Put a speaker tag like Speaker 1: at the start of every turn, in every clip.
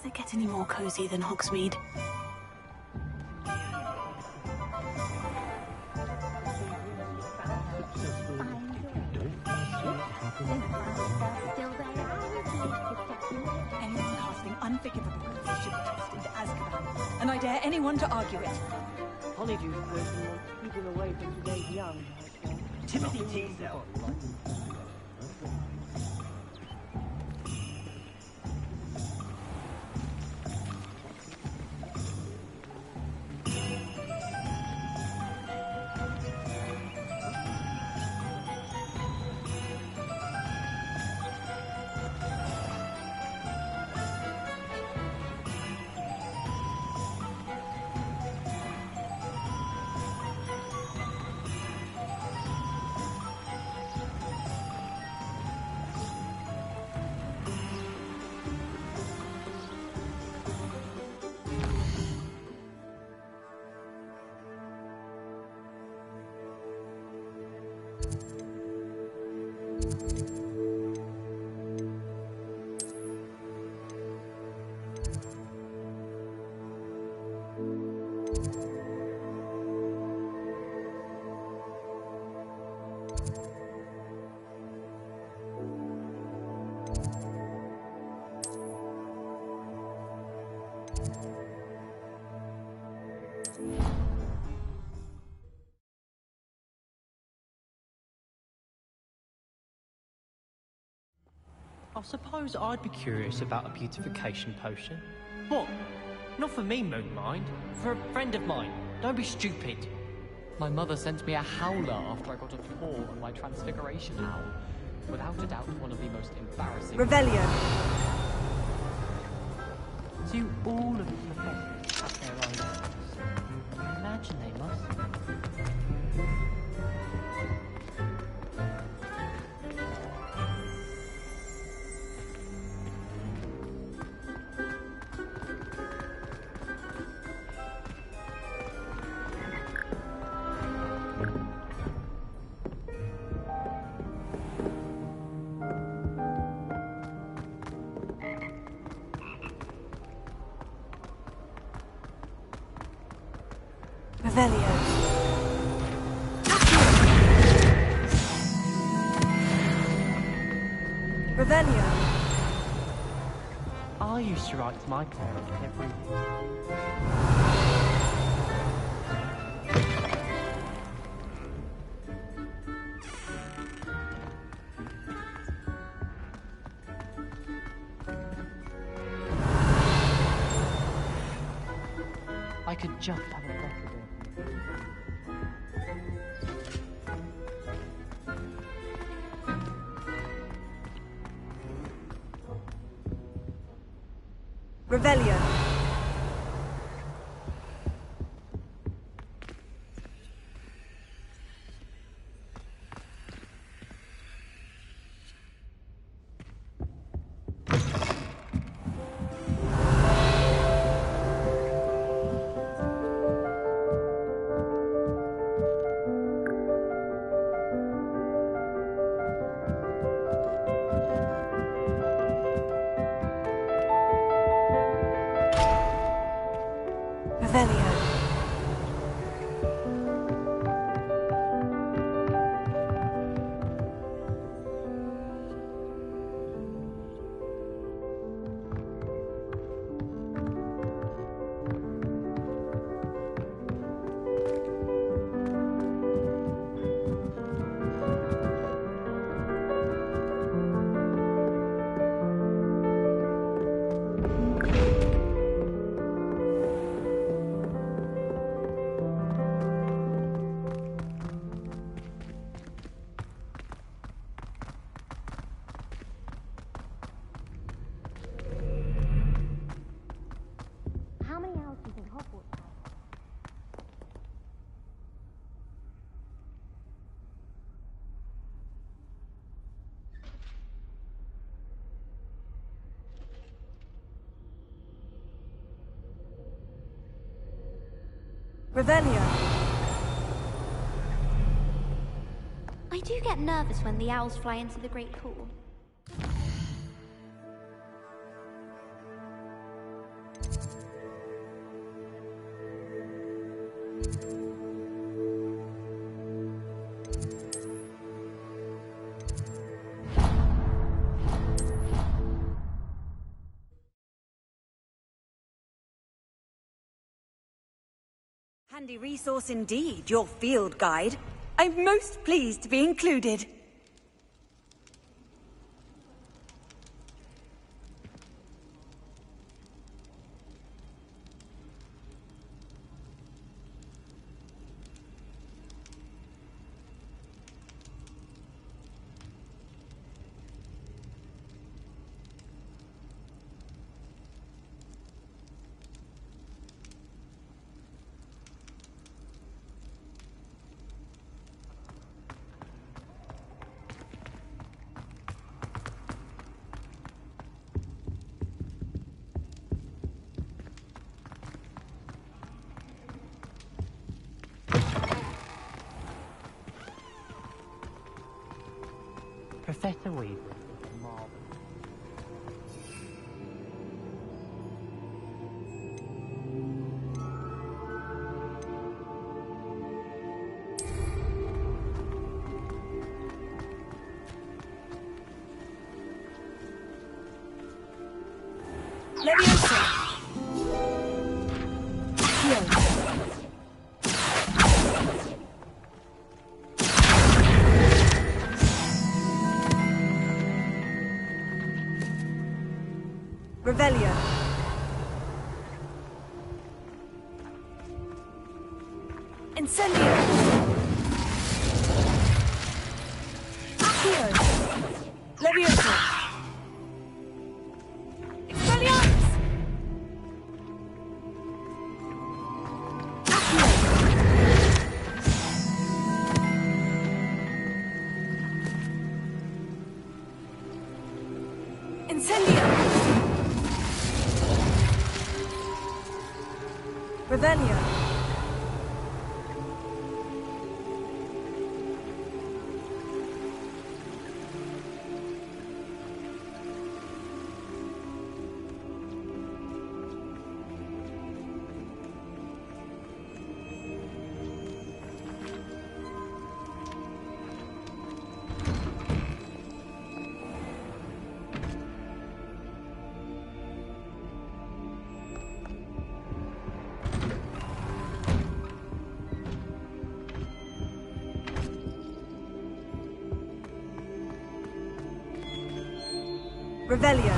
Speaker 1: Does it get any more cozy than Hogsmeade?
Speaker 2: Anyone casting unforgivable should be tossed into Azkaban, and I dare anyone to argue it.
Speaker 3: Honeydew's person wants keeping away from today's young.
Speaker 4: Timothy Teasdale.
Speaker 5: I suppose I'd be curious about a beautification potion. What? Not for me, Moonmind. For a friend of mine. Don't be stupid.
Speaker 6: My mother sent me a howler after I got a paw on my transfiguration owl. Without a doubt, one of the most embarrassing...
Speaker 2: Revelio.
Speaker 5: Do all of the professors have their own house? I imagine they must.
Speaker 2: Revelio. Revelio.
Speaker 5: I used to write to my parents every... I could just have a better day.
Speaker 2: Revelio. Revelio.
Speaker 7: How many hours do you think Hogwarts has?
Speaker 2: Revelio.
Speaker 7: I do get nervous when the owls fly into the Great Hall.
Speaker 1: Handy resource indeed, your field guide. I'm most pleased to be included.
Speaker 5: Professor Weaver, marvelous.
Speaker 1: Leviosa. Accio. Revelio. Incendio. Accio. Leviosa. Expelliarmus. Accio. Incendio. Revelio. Revelio.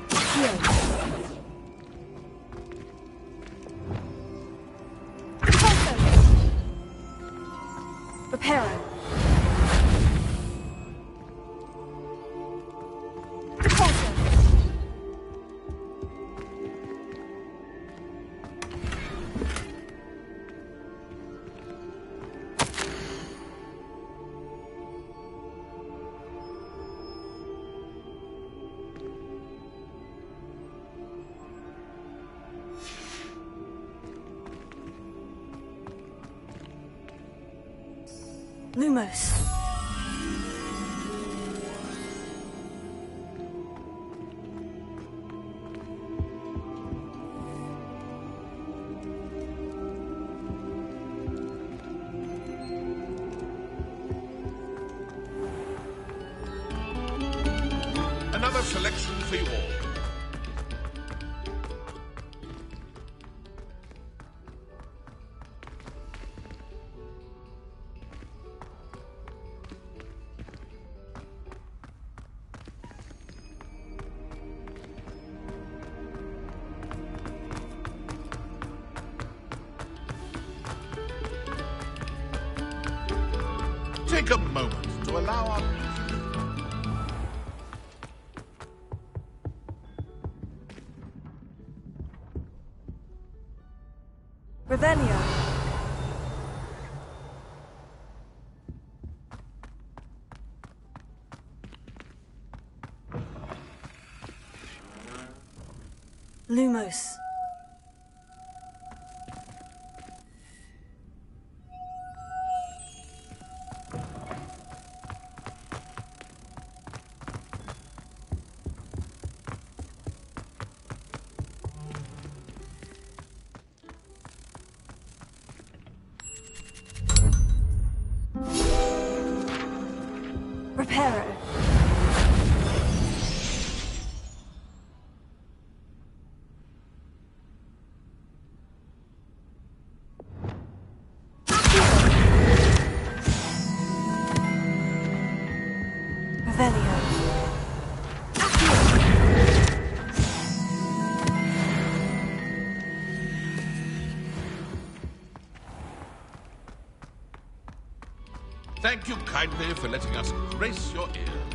Speaker 1: Accio. Repulso. Reparo. Repulso. Lumos.
Speaker 8: Another selection for you all. Take a moment to allow our...
Speaker 1: Revelio. Lumos.
Speaker 8: Thank you kindly for letting us grace your ears.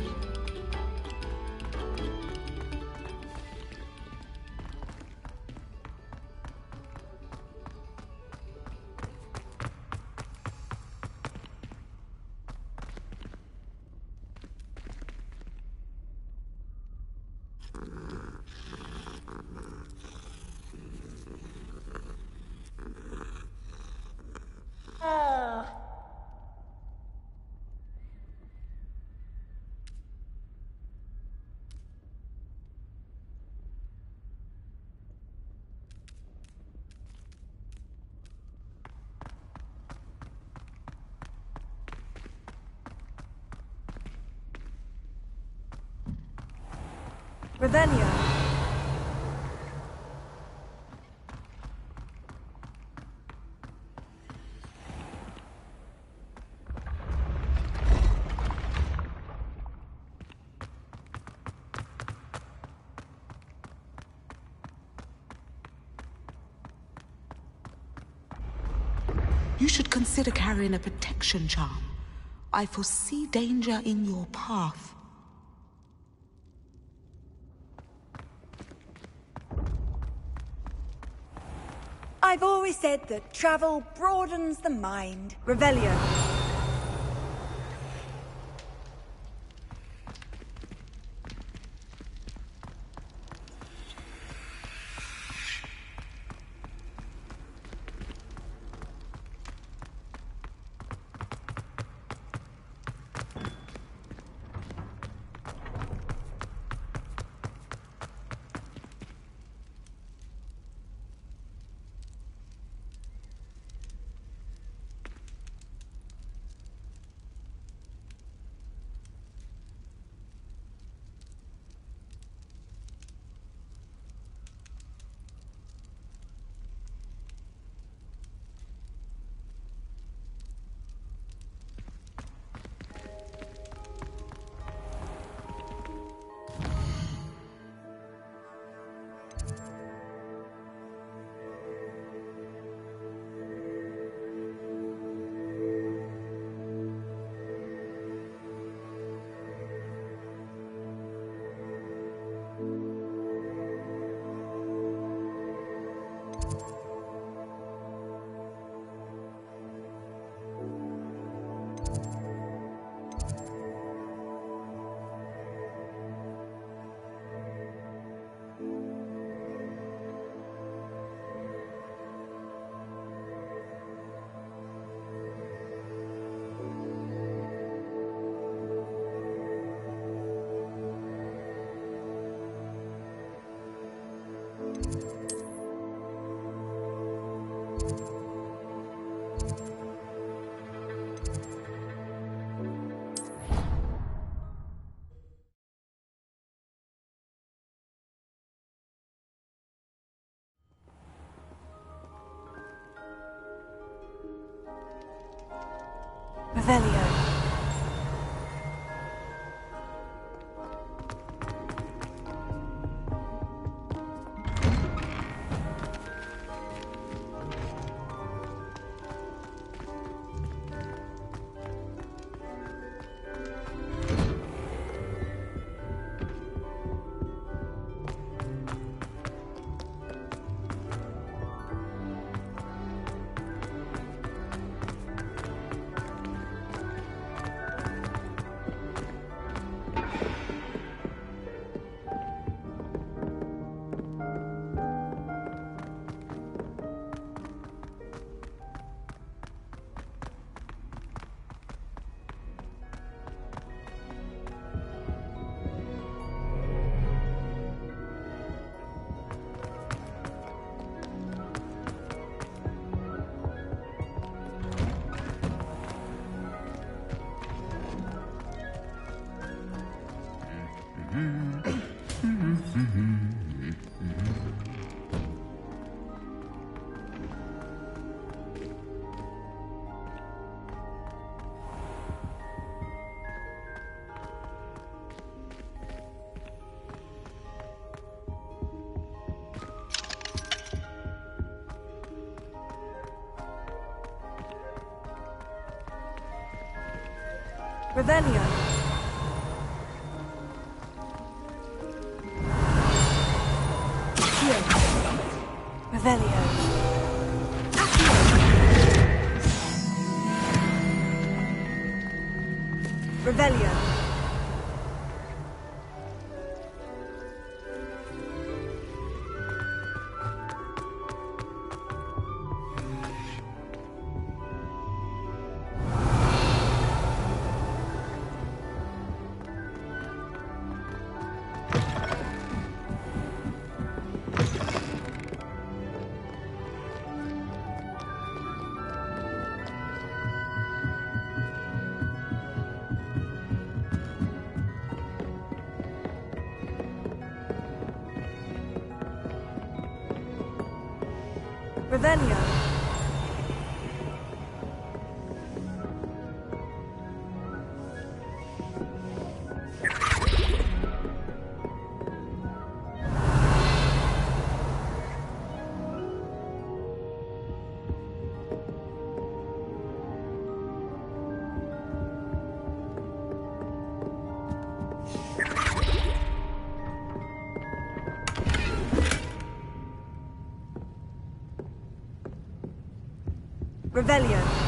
Speaker 1: Revelio.
Speaker 9: You should consider carrying a protection charm. I foresee danger in your path.
Speaker 1: I've always said that travel broadens the mind. Revelio. Revelio. Revelio. Accio. Revelio. Accio. Revelio. Revelio. Revelio.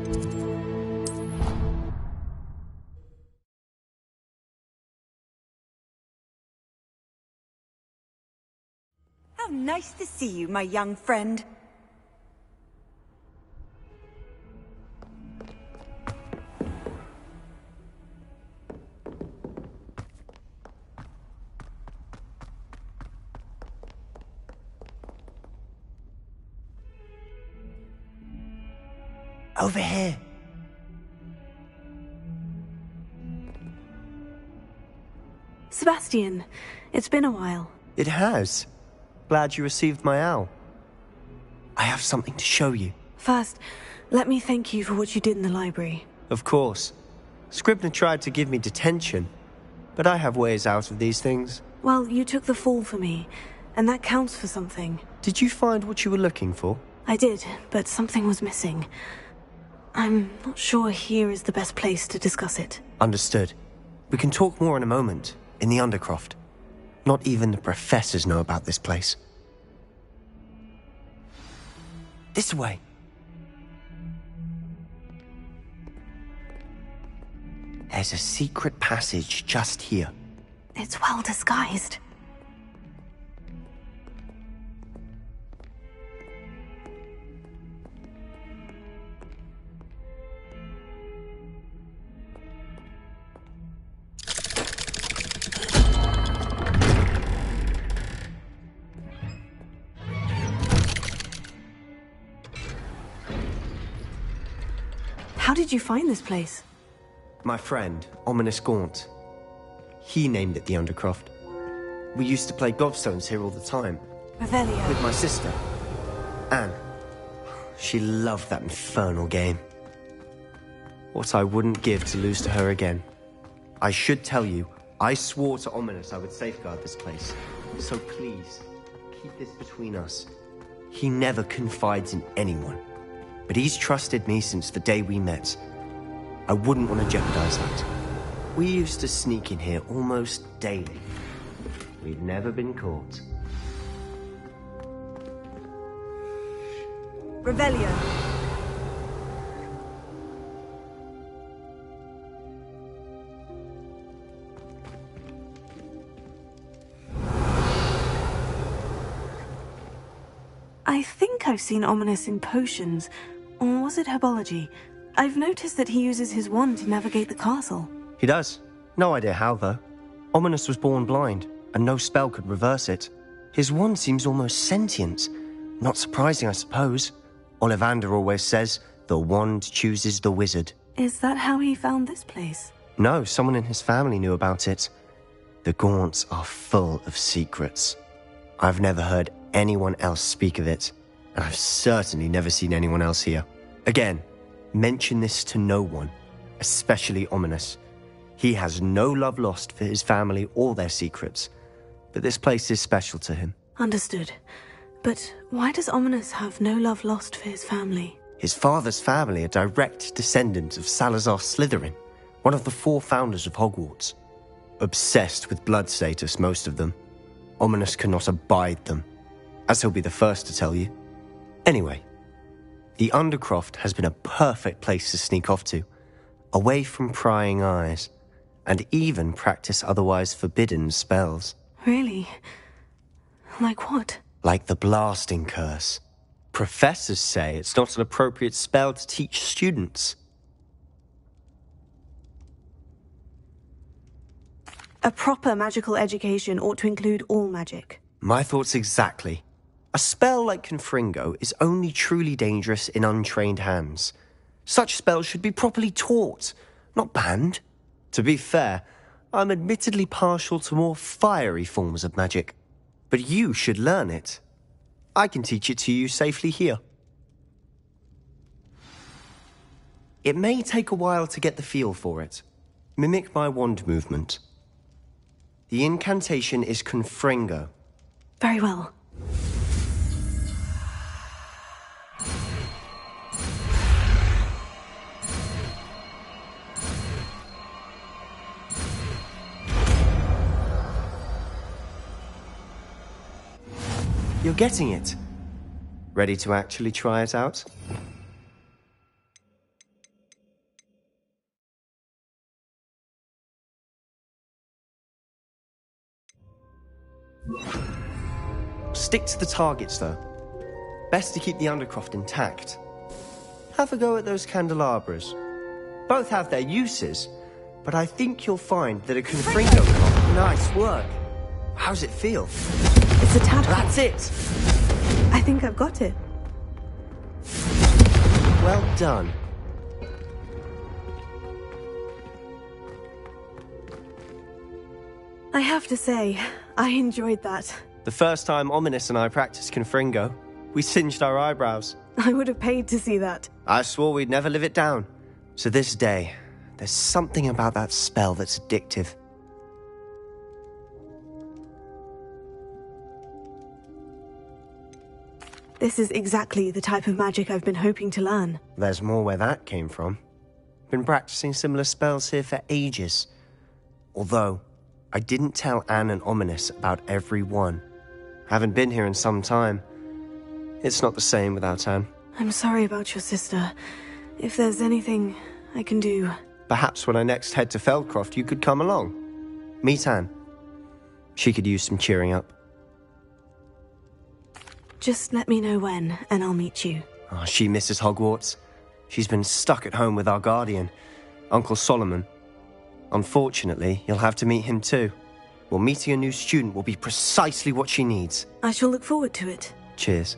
Speaker 1: How nice to see you, my young friend.
Speaker 10: Over here.
Speaker 3: Sebastian, it's been a while.
Speaker 10: It has. Glad you received my owl. I have something to show you.
Speaker 3: First, let me thank you for what you did in the library.
Speaker 10: Of course. Scribner tried to give me detention, but I have ways out of these things.
Speaker 3: Well, you took the fall for me, and that counts for something.
Speaker 10: Did you find what you were looking for?
Speaker 3: I did, but something was missing. I'm not sure here is the best place to discuss it.
Speaker 10: Understood. We can talk more in a moment, in the Undercroft. Not even the professors know about this place. This way. There's a secret passage just here.
Speaker 3: It's well disguised. How did you find this place?
Speaker 10: My friend, Ominous Gaunt. He named it the Undercroft. We used to play gobstones here all the time.
Speaker 3: Revelio.
Speaker 10: With my sister, Anne. She loved that infernal game. What I wouldn't give to lose to her again. I should tell you, I swore to Ominous I would safeguard this place. So please, keep this between us. He never confides in anyone. But he's trusted me since the day we met. I wouldn't want to jeopardize that. We used to sneak in here almost daily. We'd never been caught.
Speaker 1: Revelio.
Speaker 3: I think I've seen Ominous in potions. Or was it herbology? I've noticed that he uses his wand to navigate the castle.
Speaker 10: He does. No idea how, though. Ominous was born blind, and no spell could reverse it. His wand seems almost sentient. Not surprising, I suppose. Ollivander always says, the wand chooses the wizard.
Speaker 3: Is that how he found this place?
Speaker 10: No, someone in his family knew about it. The Gaunts are full of secrets. I've never heard anyone else speak of it, and I've certainly never seen anyone else here. Again, mention this to no one, especially Ominous. He has no love lost for his family or their secrets, but this place is special to him.
Speaker 3: Understood. But why does Ominous have no love lost for his family?
Speaker 10: His father's family are direct descendants of Salazar Slytherin, one of the 4 founders of Hogwarts. Obsessed with blood status, most of them. Ominous cannot abide them, as he'll be the first to tell you. Anyway, the Undercroft has been a perfect place to sneak off to, away from prying eyes, and even practice otherwise forbidden spells.
Speaker 3: Really? Like what?
Speaker 10: Like the blasting curse. Professors say it's not an appropriate spell to teach students.
Speaker 3: A proper magical education ought to include all magic.
Speaker 10: My thoughts exactly. A spell like Confringo is only truly dangerous in untrained hands. Such spells should be properly taught, not banned. To be fair, I'm admittedly partial to more fiery forms of magic. But you should learn it. I can teach it to you safely here. It may take a while to get the feel for it. Mimic my wand movement. The incantation is Confringo.
Speaker 3: Very well.
Speaker 10: You're getting it. Ready to actually try it out? Stick to the targets, though. Best to keep the Undercroft intact. Have a go at those candelabras. Both have their uses, but I think you'll find that a Confringo... Nice work. How's it feel?
Speaker 3: It's a tadpole.
Speaker 10: That's it!
Speaker 3: I think I've got it.
Speaker 10: Well done.
Speaker 3: I have to say, I enjoyed that.
Speaker 10: The first time Ominous and I practiced Confringo, we singed our eyebrows.
Speaker 3: I would have paid to see that.
Speaker 10: I swore we'd never live it down. To this day, there's something about that spell that's addictive.
Speaker 3: This is exactly the type of magic I've been hoping to learn.
Speaker 10: There's more where that came from. Been practicing similar spells here for ages. Although, I didn't tell Anne and Ominous about every one. Haven't been here in some time. It's not the same without Anne.
Speaker 3: I'm sorry about your sister. If there's anything I can do...
Speaker 10: Perhaps when I next head to Feldcroft, you could come along. Meet Anne. She could use some cheering up.
Speaker 3: Just let me know when, and I'll meet you.
Speaker 10: Oh, she misses Hogwarts. She's been stuck at home with our guardian, Uncle Solomon. Unfortunately, you'll have to meet him too. Well, meeting a new student will be precisely what she needs.
Speaker 3: I shall look forward to it.
Speaker 10: Cheers.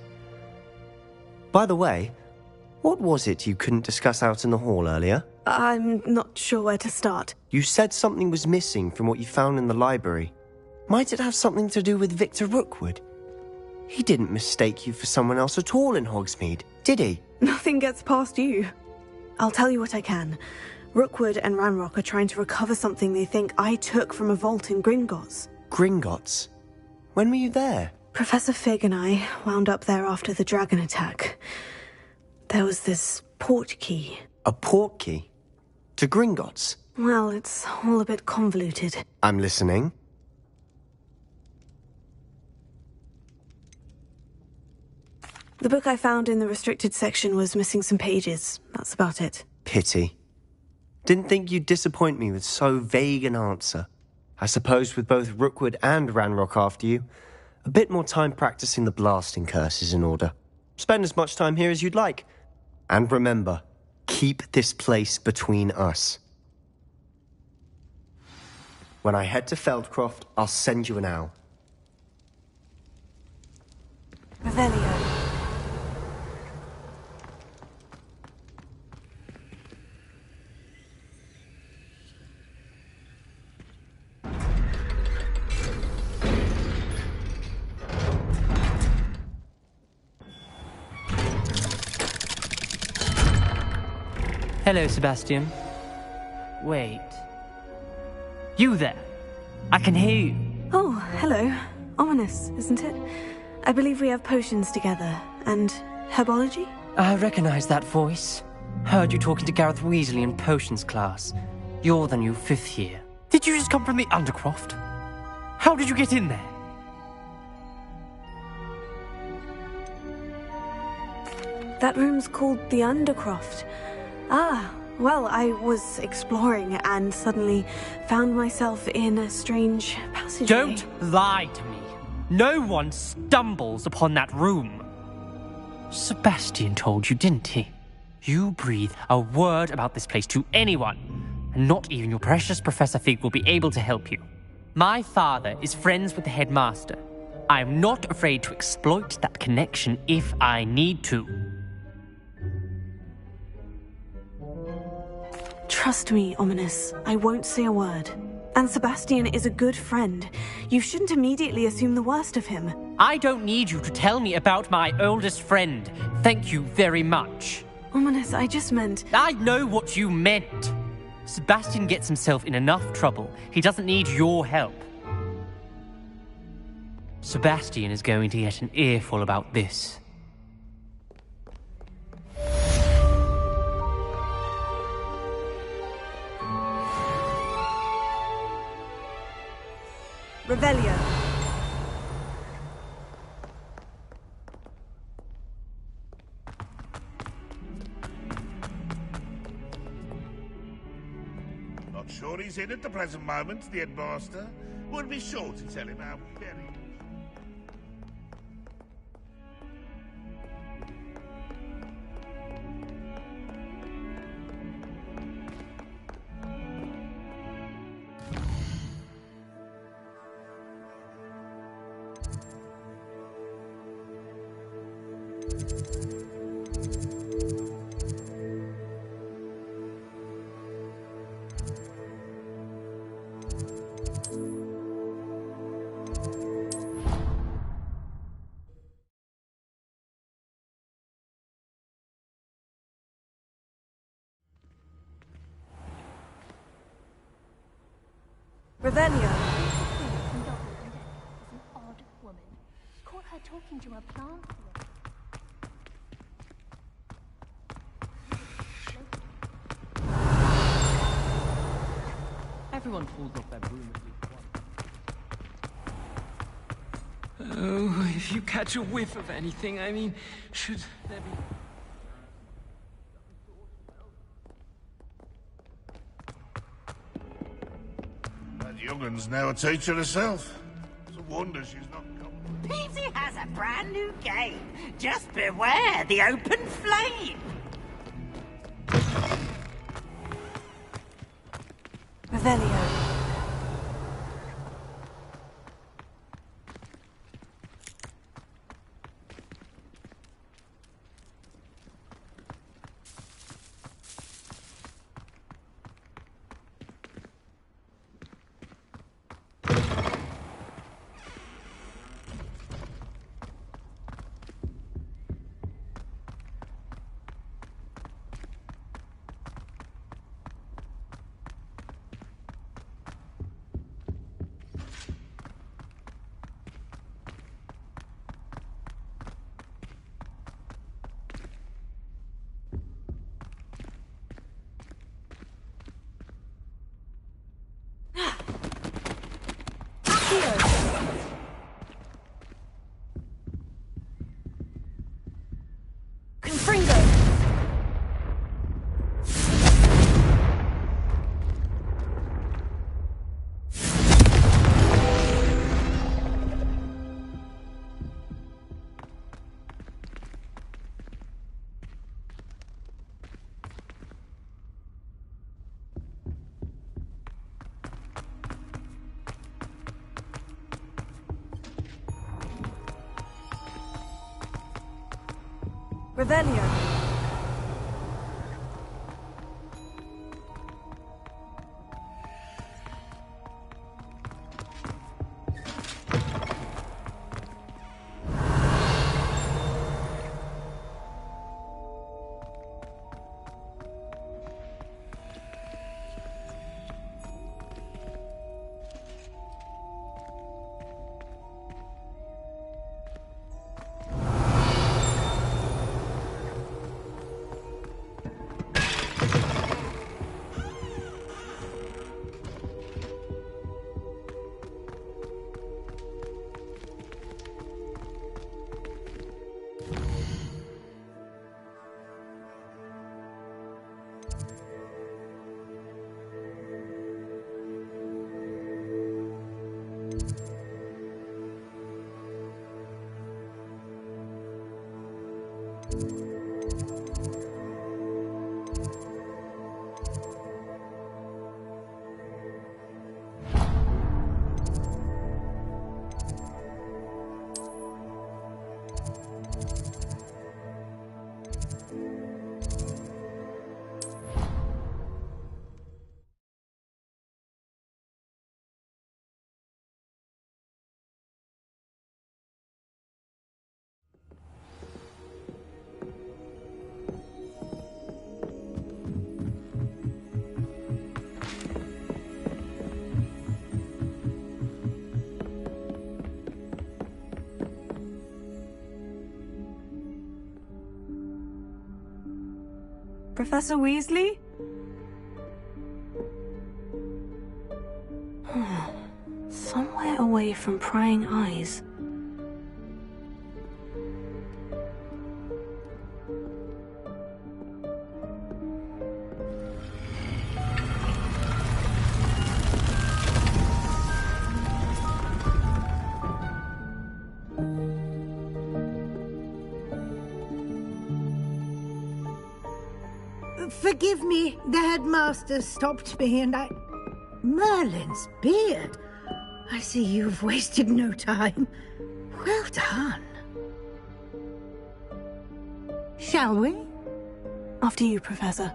Speaker 10: By the way, what was it you couldn't discuss out in the hall earlier?
Speaker 3: I'm not sure where to start.
Speaker 10: You said something was missing from what you found in the library. Might it have something to do with Victor Rookwood? He didn't mistake you for someone else at all in Hogsmeade, did he?
Speaker 3: Nothing gets past you. I'll tell you what I can. Rookwood and Ranrock are trying to recover something they think I took from a vault in Gringotts.
Speaker 10: Gringotts? When were you there?
Speaker 3: Professor Fig and I wound up there after the dragon attack. There was this portkey.
Speaker 10: A portkey? To Gringotts?
Speaker 3: Well, it's all a bit convoluted.
Speaker 10: I'm listening.
Speaker 3: The book I found in the restricted section was missing some pages. That's about it.
Speaker 10: Pity. Didn't think you'd disappoint me with so vague an answer. I suppose with both Rookwood and Ranrock after you, a bit more time practicing the blasting curse is in order. Spend as much time here as you'd like. And remember, keep this place between us. When I head to Feldcroft, I'll send you an owl.
Speaker 3: Revelio.
Speaker 5: Hello, Sebastian. Wait. You there? I can hear you.
Speaker 3: Oh, hello. Ominous, isn't it? I believe we have potions together. And herbology?
Speaker 5: I recognize that voice. Heard you talking to Gareth Weasley in potions class. You're the new 5th year. Did you just come from the Undercroft? How did you get in there?
Speaker 3: That room's called the Undercroft. Ah, well, I was exploring and suddenly found myself in a strange passageway.
Speaker 5: Don't lie to me. No one stumbles upon that room. Sebastian told you, didn't he? You breathe a word about this place to anyone, and not even your precious Professor Fig will be able to help you. My father is friends with the headmaster. I am not afraid to exploit that connection if I need to.
Speaker 3: Trust me, Ominous. I won't say a word. And Sebastian is a good friend. You shouldn't immediately assume the worst of him.
Speaker 5: I don't need you to tell me about my oldest friend. Thank you very much.
Speaker 3: Ominous, I just meant...
Speaker 5: I know what you meant. Sebastian gets himself in enough trouble. He doesn't need your help. Sebastian is going to get an earful about this.
Speaker 1: Revelio.
Speaker 8: Not sure he's in at the present moment, the headmaster. Would be sure to tell him how very...
Speaker 3: Revelio.
Speaker 11: An odd woman. Caught her talking to a plant.
Speaker 6: Everyone falls off their broom at least once. Oh, if you catch a whiff of anything, I mean, should there be...
Speaker 8: That young'un's now a teacher herself. It's a wonder she's not gone.
Speaker 12: Peasy has a brand new game. Just beware the open flame.
Speaker 3: Revelio. Confringo! Revelio. Professor Weasley? Somewhere away from prying eyes.
Speaker 13: Forgive me, the headmaster stopped me and I... Merlin's beard. I see you've wasted no time. Well done. Shall we?
Speaker 3: After you, Professor.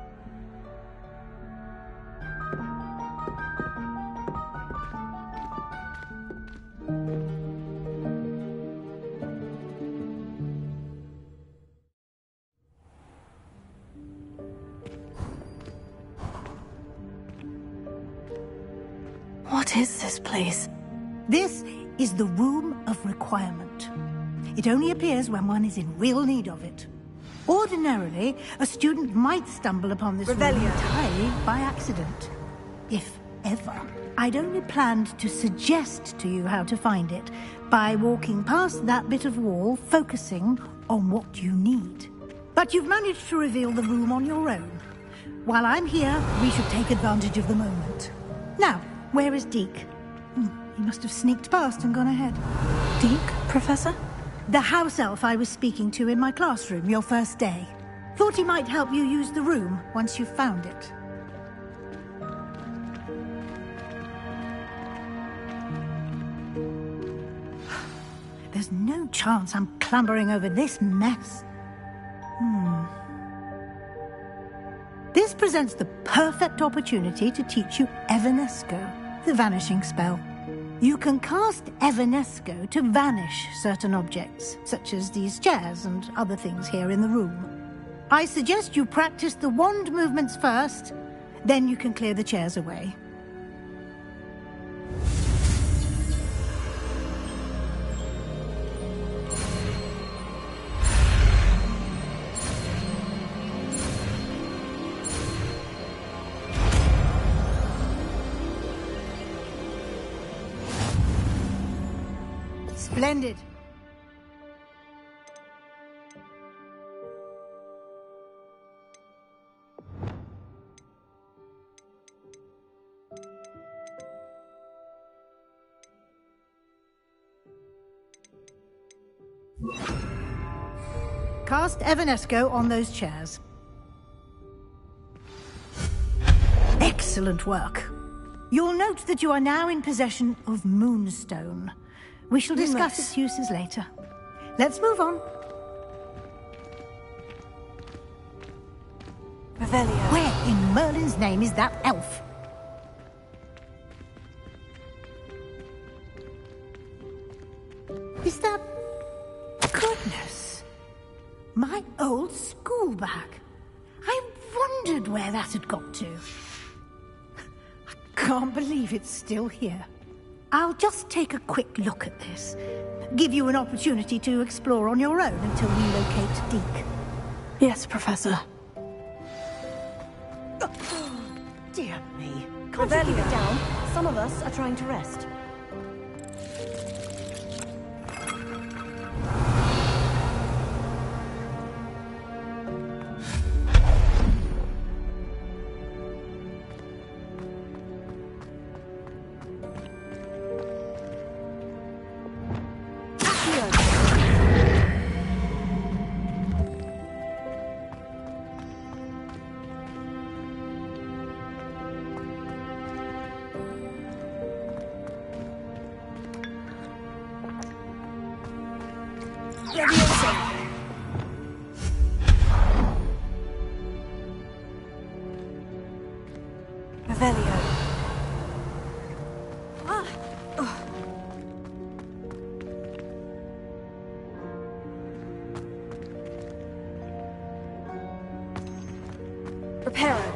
Speaker 3: What is this place?
Speaker 13: This is the Room of Requirement. It only appears when one is in real need of it. Ordinarily, a student might stumble upon this room entirely by accident. If ever. I'd only planned to suggest to you how to find it by walking past that bit of wall, focusing on what you need. But you've managed to reveal the room on your own. While I'm here, we should take advantage of the moment. Now, where is Deke? He must have sneaked past and gone ahead.
Speaker 3: Deke, Professor?
Speaker 13: The house elf I was speaking to in my classroom your first day. Thought he might help you use the room once you've found it. There's no chance I'm clambering over this mess. This presents the perfect opportunity to teach you Evanesco, the vanishing spell. You can cast Evanesco to vanish certain objects, such as these chairs and other things here in the room. I suggest you practice the wand movements first, then you can clear the chairs away. Splendid. Cast Evanesco on those chairs. Excellent work. You'll note that you are now in possession of Moonstone. We shall discuss its uses later. Let's move on.
Speaker 3: Revelio.
Speaker 13: Where in Merlin's name is that elf? Is that... Goodness! My old school bag. I wondered where that had got to. I can't believe it's still here. I'll just take a quick look at this. Give you an opportunity to explore on your own until we locate Deke.
Speaker 3: Yes, Professor.
Speaker 11: Dear me. Can't you keep it down? Some of us are trying to rest.
Speaker 3: Revelio.
Speaker 11: Reparo.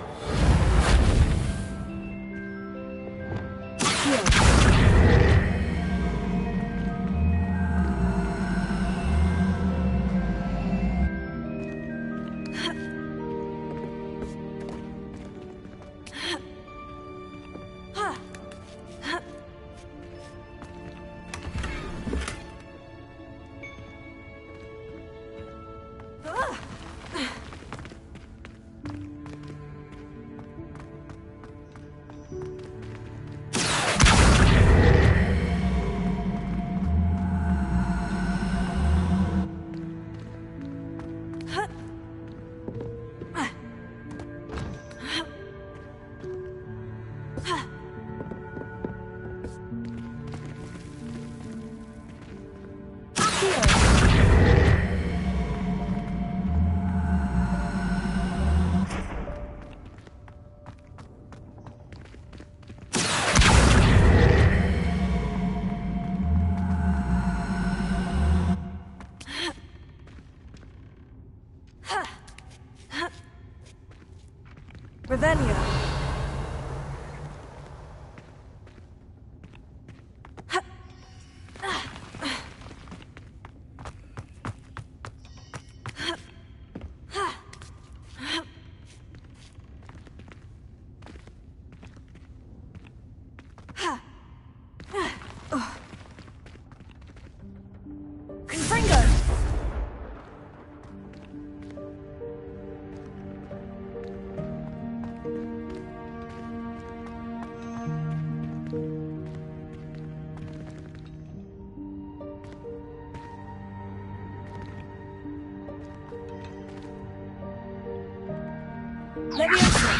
Speaker 1: Leviosa!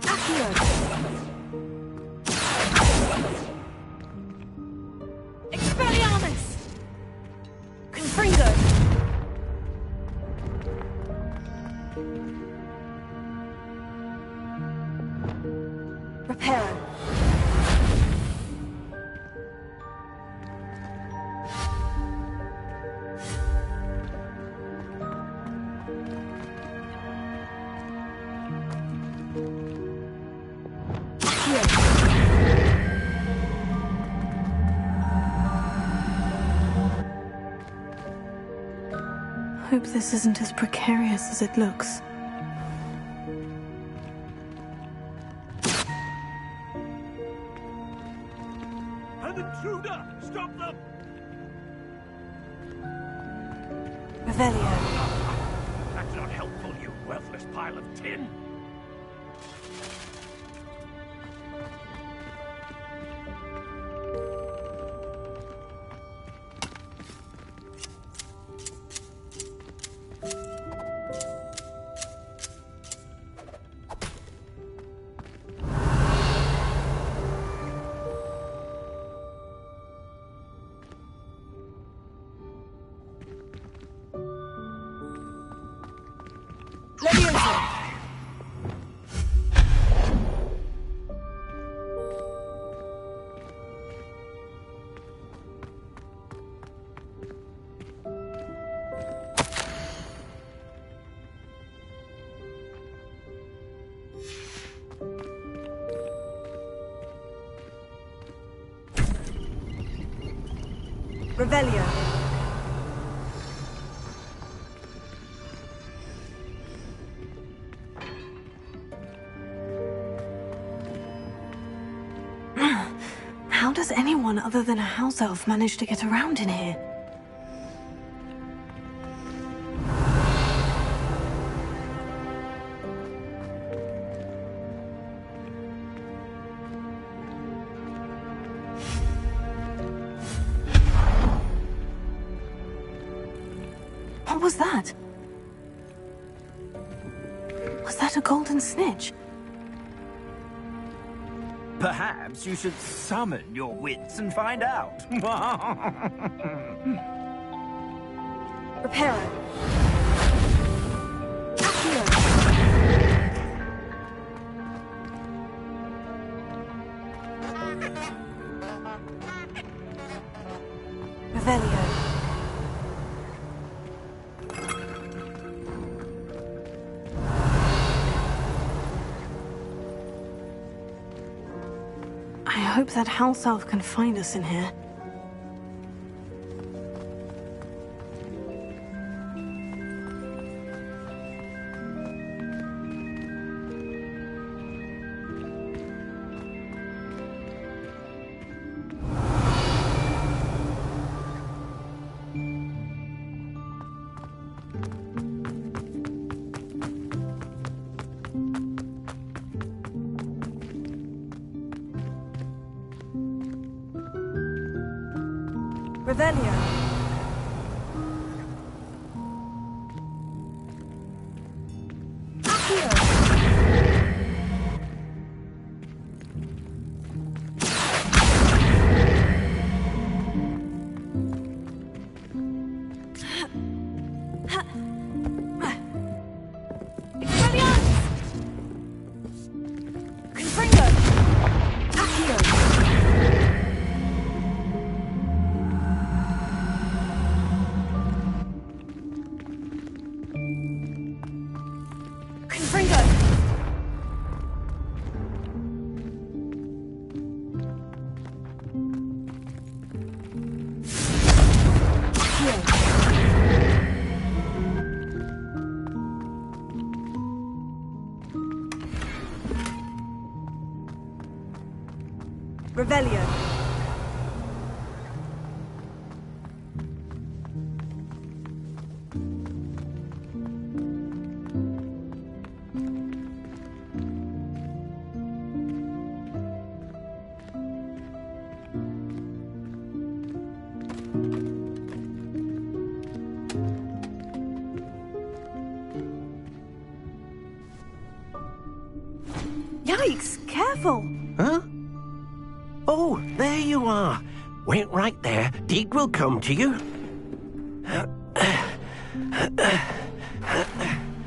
Speaker 1: Accio! Expelliarmus! Confringo! Reparo!
Speaker 3: Hope this isn't as precarious as it looks.
Speaker 8: An intruder! Stop them!
Speaker 3: Revelio.
Speaker 8: That's not helpful, you worthless pile of tin!
Speaker 1: Revelio.
Speaker 3: How does anyone other than a house elf manage to get around in here? What was that? Was that a golden snitch?
Speaker 14: Perhaps you should summon your wits and find out.
Speaker 1: Reparo. Accio. Revelio.
Speaker 3: I hope that house elf can find us in here.
Speaker 1: Revelio. Accio. Expelliarmus. Confringo. Accio. Confringo! Revelio.
Speaker 3: Yikes, careful!
Speaker 15: Huh? Oh, there you are. Wait right there. Deek will come to you.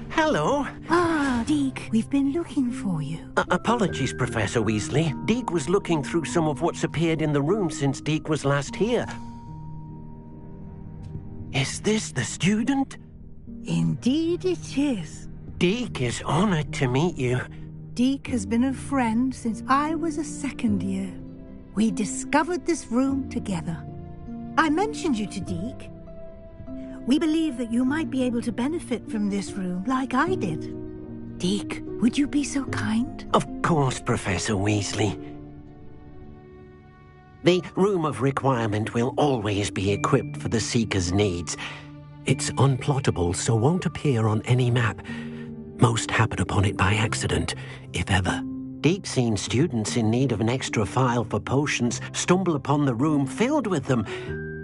Speaker 15: Hello.
Speaker 13: Ah, Deek, we've been looking for you.
Speaker 15: Apologies, Professor Weasley. Deek was looking through some of what's appeared in the room since Deek was last here. Is this the student?
Speaker 13: Indeed it is.
Speaker 15: Deek is honored to meet you.
Speaker 13: Deek has been a friend since I was a second year. We discovered this room together. I mentioned you to Deek. We believe that you might be able to benefit from this room like I did. Deek, would you be so kind?
Speaker 15: Of course, Professor Weasley. The Room of Requirement will always be equipped for the Seeker's needs. It's unplottable, so won't appear on any map. Most happen upon it by accident, if ever. Deek's seen students in need of an extra file for potions stumble upon the room filled with them.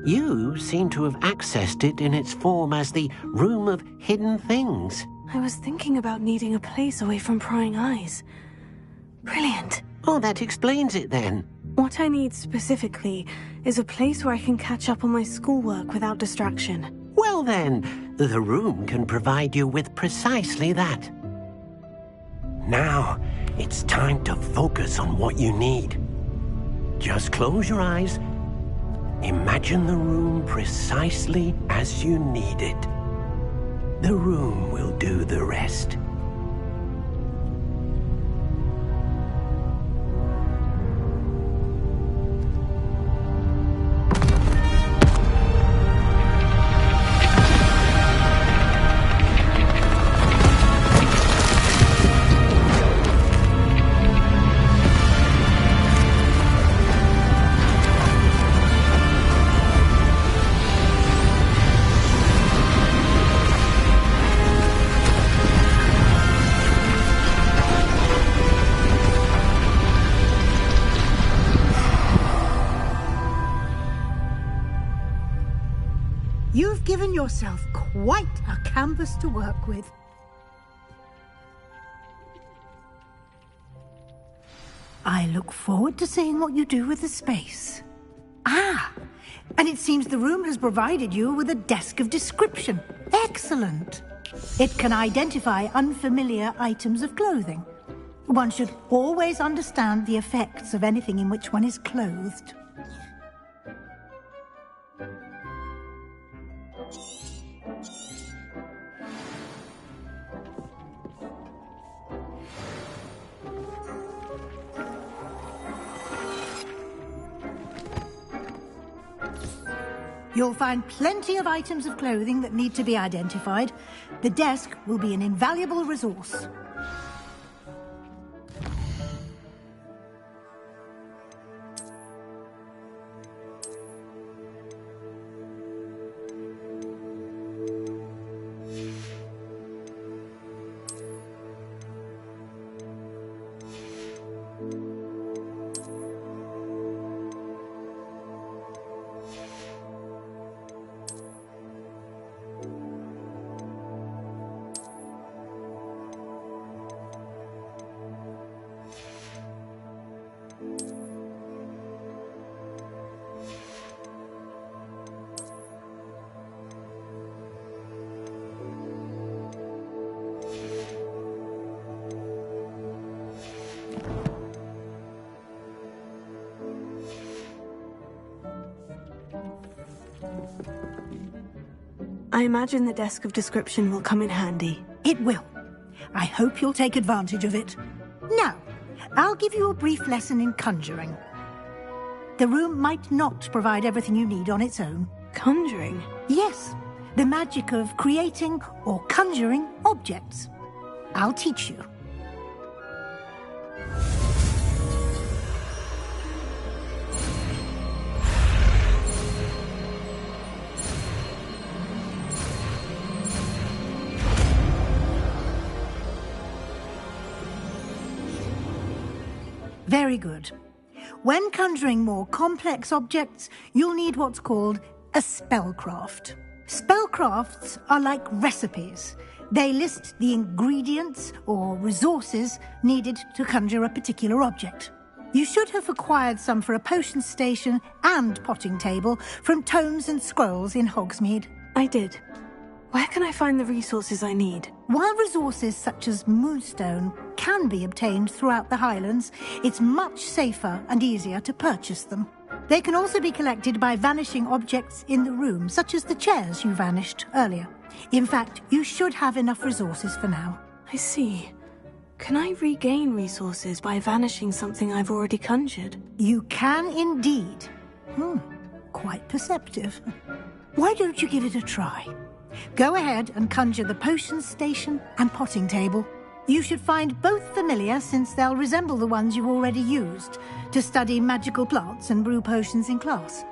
Speaker 15: You seem to have accessed it in its form as the Room of Hidden Things.
Speaker 3: I was thinking about needing a place away from prying eyes. Brilliant.
Speaker 15: Oh, that explains it then.
Speaker 3: What I need specifically is a place where I can catch up on my schoolwork without distraction.
Speaker 15: Well then, the room can provide you with precisely that. Now, it's time to focus on what you need. Just close your eyes. Imagine the room precisely as you need it. The room will do the rest.
Speaker 13: You've given yourself quite a canvas to work with. I look forward to seeing what you do with the space. Ah, and it seems the room has provided you with a desk of description. Excellent. It can identify unfamiliar items of clothing. One should always understand the effects of anything in which one is clothed. You'll find plenty of items of clothing that need to be identified. The desk will be an invaluable resource.
Speaker 3: I imagine the desk of description will come in handy.
Speaker 13: It will. I hope you'll take advantage of it. Now, I'll give you a brief lesson in conjuring. The room might not provide everything you need on its own.
Speaker 3: Conjuring?
Speaker 13: Yes, the magic of creating or conjuring objects. I'll teach you. Very good. When conjuring more complex objects, you'll need what's called a spellcraft. Spellcrafts are like recipes. They list the ingredients or resources needed to conjure a particular object. You should have acquired some for a potion station and potting table from tomes and scrolls in Hogsmeade.
Speaker 3: I did. Where can I find the resources I need?
Speaker 13: While resources such as moonstone can be obtained throughout the Highlands, it's much safer and easier to purchase them. They can also be collected by vanishing objects in the room, such as the chairs you vanished earlier. In fact, you should have enough resources for now.
Speaker 3: I see. Can I regain resources by vanishing something I've already conjured?
Speaker 13: You can indeed. Quite perceptive. Why don't you give it a try? Go ahead and conjure the potion station and potting table. You should find both familiar, since they'll resemble the ones you've already used to study magical plants and brew potions in class.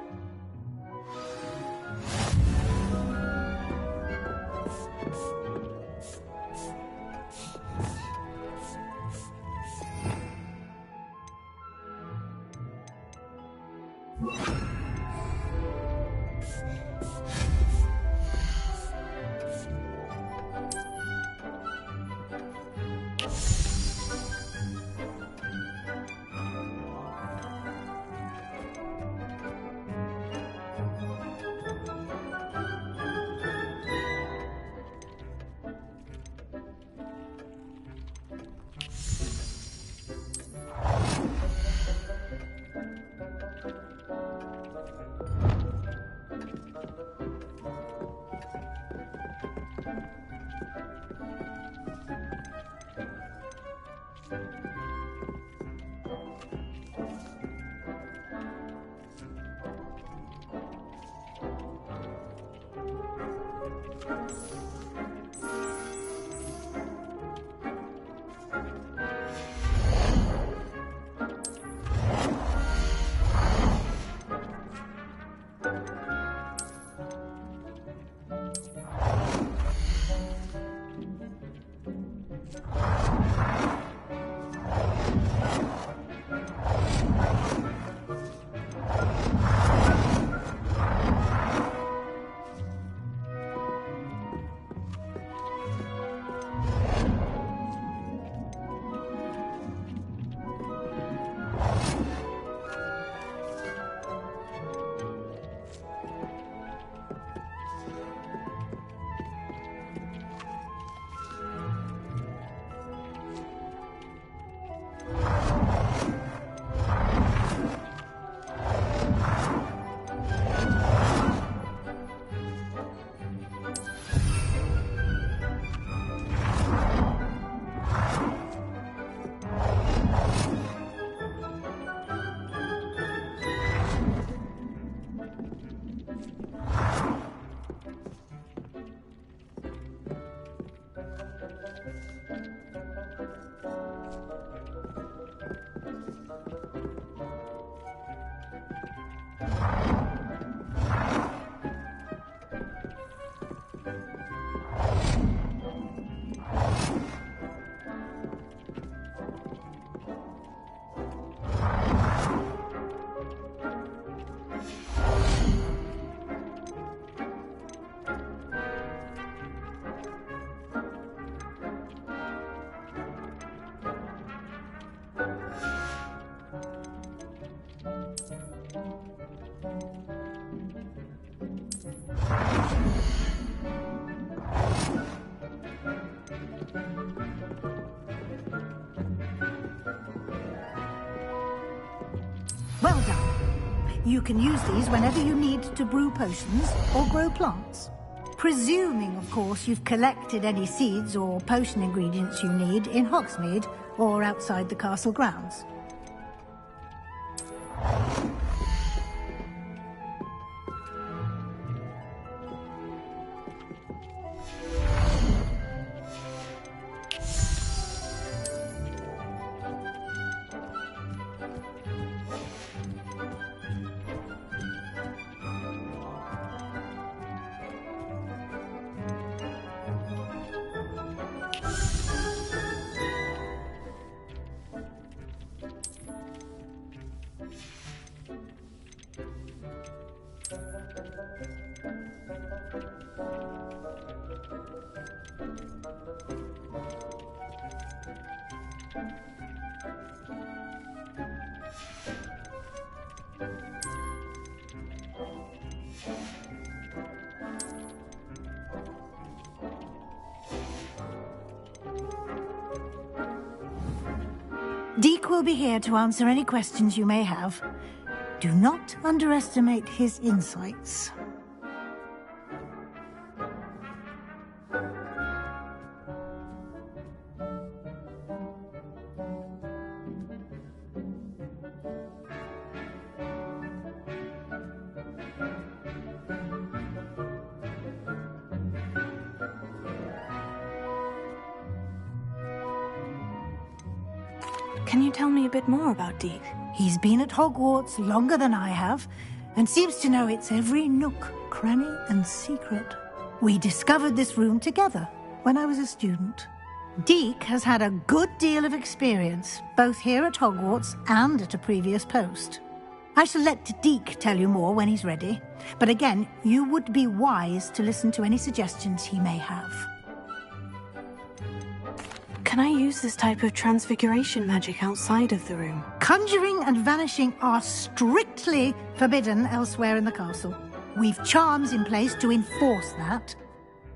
Speaker 13: Well done. You can use these whenever you need to brew potions or grow plants. Presuming, of course, you've collected any seeds or potion ingredients you need in Hogsmeade or outside the castle grounds. Deke will be here to answer any questions you may have. Do not underestimate his insights.
Speaker 3: Can you tell me a bit more about Deke?
Speaker 13: He's been at Hogwarts longer than I have, and seems to know its every nook, cranny, and secret. We discovered this room together when I was a student. Deke has had a good deal of experience, both here at Hogwarts and at a previous post. I shall let Deke tell you more when he's ready, but again, you would be wise to listen to any suggestions he may have.
Speaker 3: Can I use this type of transfiguration magic outside of the room?
Speaker 13: Conjuring and vanishing are strictly forbidden elsewhere in the castle. We've charms in place to enforce that.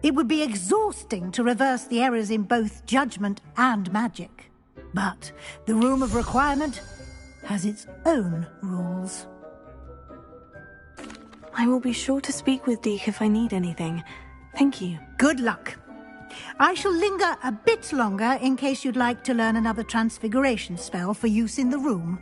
Speaker 13: It would be exhausting to reverse the errors in both judgment and magic. But the Room of Requirement has its own rules.
Speaker 3: I will be sure to speak with Deke if I need anything. Thank you.
Speaker 13: Good luck. I shall linger a bit longer in case you'd like to learn another transfiguration spell for use in the room.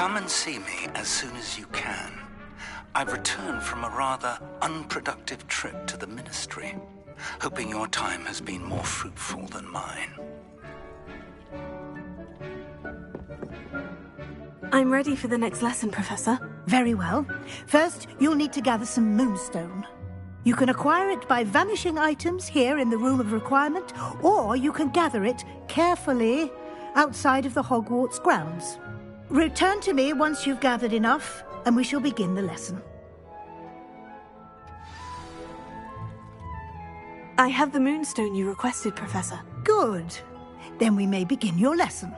Speaker 16: Come and see me as soon as you can. I've returned from a rather unproductive trip to the Ministry, hoping your time has been more fruitful than mine.
Speaker 3: I'm ready for the next lesson, Professor.
Speaker 13: Very well. First, you'll need to gather some moonstone. You can acquire it by vanishing items here in the Room of Requirement, or you can gather it carefully outside of the Hogwarts grounds. Return to me once you've gathered enough, and we shall begin the lesson.
Speaker 3: I have the moonstone you requested, Professor.
Speaker 13: Good. Then we may begin your lesson.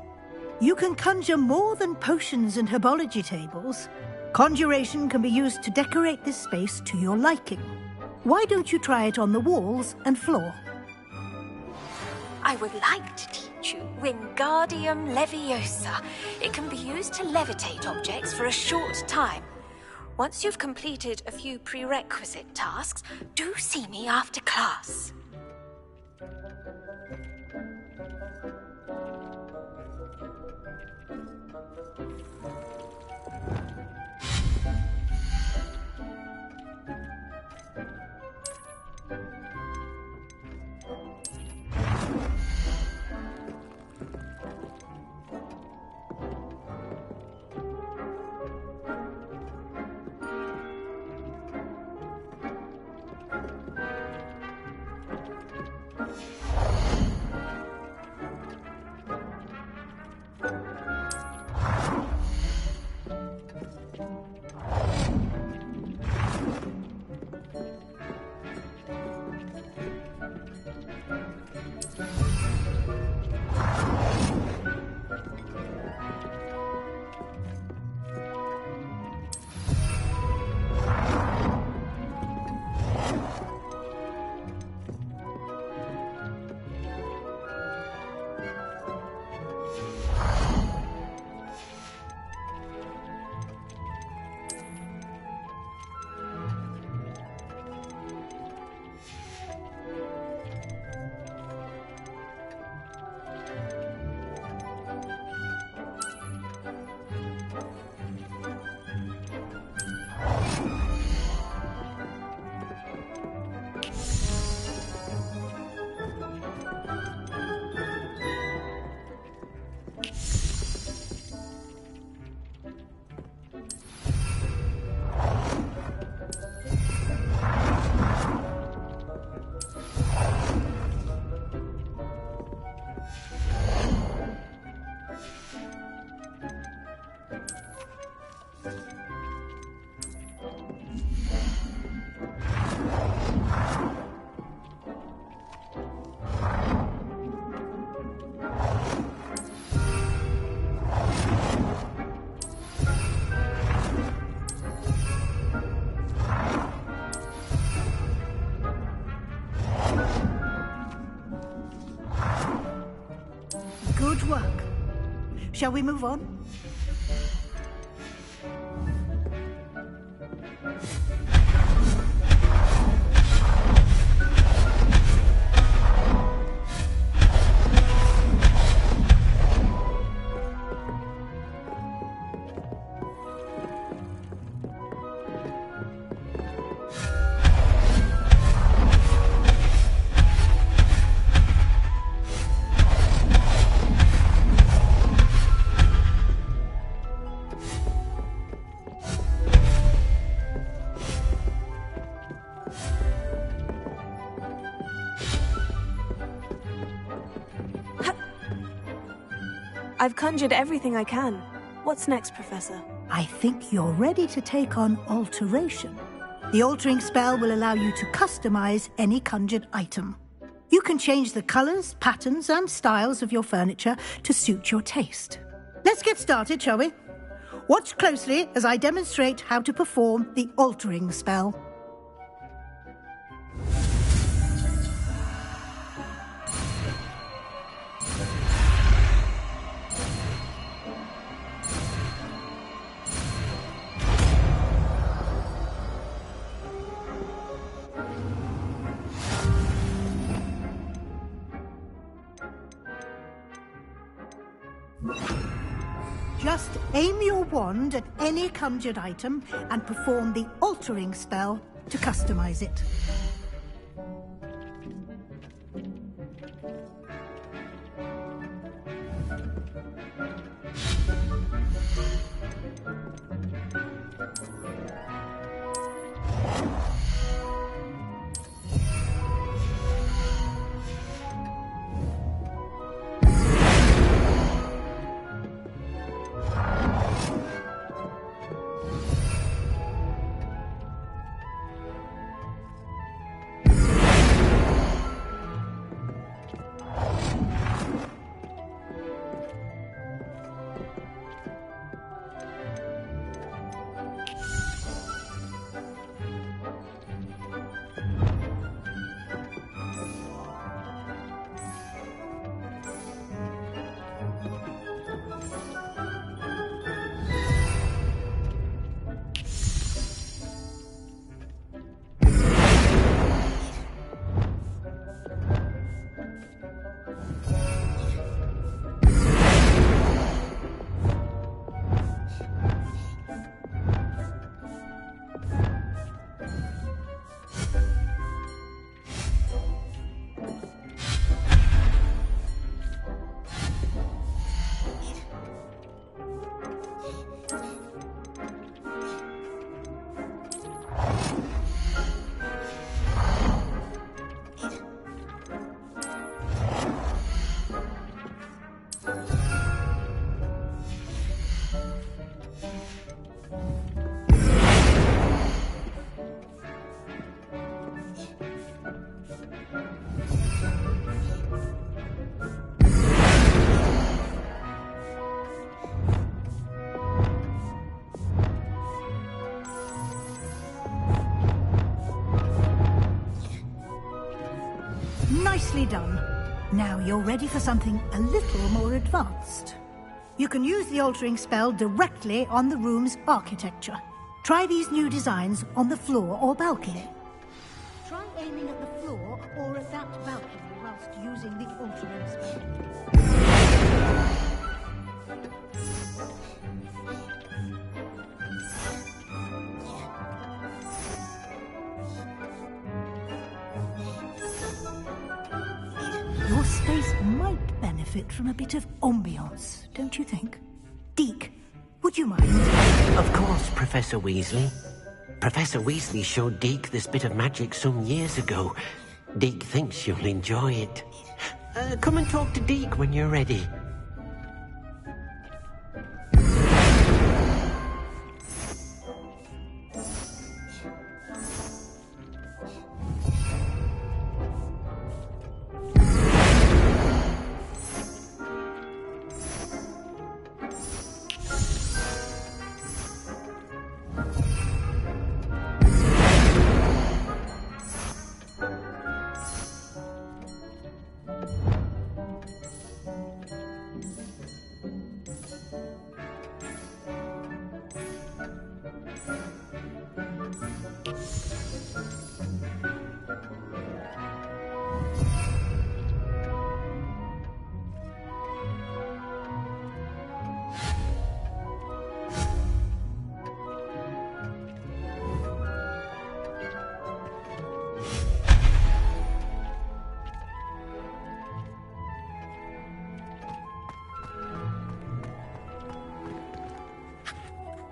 Speaker 13: You can conjure more than potions and herbology tables. Conjuration can be used to decorate this space to your liking. Why don't you try it on the walls and floor?
Speaker 17: I would like to teach you Wingardium Leviosa. It can be used to levitate objects for a short time. Once you've completed a few prerequisite tasks, do see me after class.
Speaker 13: Shall we move on?
Speaker 3: I've conjured everything I can. What's next, Professor?
Speaker 13: I think you're ready to take on alteration. The altering spell will allow you to customize any conjured item. You can change the colors, patterns, and styles of your furniture to suit your taste. Let's get started, shall we? Watch closely as I demonstrate how to perform the altering spell. Just aim your wand at any conjured item and perform the altering spell to customize it. Nicely done. Now you're ready for something a little more advanced. You can use the altering spell directly on the room's architecture. Try these new designs on the floor or balcony. Try aiming at the floor or at that balcony whilst using the altering spell. Your space might benefit from a bit of ambiance, don't you think? Deke, would you mind?
Speaker 15: Of course, Professor Weasley. Professor Weasley showed Deke this bit of magic some years ago. Deke thinks you'll enjoy it. Come and talk to Deke when you're ready.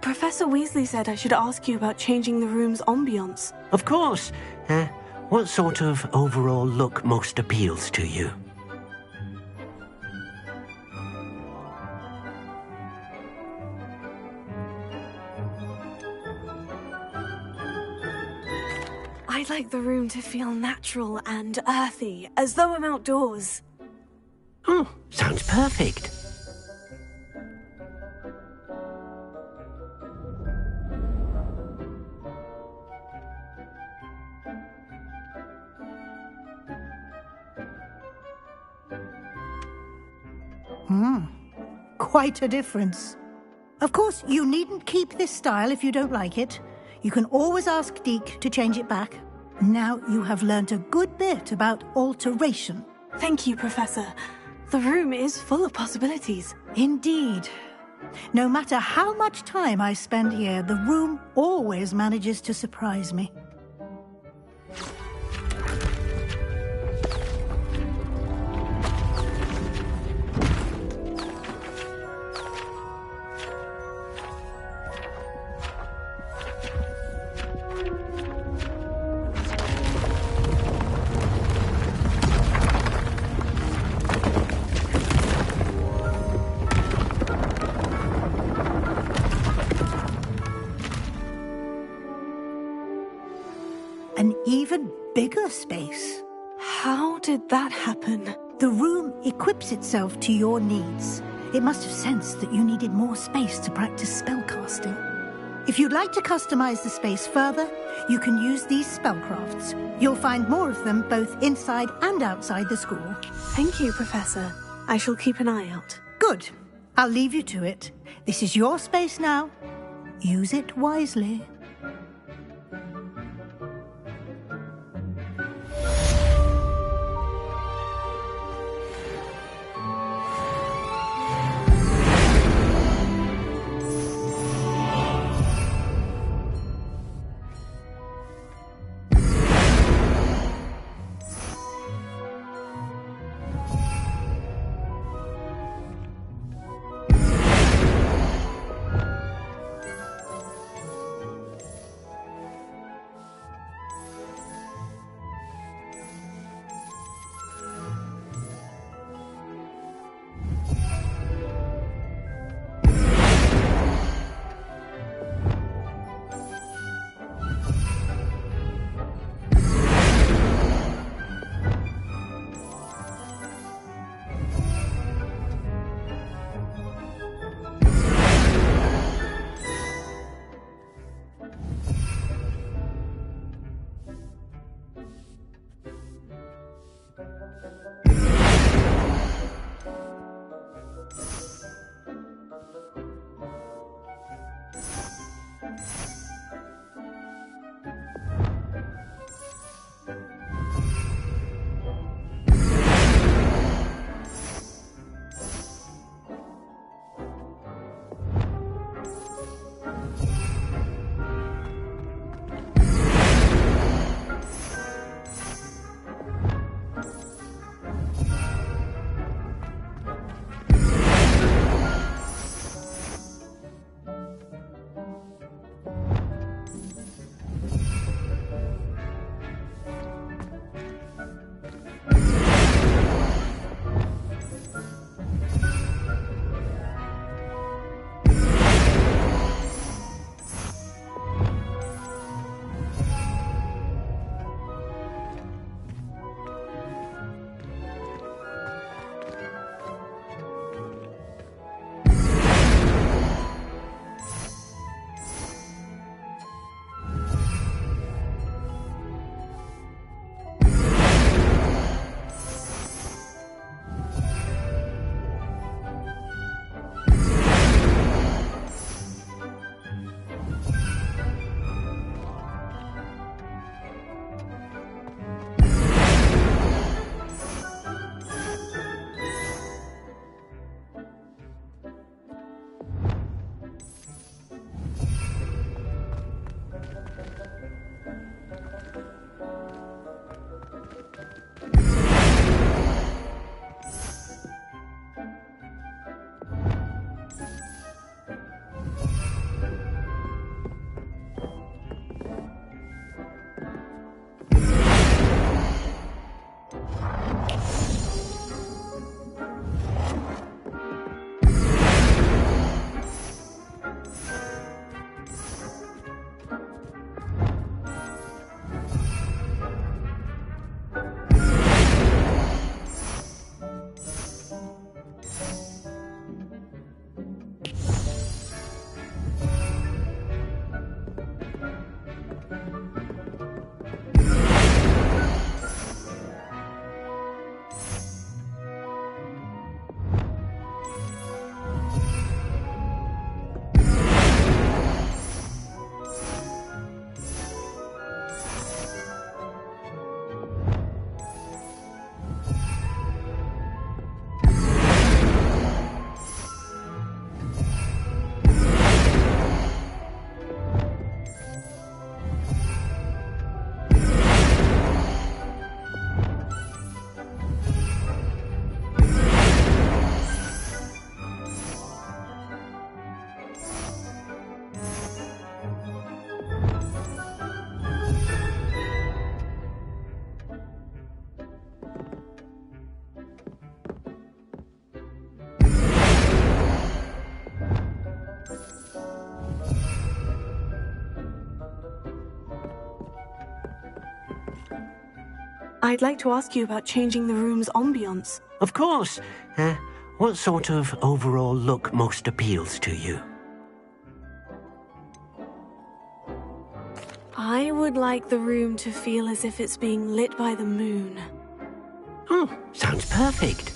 Speaker 3: Professor Weasley said I should ask you about changing the room's ambience.
Speaker 15: Of course. What sort of overall look most appeals to you?
Speaker 3: I'd like the room to feel natural and earthy, as though I'm outdoors.
Speaker 15: Oh, sounds perfect.
Speaker 13: Quite a difference. Of course, you needn't keep this style if you don't like it. You can always ask Deke to change it back. Now you have learnt a good bit about alteration.
Speaker 3: Thank you, Professor. The room is full of possibilities.
Speaker 13: Indeed. No matter how much time I spend here, the room always manages to surprise me. An even bigger space.
Speaker 3: How did that happen?
Speaker 13: The room equips itself to your needs. It must have sensed that you needed more space to practice spellcasting. If you'd like to customize the space further, you can use these spellcrafts. You'll find more of them both inside and outside the school.
Speaker 3: Thank you, Professor. I shall keep an eye out.
Speaker 13: Good. I'll leave you to it. This is your space now. Use it wisely.
Speaker 3: I'd like to ask you about changing the room's ambiance.
Speaker 15: Of course. What sort of overall look most appeals to you?
Speaker 3: I would like the room to feel as if it's being lit by the moon.
Speaker 15: Oh, sounds perfect.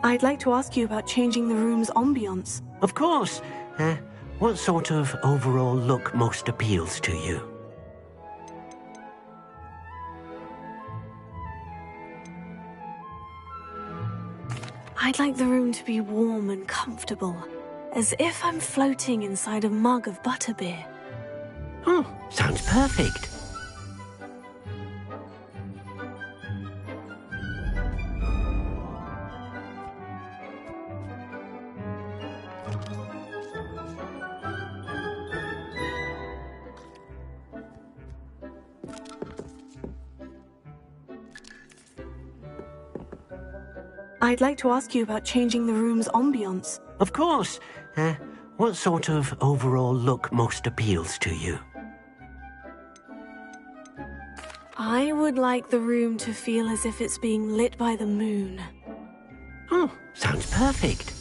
Speaker 3: I'd like to ask you about changing the room's ambiance.
Speaker 15: Of course. What sort of overall look most appeals to you?
Speaker 3: I'd like the room to be warm and comfortable, as if I'm floating inside a mug of butterbeer.
Speaker 15: Oh, sounds perfect.
Speaker 3: I'd like to ask you about changing the room's ambiance.
Speaker 15: Of course. What sort of overall look most appeals to you?
Speaker 3: I would like the room to feel as if it's being lit by the moon.
Speaker 15: Oh, sounds perfect.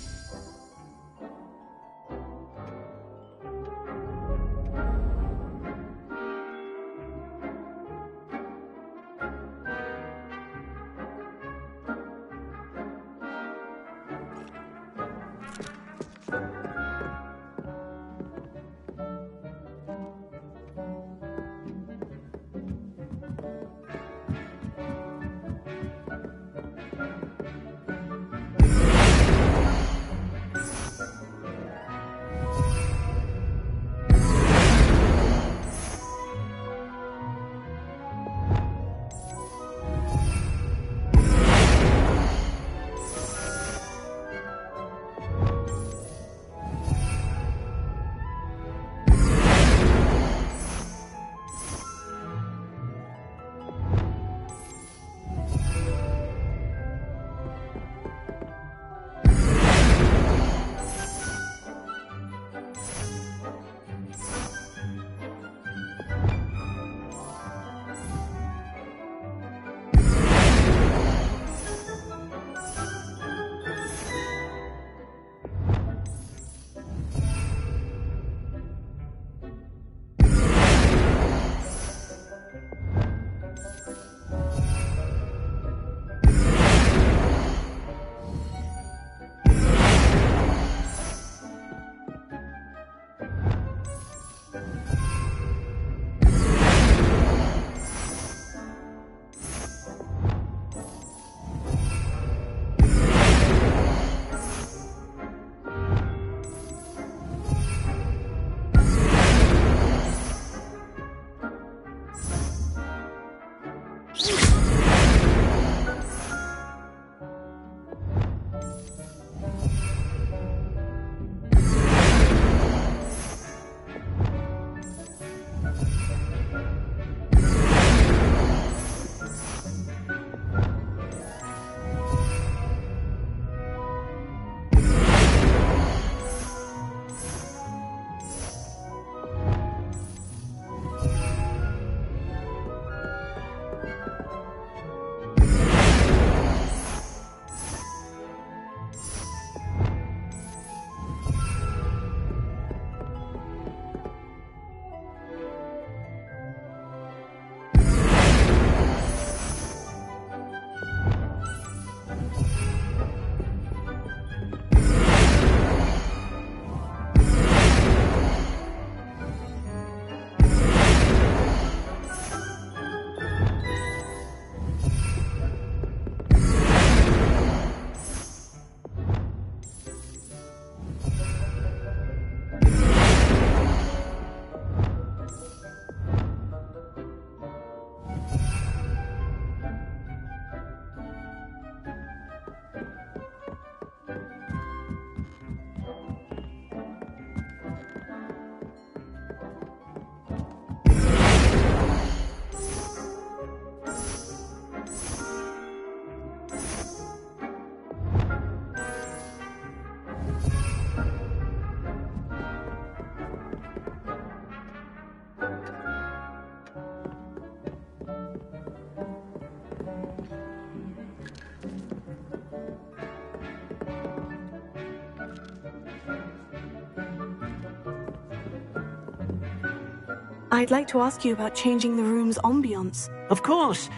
Speaker 3: I'd like to ask you about changing the room's ambiance.
Speaker 15: Of course.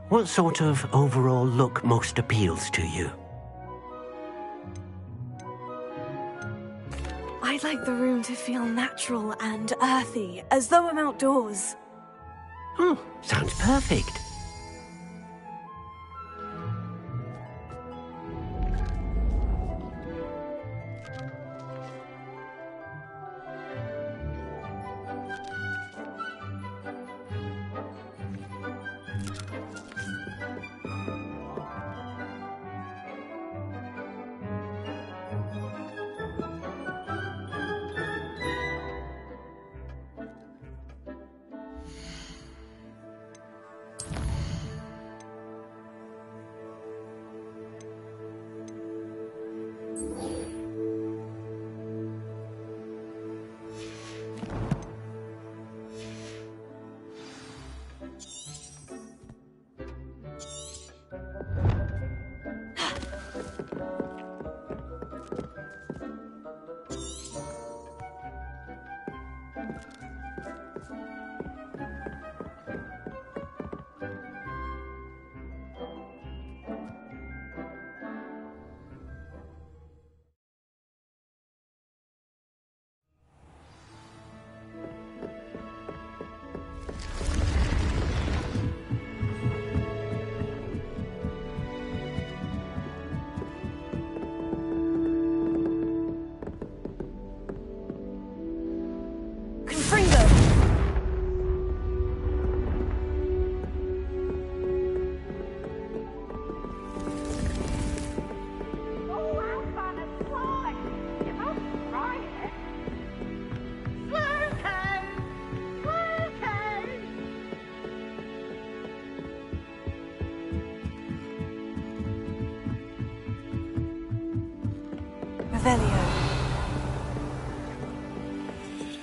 Speaker 15: What sort of overall look most appeals to you?
Speaker 3: I'd like the room to feel natural and earthy, as though I'm outdoors.
Speaker 15: Oh, sounds perfect.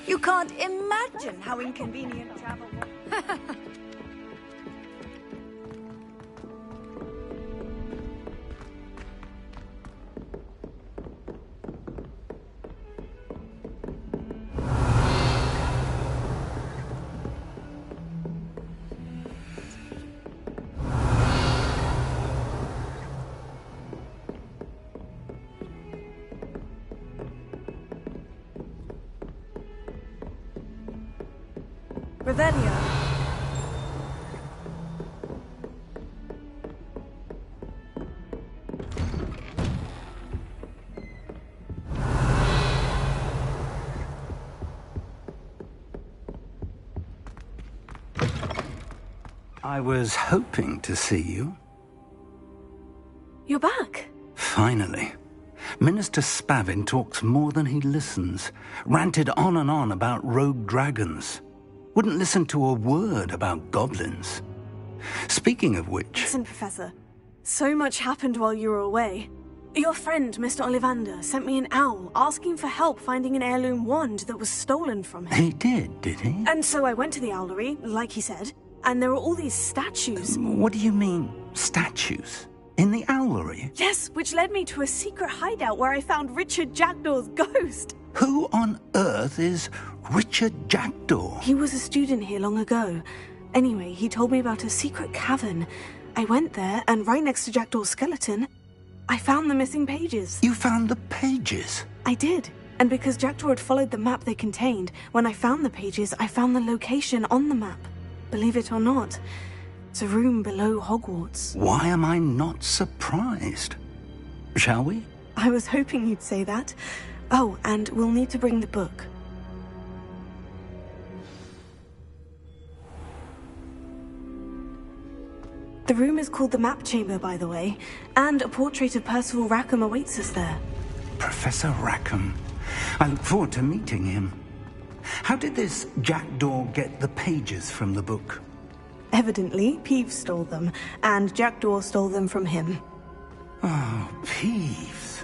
Speaker 1: You can't imagine how inconvenient travel was. Revelio.
Speaker 16: I was hoping to see you.
Speaker 3: You're back.
Speaker 16: Finally. Minister Spavin talks more than he listens. Ranted on and on about rogue dragons. Wouldn't listen to a word about goblins. Speaking of which...
Speaker 3: Listen, Professor. So much happened while you were away. Your friend, Mr. Ollivander, sent me an owl asking for help finding an heirloom wand that was stolen from him.
Speaker 16: He did he?
Speaker 3: And so I went to the owlery, like he said, and there were all these statues.
Speaker 16: What do you mean, statues? In the owlery?
Speaker 3: Yes, which led me to a secret hideout where I found Richard Jackdaw's ghost.
Speaker 16: Who on earth is Richard Jackdaw?
Speaker 3: He was a student here long ago. Anyway, he told me about a secret cavern. I went there, and right next to Jackdaw's skeleton, I found the missing pages.
Speaker 16: You found the pages?
Speaker 3: I did. And because Jackdaw had followed the map they contained, when I found the pages, I found the location on the map. Believe it or not, it's a room below Hogwarts.
Speaker 16: Why am I not surprised? Shall we?
Speaker 3: I was hoping you'd say that. Oh, and we'll need to bring the book. The room is called the Map Chamber, by the way, and a portrait of Percival Rackham awaits us there.
Speaker 16: Professor Rackham. I look forward to meeting him. How did this Jackdaw get the pages from the book?
Speaker 3: Evidently, Peeves stole them, and Jackdaw stole them from him.
Speaker 16: Oh, Peeves.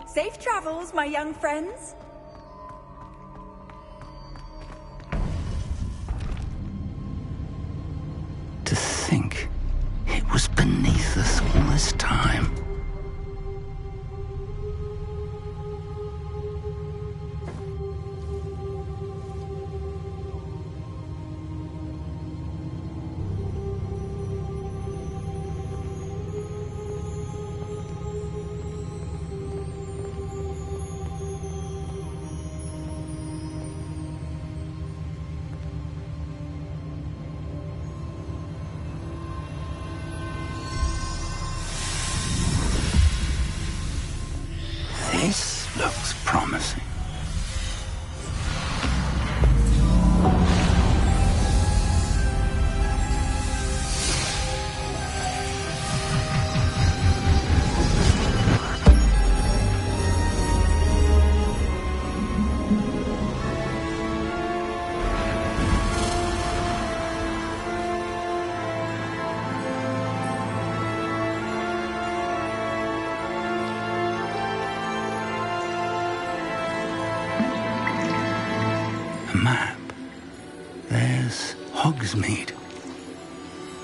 Speaker 1: Safe travels, my young friends.
Speaker 16: To think it was beneath us all this time. map. There's Hogsmeade.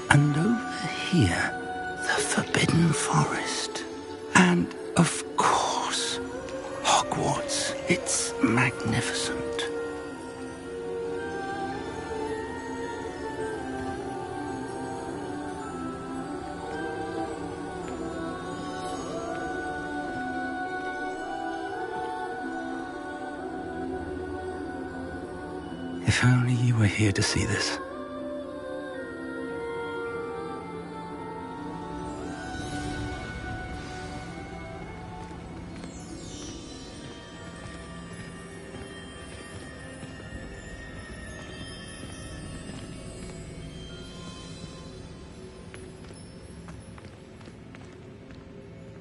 Speaker 16: And over here, the Forbidden Forest. And, of course, Hogwarts. It's magnificent. If only you were here to see this.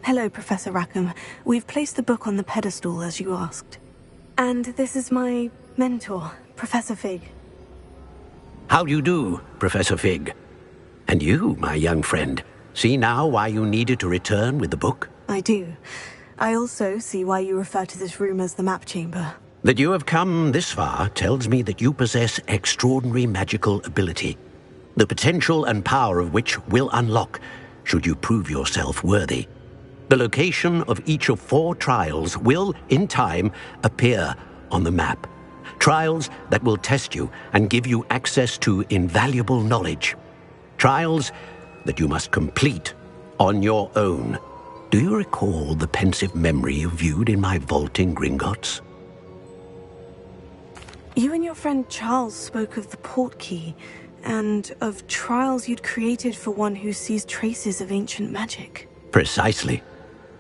Speaker 3: Hello, Professor Rackham. We've placed the book on the pedestal as you asked. And this is my mentor, Professor Fig.
Speaker 15: How do you do, Professor Fig? And you, my young friend, see now why you needed to return with the book?
Speaker 3: I do. I also see why you refer to this room as the map chamber.
Speaker 15: That you have come this far tells me that you possess extraordinary magical ability, the potential and power of which will unlock should you prove yourself worthy. The location of each of 4 trials will, in time, appear on the map. Trials that will test you and give you access to invaluable knowledge. Trials that you must complete on your own. Do you recall the pensive memory you viewed in my vault in Gringotts?
Speaker 3: You and your friend Charles spoke of the portkey, and of trials you'd created for one who sees traces of ancient magic.
Speaker 15: Precisely.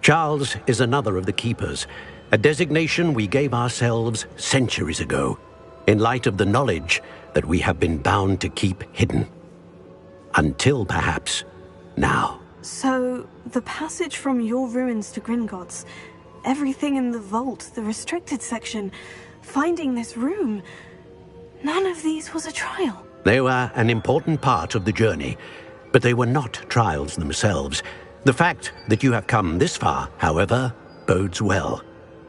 Speaker 15: Charles is another of the Keepers, a designation we gave ourselves centuries ago, in light of the knowledge that we have been bound to keep hidden. Until, perhaps, now.
Speaker 3: So, the passage from your ruins to Gringotts, everything in the vault, the restricted section, finding this room, none of these was a trial.
Speaker 15: They were an important part of the journey, but they were not trials themselves. The fact that you have come this far, however, bodes well.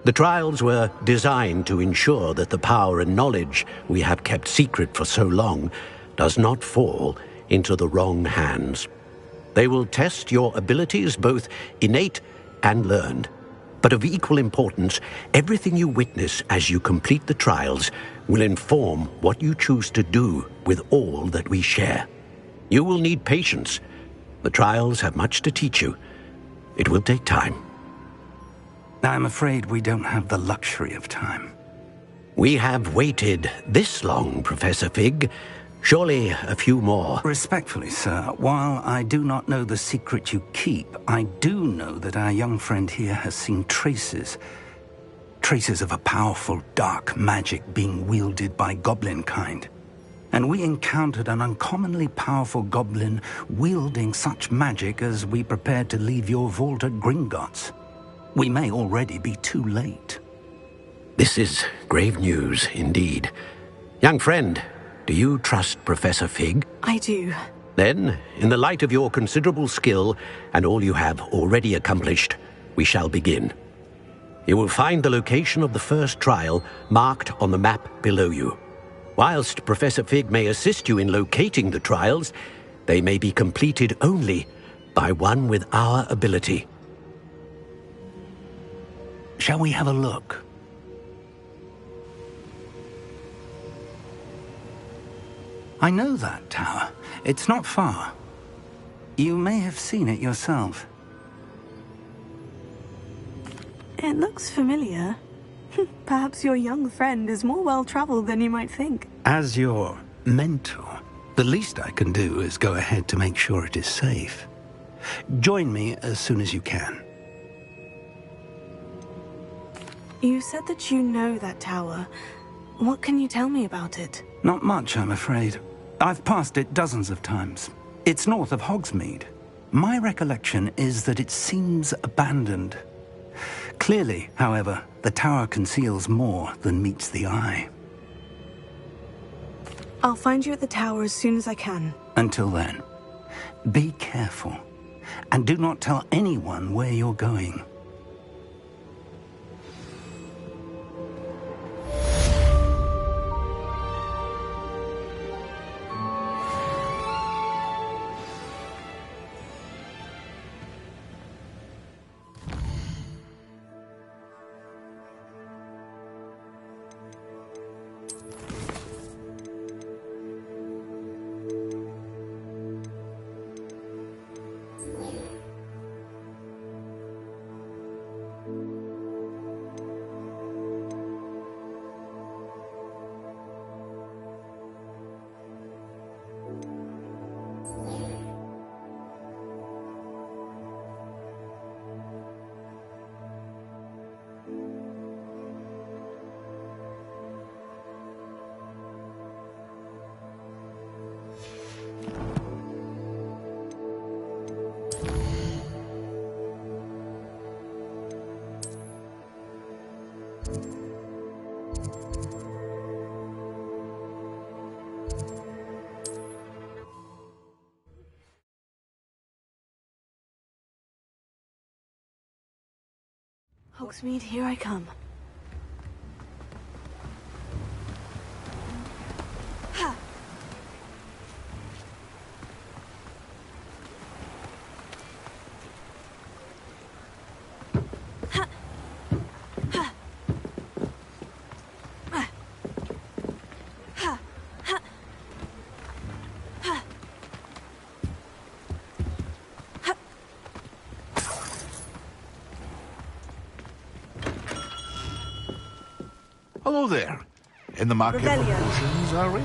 Speaker 15: The trials were designed to ensure that the power and knowledge we have kept secret for so long does not fall into the wrong hands. They will test your abilities, both innate and learned. But of equal importance, everything you witness as you complete the trials will inform what you choose to do with all that we share. You will need patience. The trials have much to teach you. It will take time.
Speaker 16: I'm afraid we don't have the luxury of time.
Speaker 15: We have waited this long, Professor Fig. Surely a few more.
Speaker 16: Respectfully, sir, while I do not know the secret you keep, I do know that our young friend here has seen traces of a powerful dark magic being wielded by goblin kind. And we encountered an uncommonly powerful goblin wielding such magic as we prepared to leave your vault at Gringotts. We may already be too late.
Speaker 15: This is grave news, indeed. Young friend, do you trust Professor Fig?
Speaker 3: I do.
Speaker 15: Then, in the light of your considerable skill and all you have already accomplished, we shall begin. You will find the location of the first trial marked on the map below you. Whilst Professor Fig may assist you in locating the trials, they may be completed only by one with our ability.
Speaker 16: Shall we have a look? I know that tower. It's not far. You may have seen it yourself.
Speaker 3: It looks familiar. Perhaps your young friend is more well-traveled than you might think.
Speaker 16: As your mentor, the least I can do is go ahead to make sure it is safe. Join me as soon as you can.
Speaker 3: You said that you know that tower. What can you tell me about it?
Speaker 16: Not much, I'm afraid. I've passed it dozens of times. It's north of Hogsmeade. My recollection is that it seems abandoned. Clearly, however, the tower conceals more than meets the eye.
Speaker 3: I'll find you at the tower as soon as I can.
Speaker 16: Until then, be careful, and do not tell anyone where you're going.
Speaker 3: Hogsmeade, here I come.
Speaker 8: Hello there. In the market for potions, are we?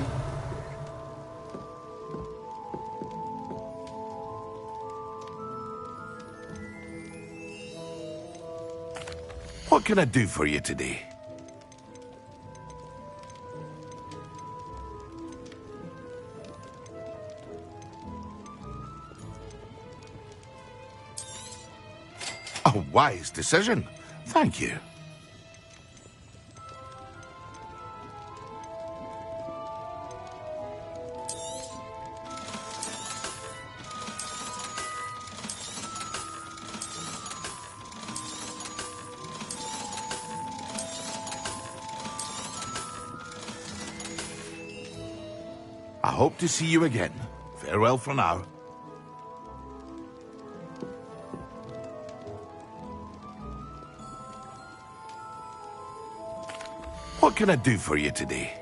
Speaker 8: What can I do for you today? A wise decision. Thank you. I hope to see you again. Farewell for now. What can I do for you today?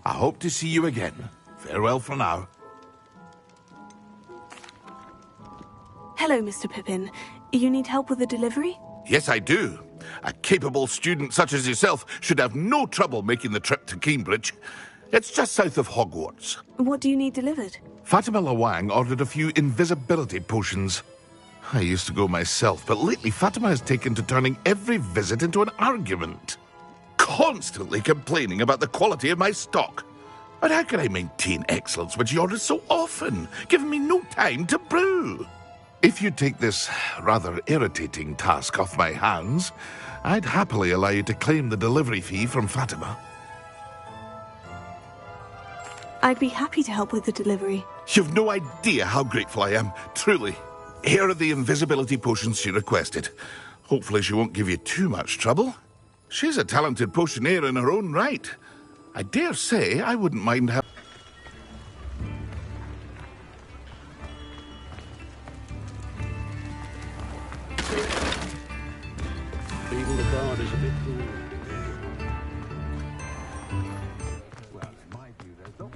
Speaker 8: I hope to see you again. Farewell for now.
Speaker 3: Hello, Mr. Pippin. You need help with a delivery?
Speaker 8: Yes, I do. A capable student such as yourself should have no trouble making the trip to Cambridge. It's just south of Hogwarts.
Speaker 3: What do you need delivered?
Speaker 8: Fatima Lawang ordered a few invisibility potions. I used to go myself, but lately Fatima has taken to turning every visit into an argument. Constantly complaining about the quality of my stock. But how can I maintain excellence when she orders so often, giving me no time to brew? If you take this rather irritating task off my hands, I'd happily allow you to claim the delivery fee from Fatima.
Speaker 3: I'd be happy to help with the delivery.
Speaker 8: You've no idea how grateful I am, truly. Here are the invisibility potions she requested. Hopefully she won't give you too much trouble. She's a talented potioneer in her own right. I dare say I wouldn't mind having...
Speaker 18: Even the guard is a bit cool. Well, in my view, there's not...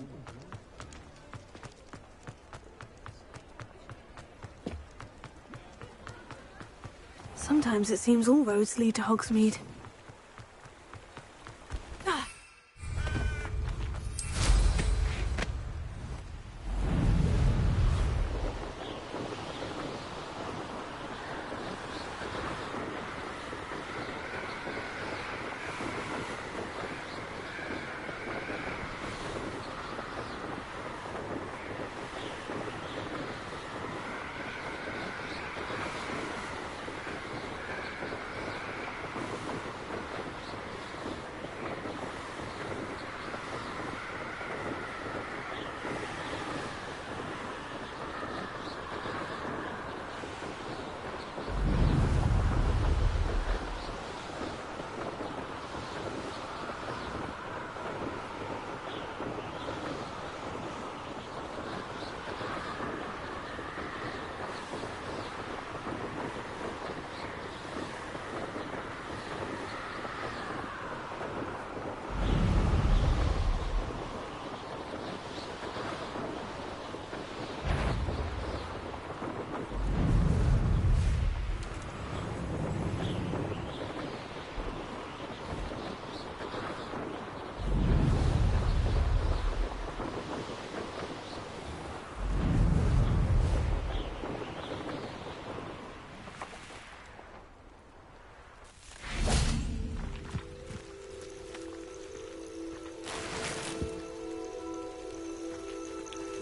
Speaker 3: Sometimes it seems all roads lead to Hogsmeade.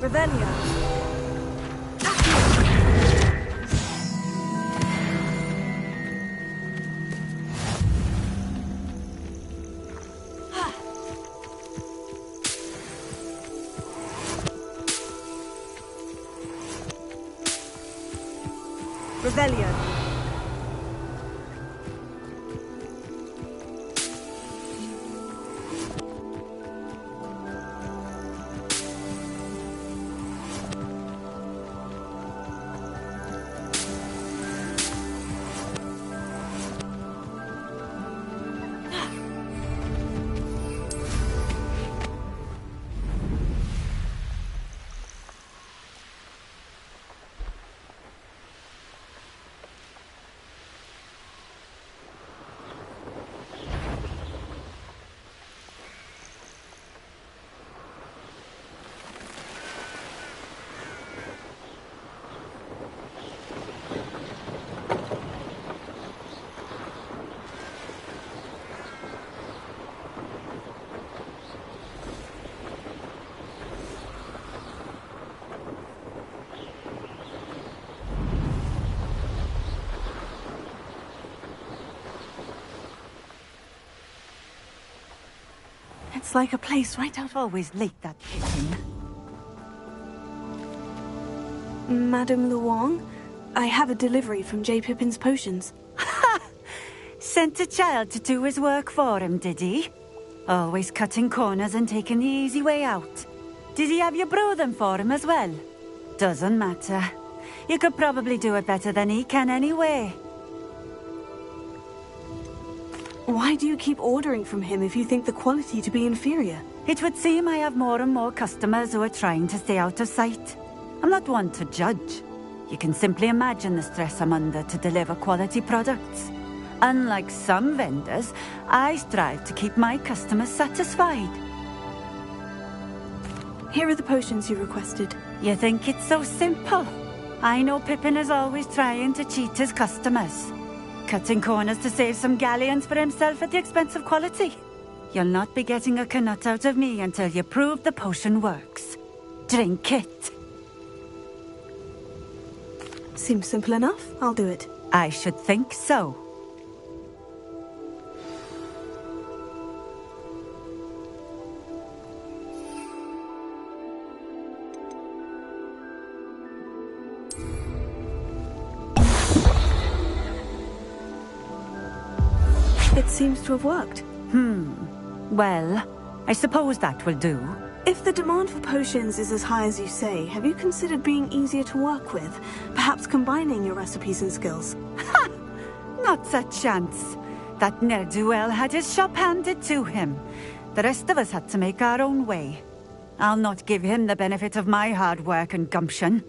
Speaker 1: Revelio. Revelio.
Speaker 3: It's like a place right out.
Speaker 11: Always late, that Pippin.
Speaker 3: Madame Luong, I have a delivery from J. Pippin's potions.
Speaker 11: Ha! Sent a child to do his work for him, did he? Always cutting corners and taking the easy way out. Did he have you brew them for him as well? Doesn't matter. You could probably do it better than he can anyway.
Speaker 3: Why do you keep ordering from him if you think the quality to be inferior?
Speaker 11: It would seem I have more and more customers who are trying to stay out of sight. I'm not one to judge. You can simply imagine the stress I'm under to deliver quality products. Unlike some vendors, I strive to keep my customers satisfied.
Speaker 3: Here are the potions you requested.
Speaker 11: You think it's so simple? I know Pippin is always trying to cheat his customers. Cutting corners to save some galleons for himself at the expense of quality. You'll not be getting a canut out of me until you prove the potion works. Drink it.
Speaker 3: Seems simple enough. I'll do it.
Speaker 11: I should think so.
Speaker 3: It seems to have worked.
Speaker 11: Well, I suppose that will do.
Speaker 3: If the demand for potions is as high as you say, have you considered being easier to work with? Perhaps combining your recipes and skills?
Speaker 11: Ha! Not a chance. That ne'er-do-well had his shop handed to him. The rest of us had to make our own way. I'll not give him the benefit of my hard work and gumption.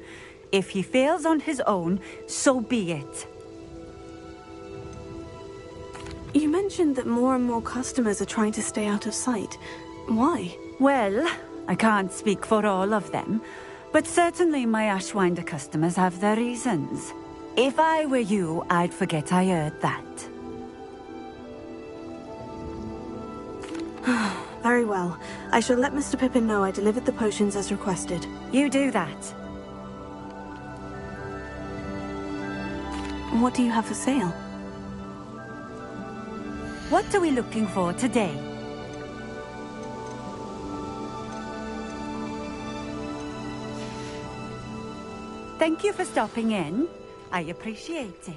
Speaker 11: If he fails on his own, so be it.
Speaker 3: You mentioned that more and more customers are trying to stay out of sight. Why?
Speaker 11: Well, I can't speak for all of them, but certainly my Ashwinder customers have their reasons. If I were you, I'd forget I heard that.
Speaker 3: Very well. I shall let Mr. Pippin know I delivered the potions as requested.
Speaker 11: You do that.
Speaker 3: What do you have for sale?
Speaker 11: What are we looking for today? Thank you for stopping in. I appreciate it.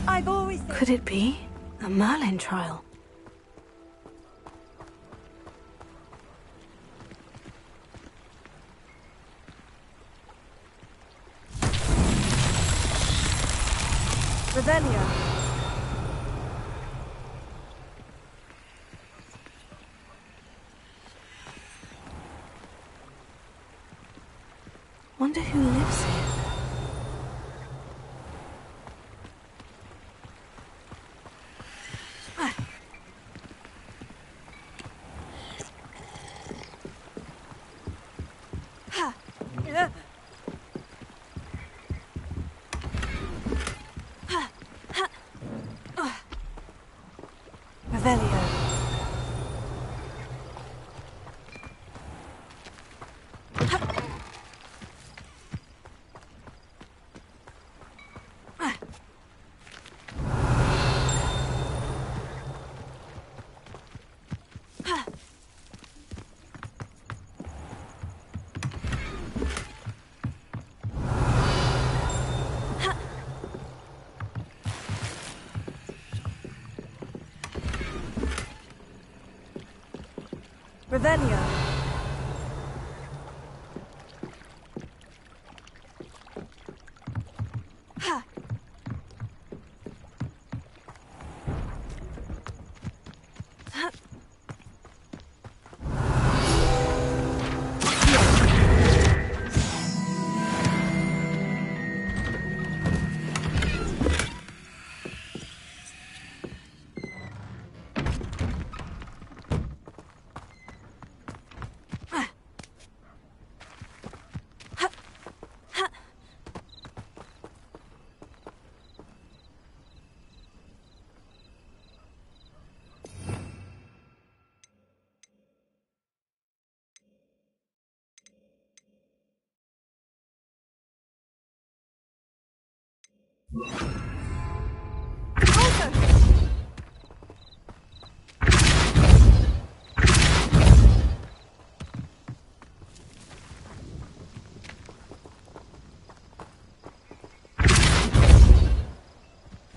Speaker 11: I've always...
Speaker 3: Could it be a Merlin trial?
Speaker 1: Revelio.
Speaker 3: Wonder who lives here.
Speaker 1: Revelio. Ha!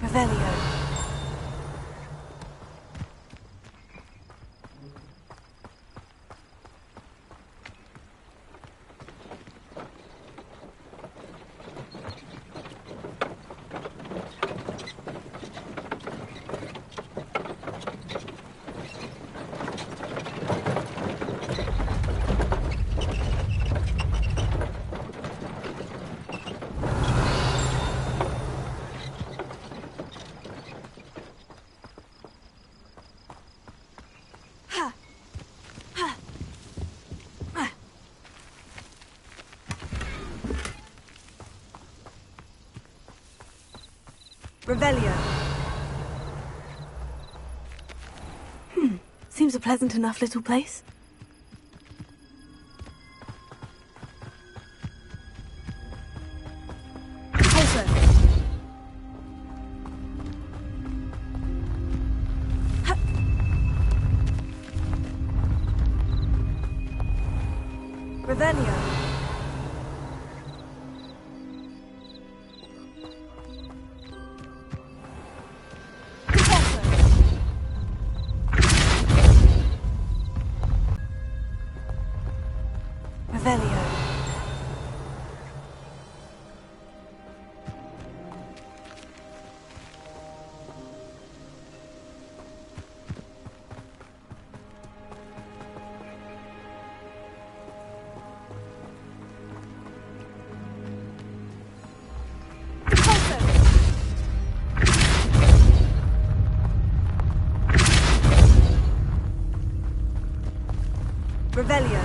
Speaker 1: Revelio. Revelio.
Speaker 3: Seems a pleasant enough little place.
Speaker 1: Pulsar. Ha. Revelio. Revelio. Revelio.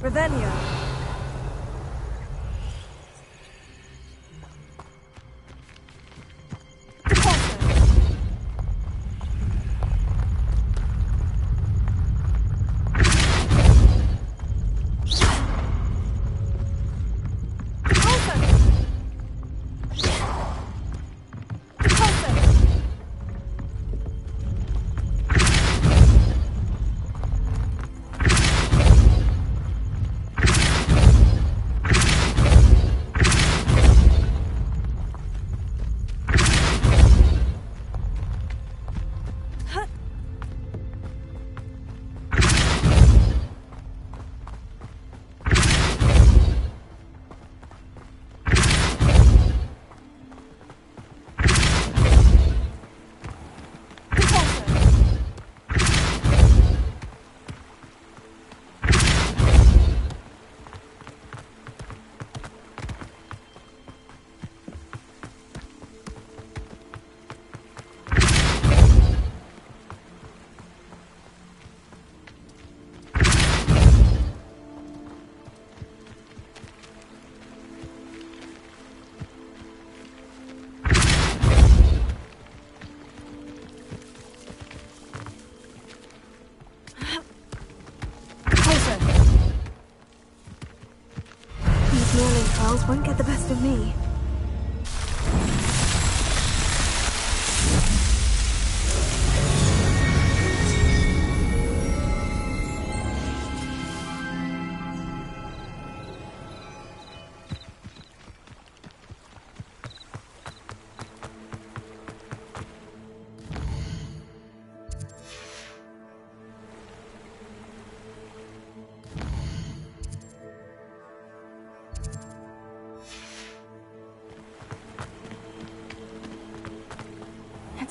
Speaker 1: Revelio.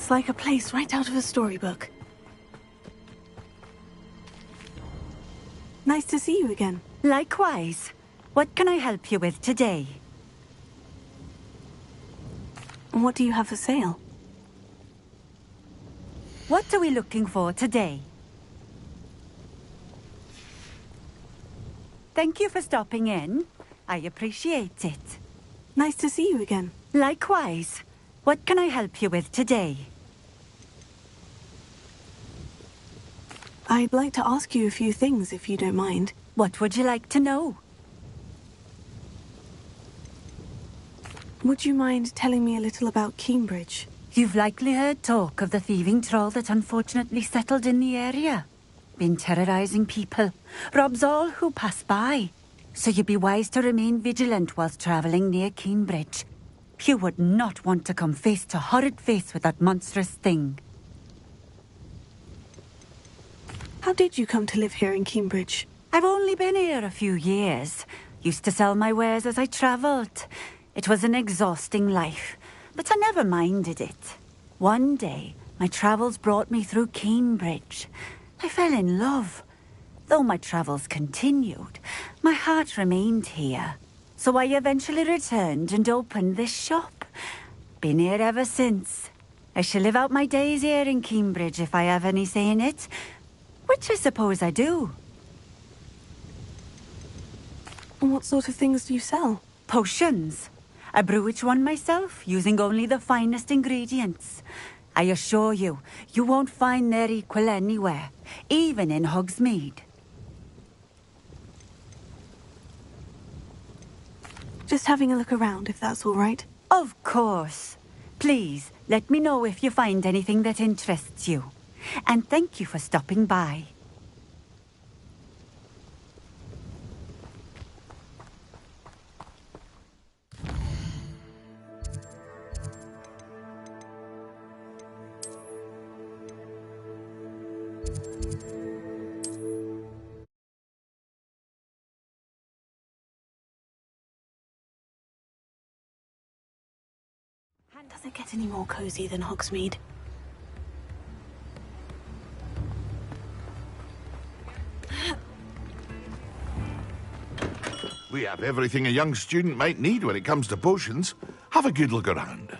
Speaker 3: It's like a place right out of a storybook. Nice to see you again.
Speaker 11: Likewise. What can I help you with today?
Speaker 3: What do you have for sale?
Speaker 11: What are we looking for today? Thank you for stopping in. I appreciate it.
Speaker 3: Nice to see you again.
Speaker 11: Likewise. What can I help you with today?
Speaker 3: I'd like to ask you a few things, if you don't mind.
Speaker 11: What would you like to know?
Speaker 3: Would you mind telling me a little about Cambridge?
Speaker 11: You've likely heard talk of the thieving troll that unfortunately settled in the area. Been terrorizing people. Robs all who pass by. So you'd be wise to remain vigilant whilst traveling near Cambridge. You would not want to come face to horrid face with that monstrous thing.
Speaker 3: How did you come to live here in Cambridge?
Speaker 11: I've only been here a few years. Used to sell my wares as I travelled. It was an exhausting life, but I never minded it. One day, my travels brought me through Cambridge. I fell in love. Though my travels continued, my heart remained here. So I eventually returned and opened this shop. Been here ever since. I shall live out my days here in Cambridge if I have any say in it, which I suppose I do.
Speaker 3: What sort of things do you sell?
Speaker 11: Potions. I brew each one myself, using only the finest ingredients. I assure you, you won't find their equal anywhere, even in Hogsmeade.
Speaker 3: Just having a look around, if that's all right.
Speaker 11: Of course. Please, let me know if you find anything that interests you. And thank you for stopping by.
Speaker 3: Does it get any more cozy than Hogsmeade?
Speaker 8: We have everything a young student might need when it comes to potions. Have a good look around.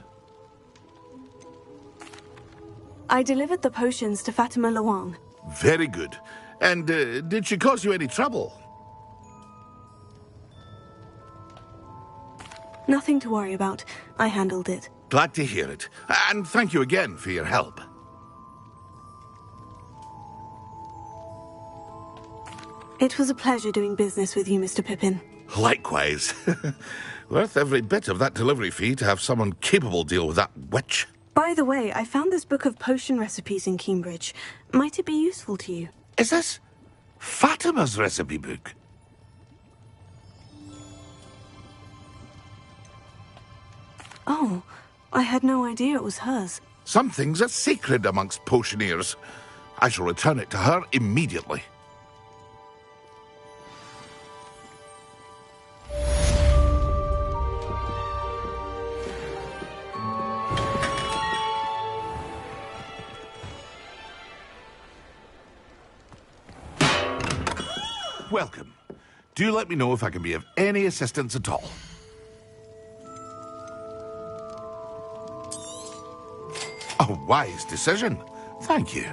Speaker 3: I delivered the potions to Fatima Lawang.
Speaker 8: Very good. And did she cause you any trouble?
Speaker 3: Nothing to worry about. I handled it.
Speaker 8: Glad to hear it. And thank you again for your help.
Speaker 3: It was a pleasure doing business with you, Mr. Pippin.
Speaker 8: Likewise. Worth every bit of that delivery fee to have someone capable deal with that witch.
Speaker 3: By the way, I found this book of potion recipes in Cambridge. Might it be useful to you?
Speaker 8: Is this Fatima's recipe book?
Speaker 3: Oh, I had no idea it was hers.
Speaker 8: Some things are sacred amongst potioneers. I shall return it to her immediately. Welcome. Do let me know if I can be of any assistance at all. A wise decision. Thank you.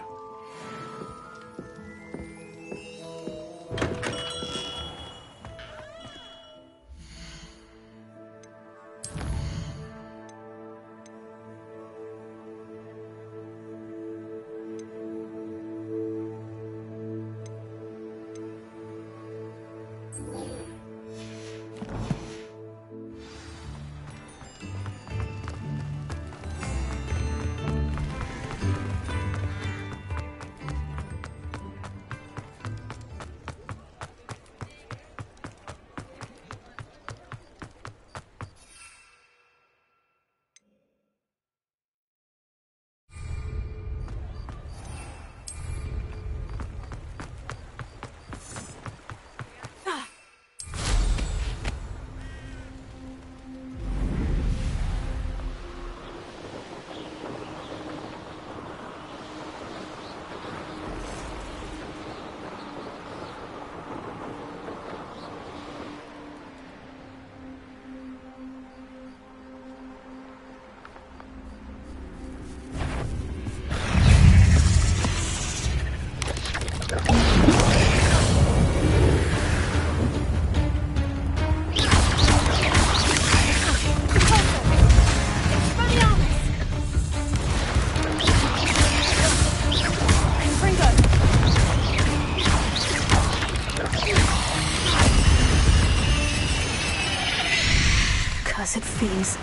Speaker 3: fees.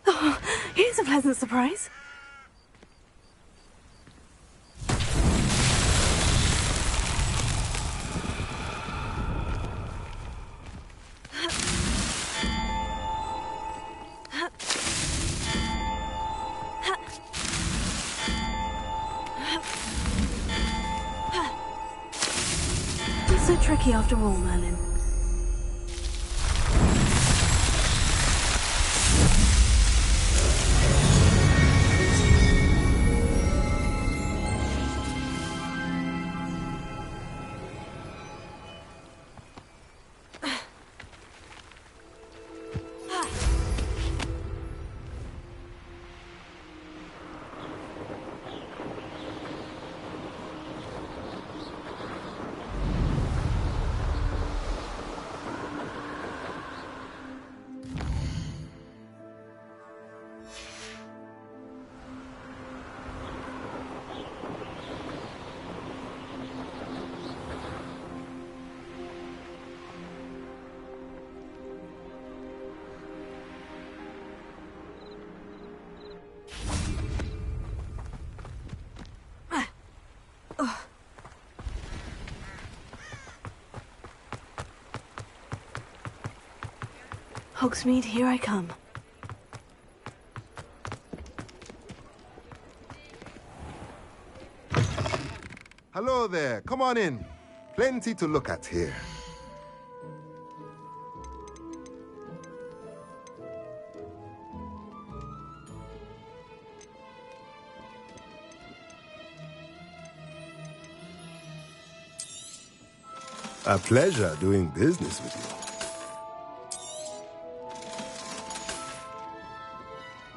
Speaker 3: Oh, here's a pleasant surprise. It's so tricky after all, Merlin. Hogsmeade, here I come.
Speaker 19: Hello there, come on in. Plenty to look at here. A pleasure doing business with you.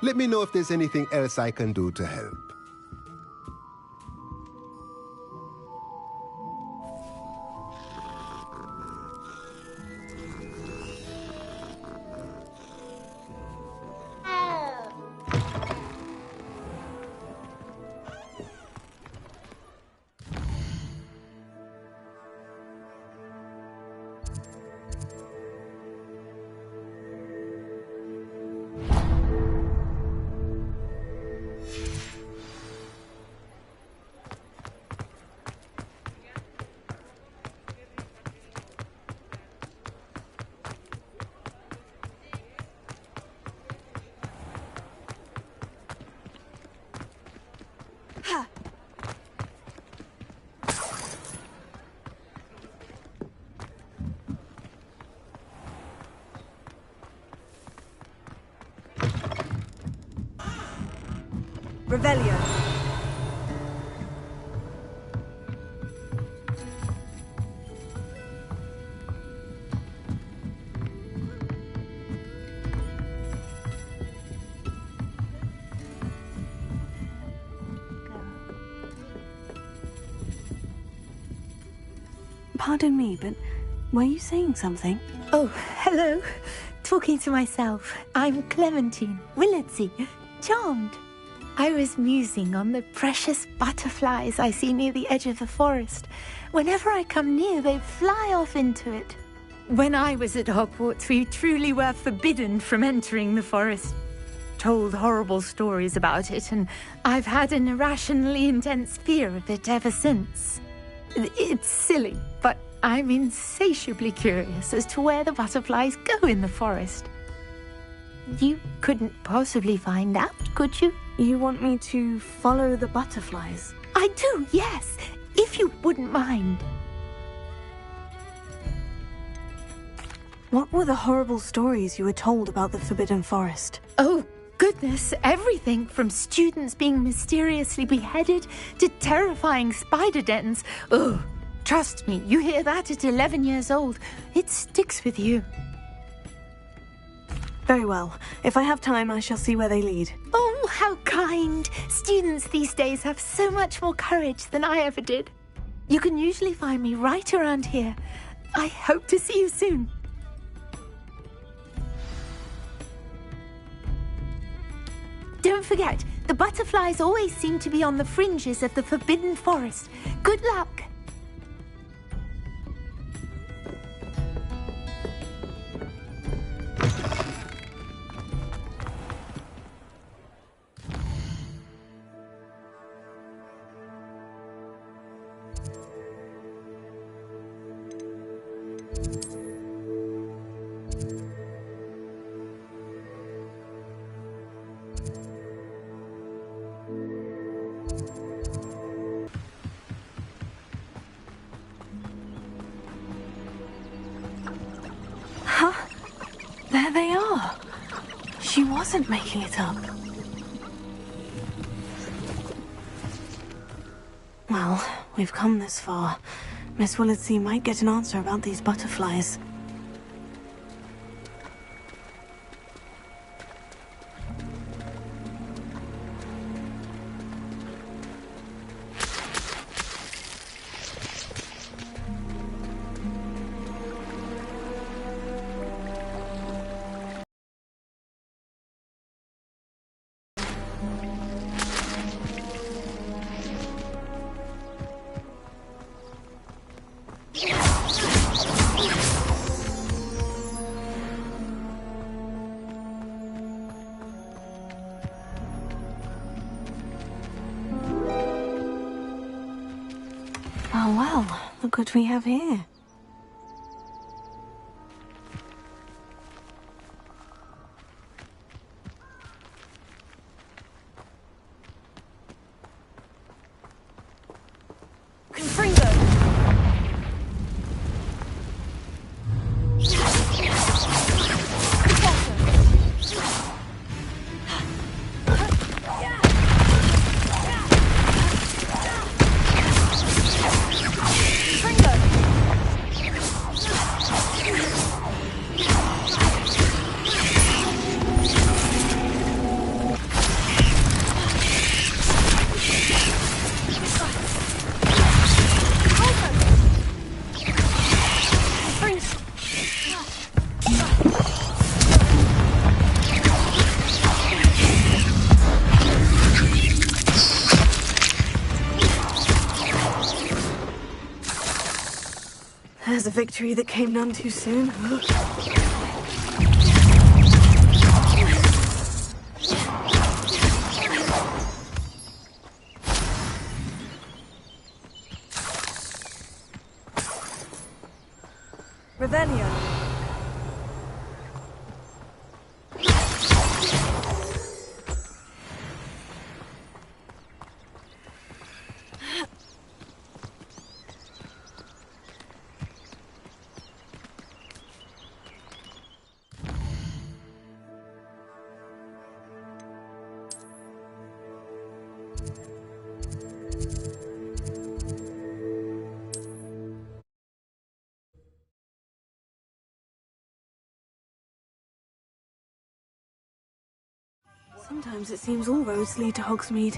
Speaker 19: Let me know if there's anything else I can do to help.
Speaker 1: Revelio.
Speaker 3: Pardon me, but were you saying something?
Speaker 20: Oh, hello. Talking to myself. I'm Clementine Willardsey. Charmed. I was musing on the precious butterflies I see near the edge of the forest. Whenever I come near, they fly off into it. When I was at Hogwarts, we truly were forbidden from entering the forest. Told horrible stories about it, and I've had an irrationally intense fear of it ever since. It's silly, but I'm insatiably curious as to where the butterflies go in the forest. You couldn't possibly find out, could you?
Speaker 3: You want me to follow the butterflies?
Speaker 20: I do, yes, if you wouldn't mind.
Speaker 3: What were the horrible stories you were told about the Forbidden Forest?
Speaker 20: Oh, goodness, everything from students being mysteriously beheaded to terrifying spider dens. Ugh, trust me, you hear that at 11 years old, it sticks with you.
Speaker 3: Very well. If I have time, I shall see where they lead.
Speaker 20: Oh, how kind! Students these days have so much more courage than I ever did. You can usually find me right around here. I hope to see you soon. Don't forget, the butterflies always seem to be on the fringes of the Forbidden Forest. Good luck.
Speaker 3: Huh? There they are. She wasn't making it up. Well, we've come this far. Miss Willetsey might get an answer about these butterflies. Oh well, look what we have here. There's a victory that came none too soon.
Speaker 1: Revelio.
Speaker 3: Sometimes it seems all roads lead to Hogsmeade.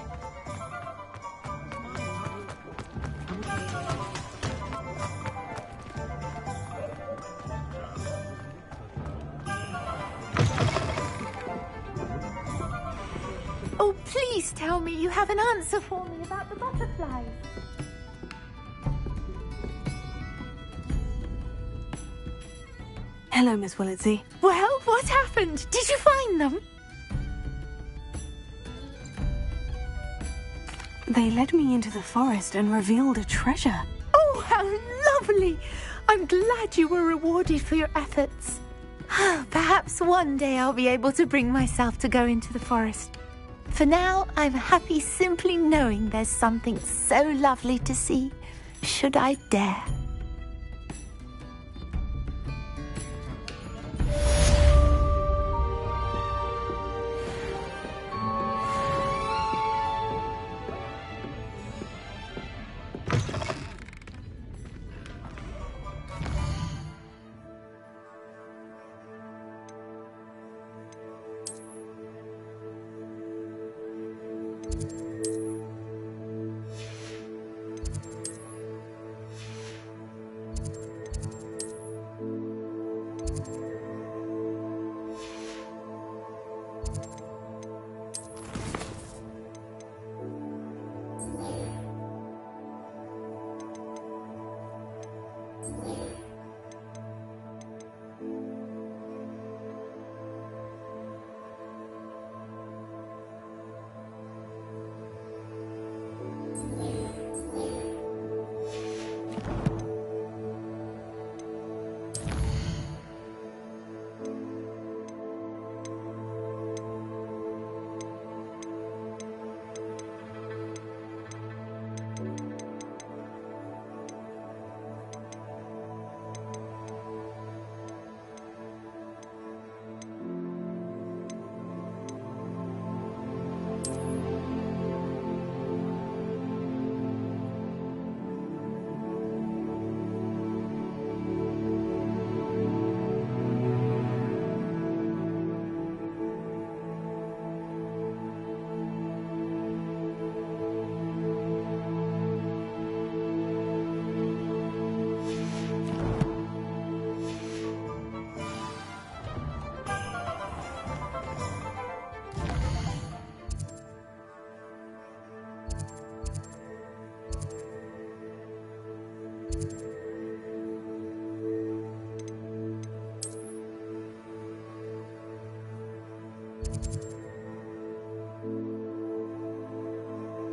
Speaker 20: Oh, please tell me you have an answer for me about the butterflies.
Speaker 3: Hello, Miss Willetsey.
Speaker 20: Well, what happened? Did you find them?
Speaker 3: They led me into the forest and revealed a treasure.
Speaker 20: Oh, how lovely! I'm glad you were rewarded for your efforts. Perhaps one day I'll be able to bring myself to go into the forest. For now, I'm happy simply knowing there's something so lovely to see, should I dare.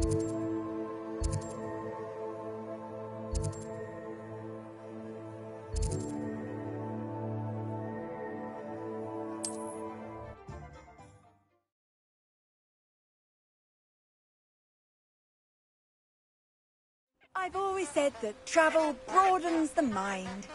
Speaker 1: I've always said that travel broadens the mind.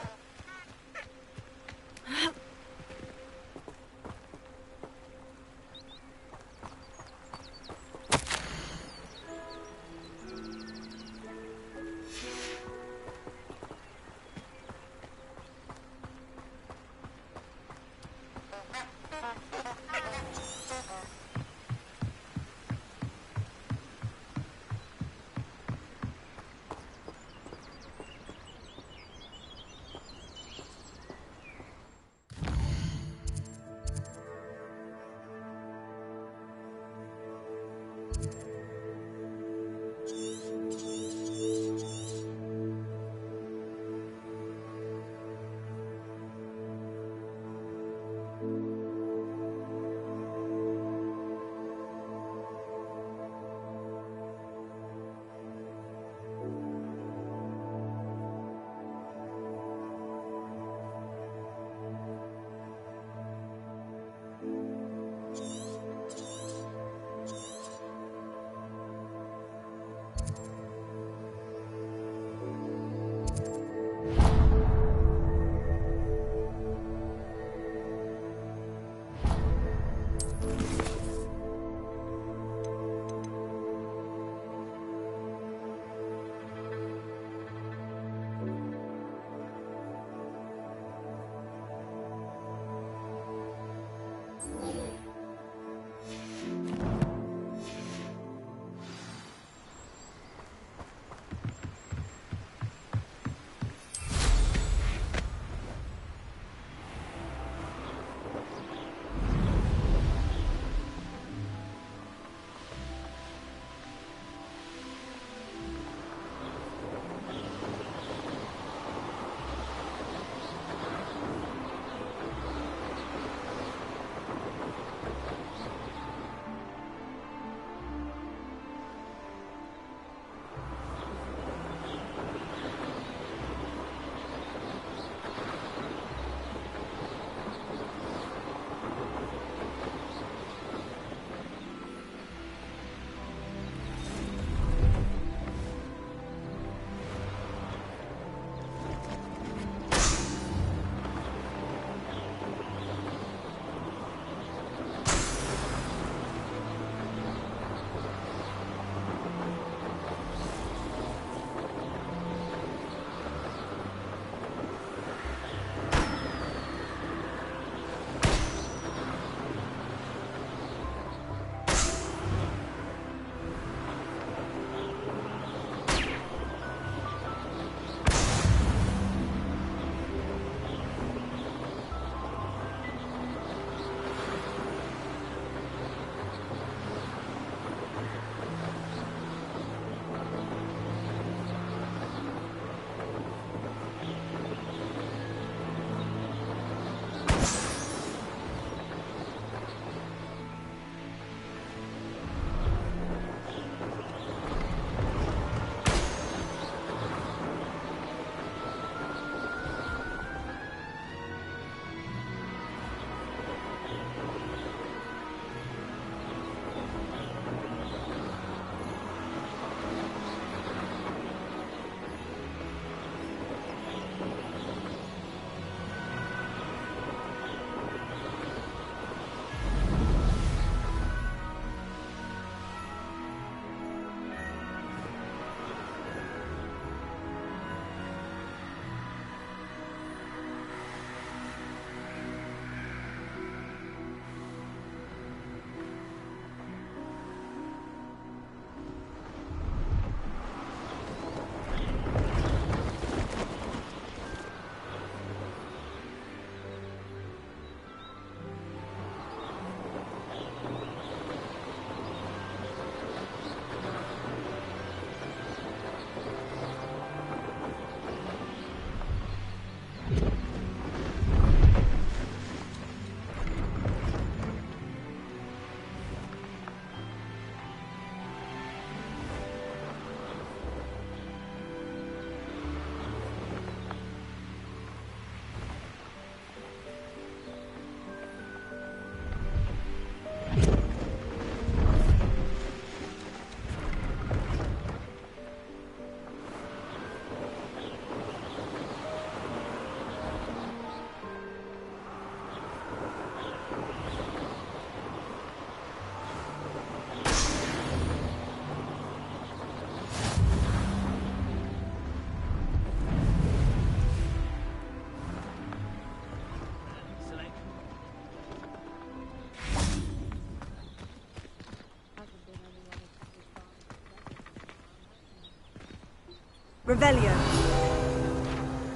Speaker 1: Revelio.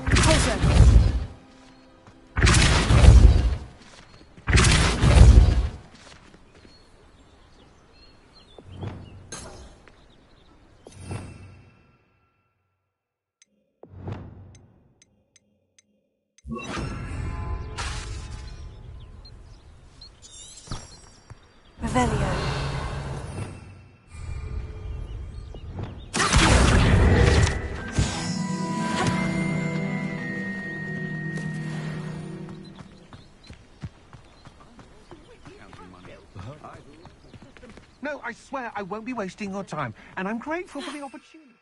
Speaker 1: Culture. Revelio.
Speaker 21: No, I swear I won't be wasting your time, and I'm grateful for the opportunity.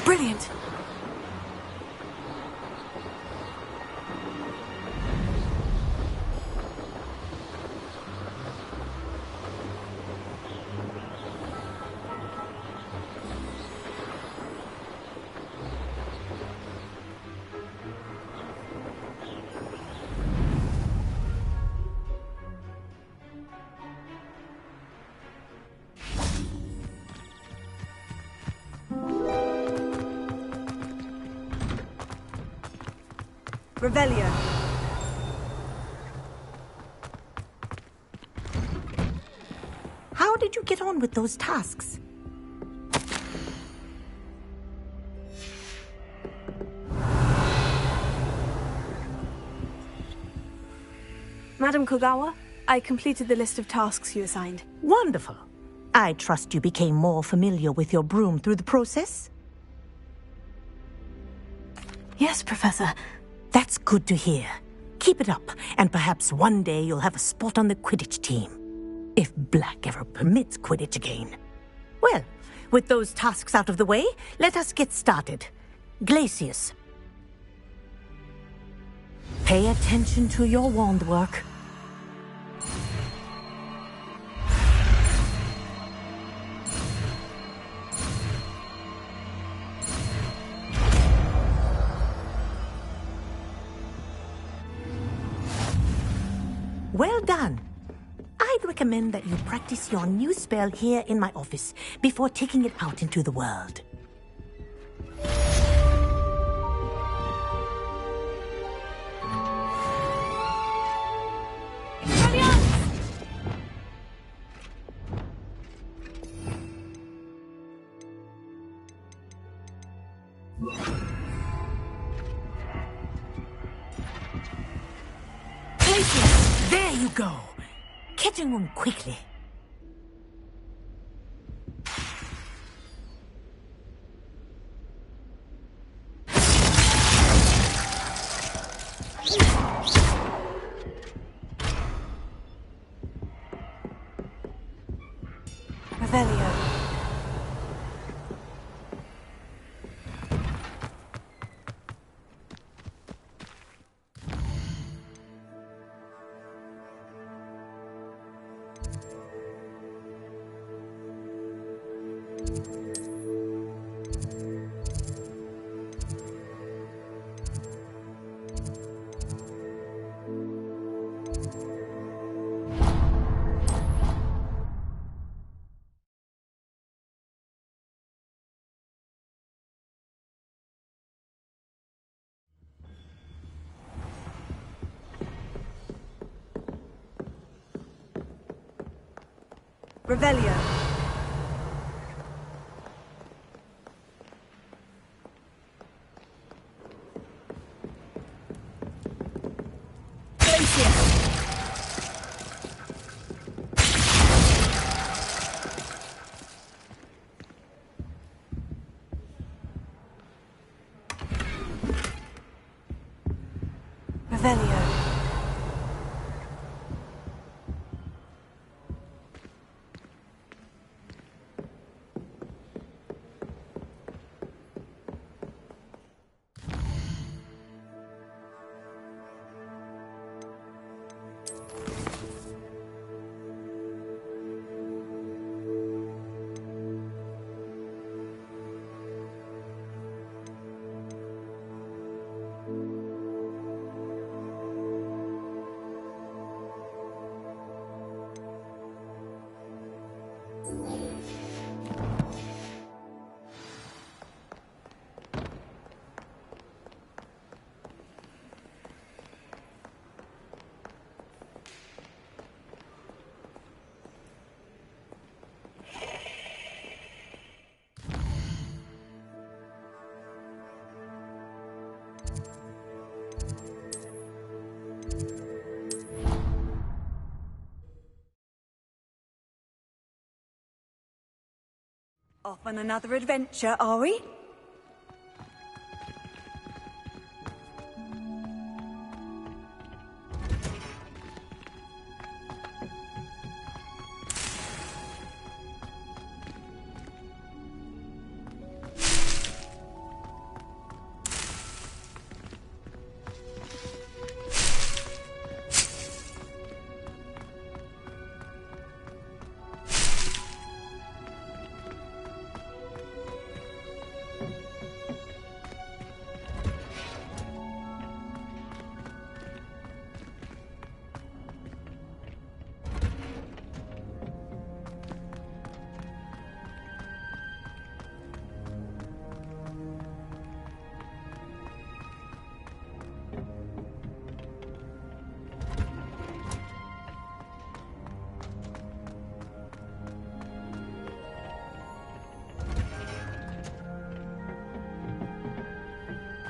Speaker 3: Brilliant.
Speaker 1: Revelio.
Speaker 12: How did you get on with those tasks?
Speaker 3: Madam Kogawa, I completed the list of tasks you assigned.
Speaker 12: Wonderful. I trust you became more familiar with your broom through the process?
Speaker 3: Yes, Professor.
Speaker 12: That's good to hear. Keep it up, and perhaps one day you'll have a spot on the Quidditch team. If Black ever permits Quidditch again. Well, with those tasks out of the way, let us get started. Glacius. Pay attention to your wand work. Well done. I'd recommend that you practice your new spell here in my office before taking it out into the world. There you go. Catching on quickly.
Speaker 3: Revelio.
Speaker 1: Revelio. Revelio. Off on another adventure, are we?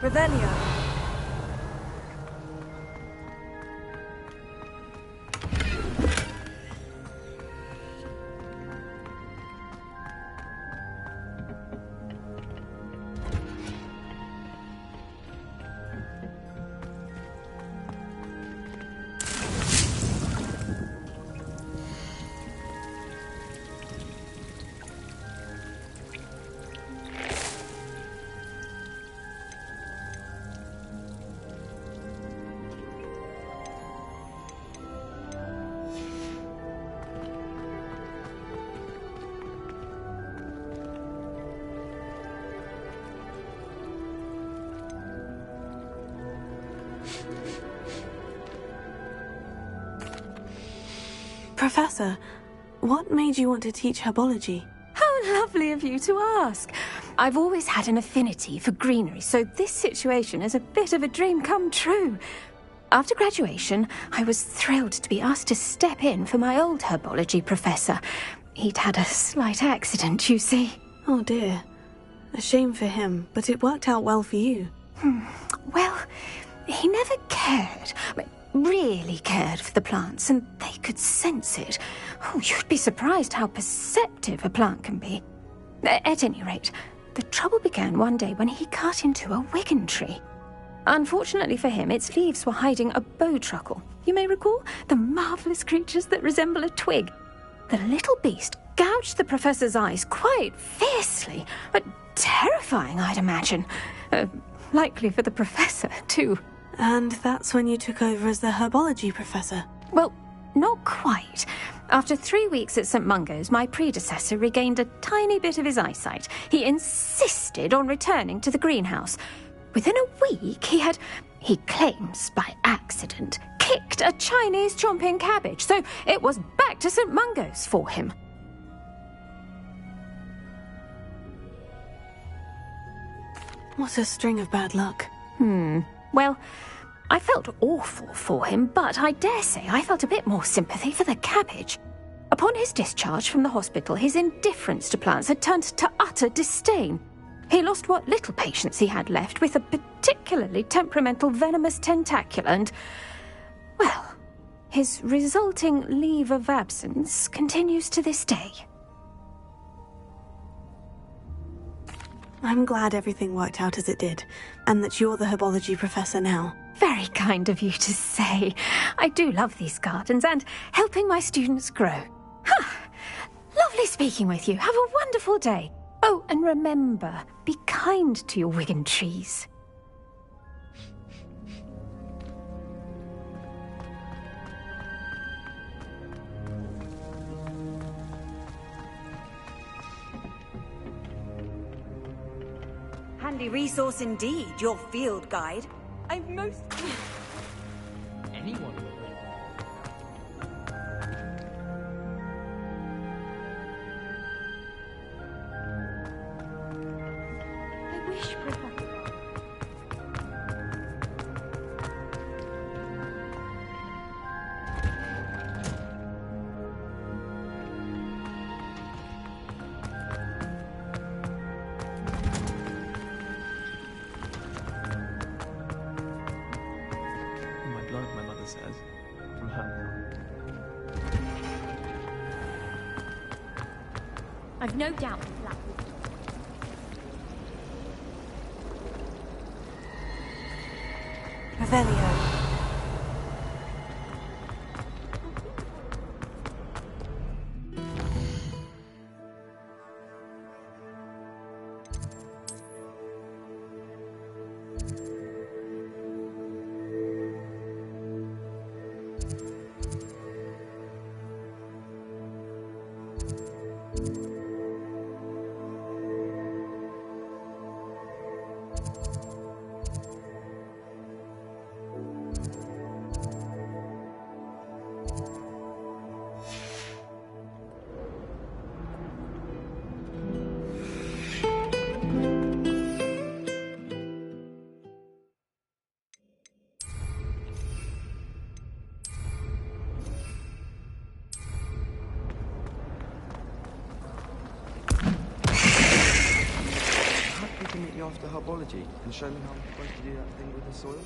Speaker 1: Revelio.
Speaker 3: Professor, what made you want to teach herbology?
Speaker 17: How lovely of you to ask. I've always had an affinity for greenery, so this situation is a bit of a dream come true. After graduation, I was thrilled to be asked to step in for my old herbology professor. He'd had a slight accident, you see.
Speaker 3: Oh dear. A shame for him, but it worked out well for you.
Speaker 17: Well, he never cared. Really cared for the plants, and they could sense it. Oh, you'd be surprised how perceptive a plant can be. At any rate, the trouble began one day when he cut into a wigan tree. Unfortunately for him, its leaves were hiding a bowtruckle. You may recall the marvellous creatures that resemble a twig. The little beast gouged the professor's eyes quite fiercely, but terrifying, I'd imagine. Likely for the professor, too.
Speaker 3: And that's when you took over as the herbology professor?
Speaker 17: Well, not quite. After 3 weeks at St. Mungo's, my predecessor regained a tiny bit of his eyesight. He insisted on returning to the greenhouse. Within a week, he claims by accident, kicked a Chinese chomping cabbage, so it was back to St. Mungo's for him.
Speaker 3: What a string of bad luck.
Speaker 17: Well, I felt awful for him, but I dare say I felt a bit more sympathy for the cabbage. Upon his discharge from the hospital, his indifference to plants had turned to utter disdain. He lost what little patience he had left with a particularly temperamental venomous tentacula and, well, his resulting leave of absence continues to this day.
Speaker 3: I'm glad everything worked out as it did, and that you're the herbology professor now.
Speaker 17: Very kind of you to say. I do love these gardens and helping my students grow. Lovely speaking with you. Have a wonderful day. Oh, and remember, be kind to your Wigan trees.
Speaker 1: Handy resource indeed, your field guide.
Speaker 2: I'm most...
Speaker 6: Anyone?
Speaker 2: I wish, Professor.
Speaker 4: My mother says, from her.
Speaker 7: I've no doubt that Black will...
Speaker 3: Revelio.
Speaker 4: After herbology and show me how I'm supposed to do that thing with the soil?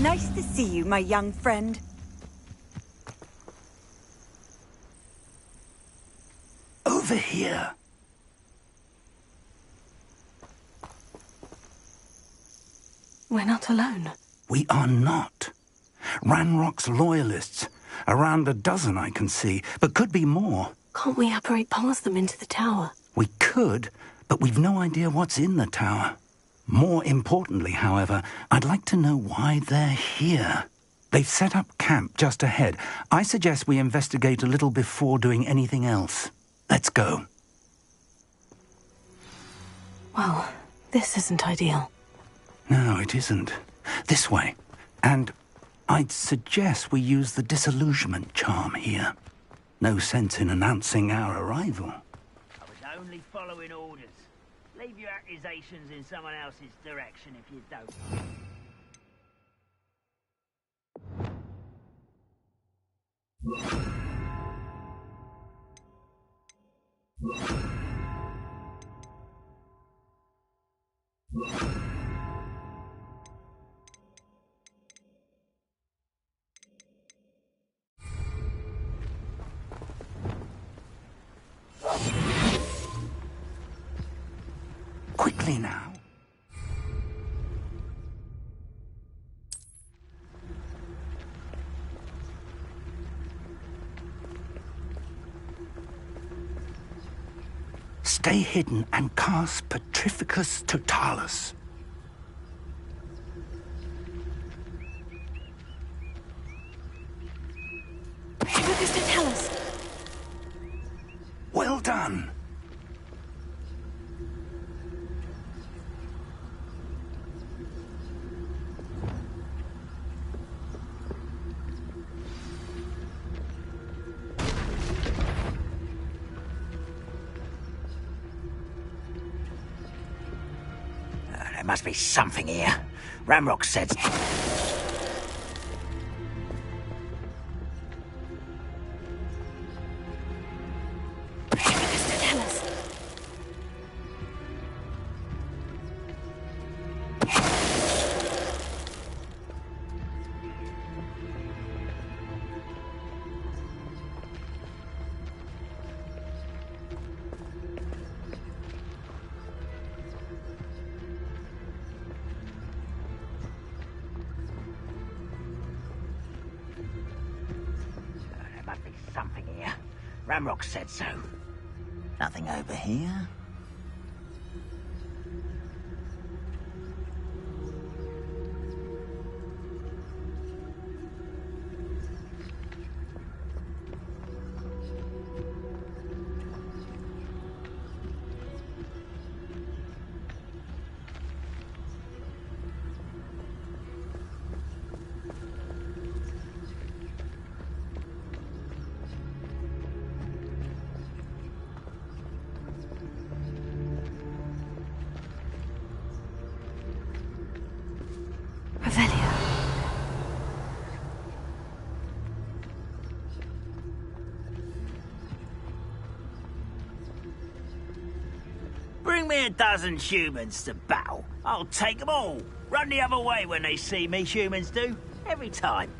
Speaker 1: Nice to see you, my young friend.
Speaker 16: Over here.
Speaker 3: We're not alone.
Speaker 16: We are not. Ranrock's loyalists. Around a dozen I can see, but could be more.
Speaker 3: Can't we apparate past them into the tower?
Speaker 16: We could, but we've no idea what's in the tower. More importantly, however, I'd like to know why they're here. They've set up camp just ahead. I suggest we investigate a little before doing anything else. Let's go.
Speaker 3: Well, this isn't ideal.
Speaker 16: No, it isn't. This way. And I'd suggest we use the disillusionment charm here. No sense in announcing our arrival.
Speaker 14: I was only following orders. Leave your accusations in someone else's direction if you don't.
Speaker 16: Quickly now. Stay hidden and cast Petrificus Totalis.
Speaker 3: Petrificus Totalis.
Speaker 16: Well done.
Speaker 14: There must be something here. Ramrock said... Something here. Ramrock said so. Nothing over here. Bring me a dozen humans to battle. I'll take them all. Run the other way when they see me, humans do. Every time.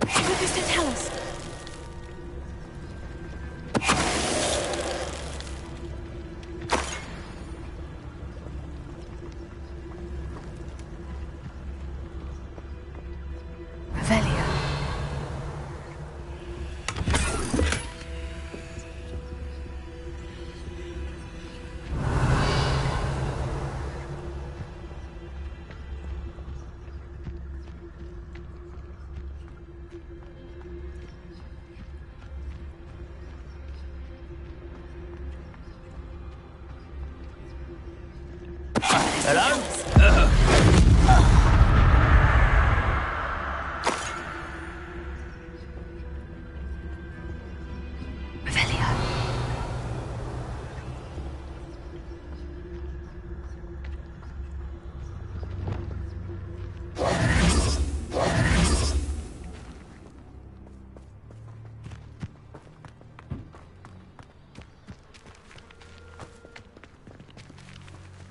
Speaker 3: What does it tell us? Revelio.
Speaker 14: Hello?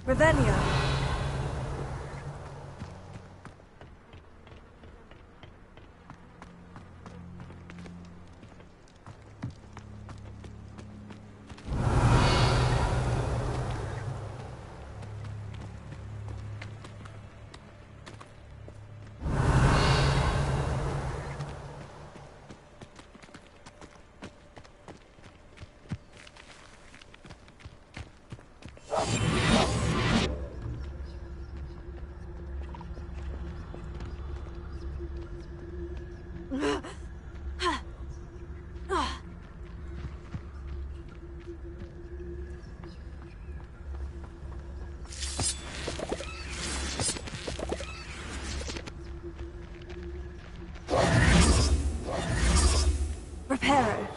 Speaker 1: Revelio. Reparo.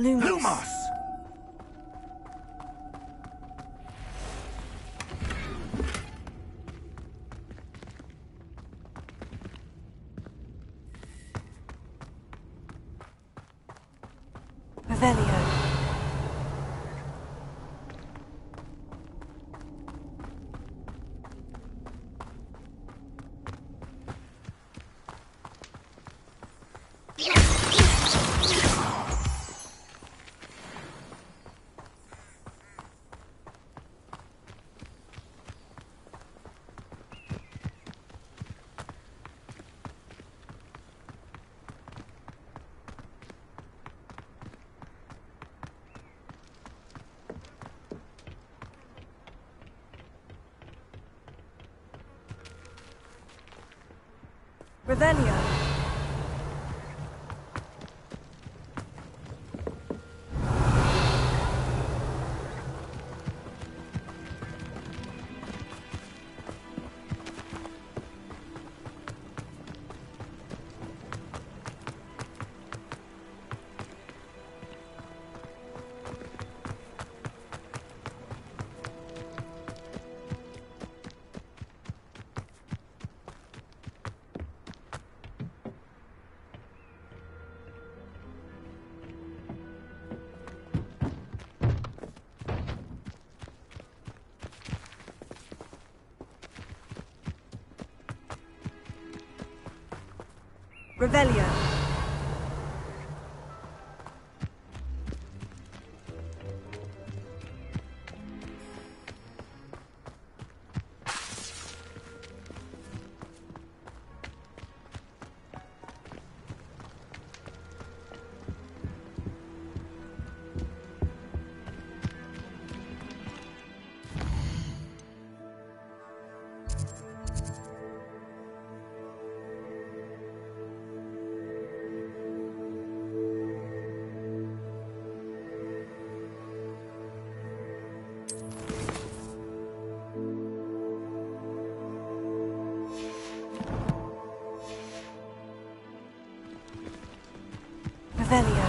Speaker 14: Lumos!
Speaker 1: Revelio. Revelio. Revelio. Revelio.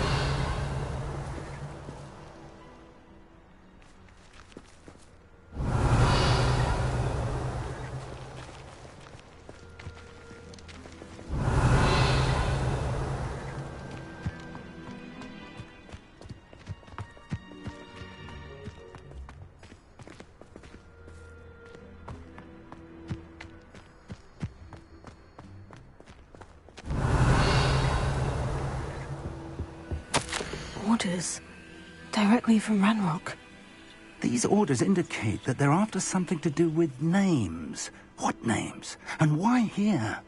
Speaker 3: Orders. Directly from Ranrock.
Speaker 16: These orders indicate that they're after something to do with names. What names? And why here?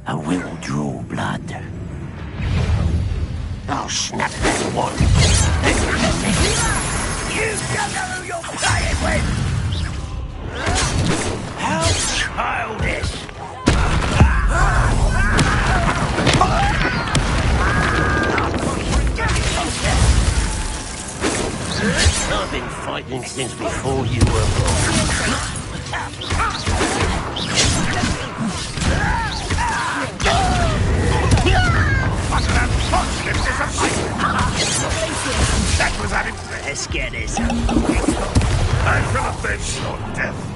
Speaker 15: I will draw blood. I'll snap that one.
Speaker 14: You don't know who you're playing with!
Speaker 15: How childish! I've been fighting since before you were born.
Speaker 8: That was at him.
Speaker 15: Let's get this.
Speaker 8: I shall avenge your death.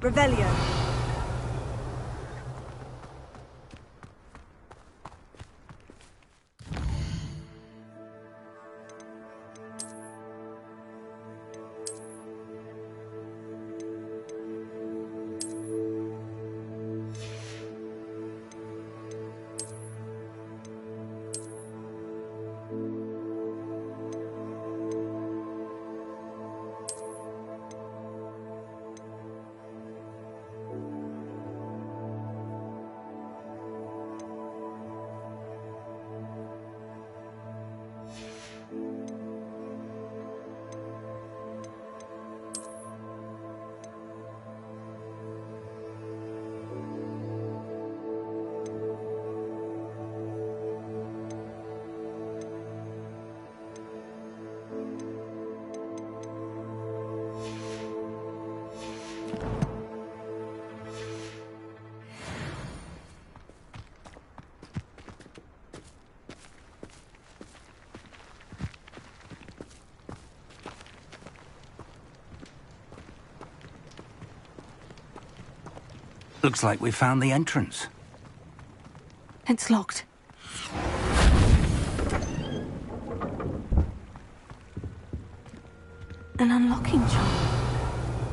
Speaker 1: Revelio.
Speaker 16: Looks like we found the entrance.
Speaker 3: It's locked. An unlocking charm.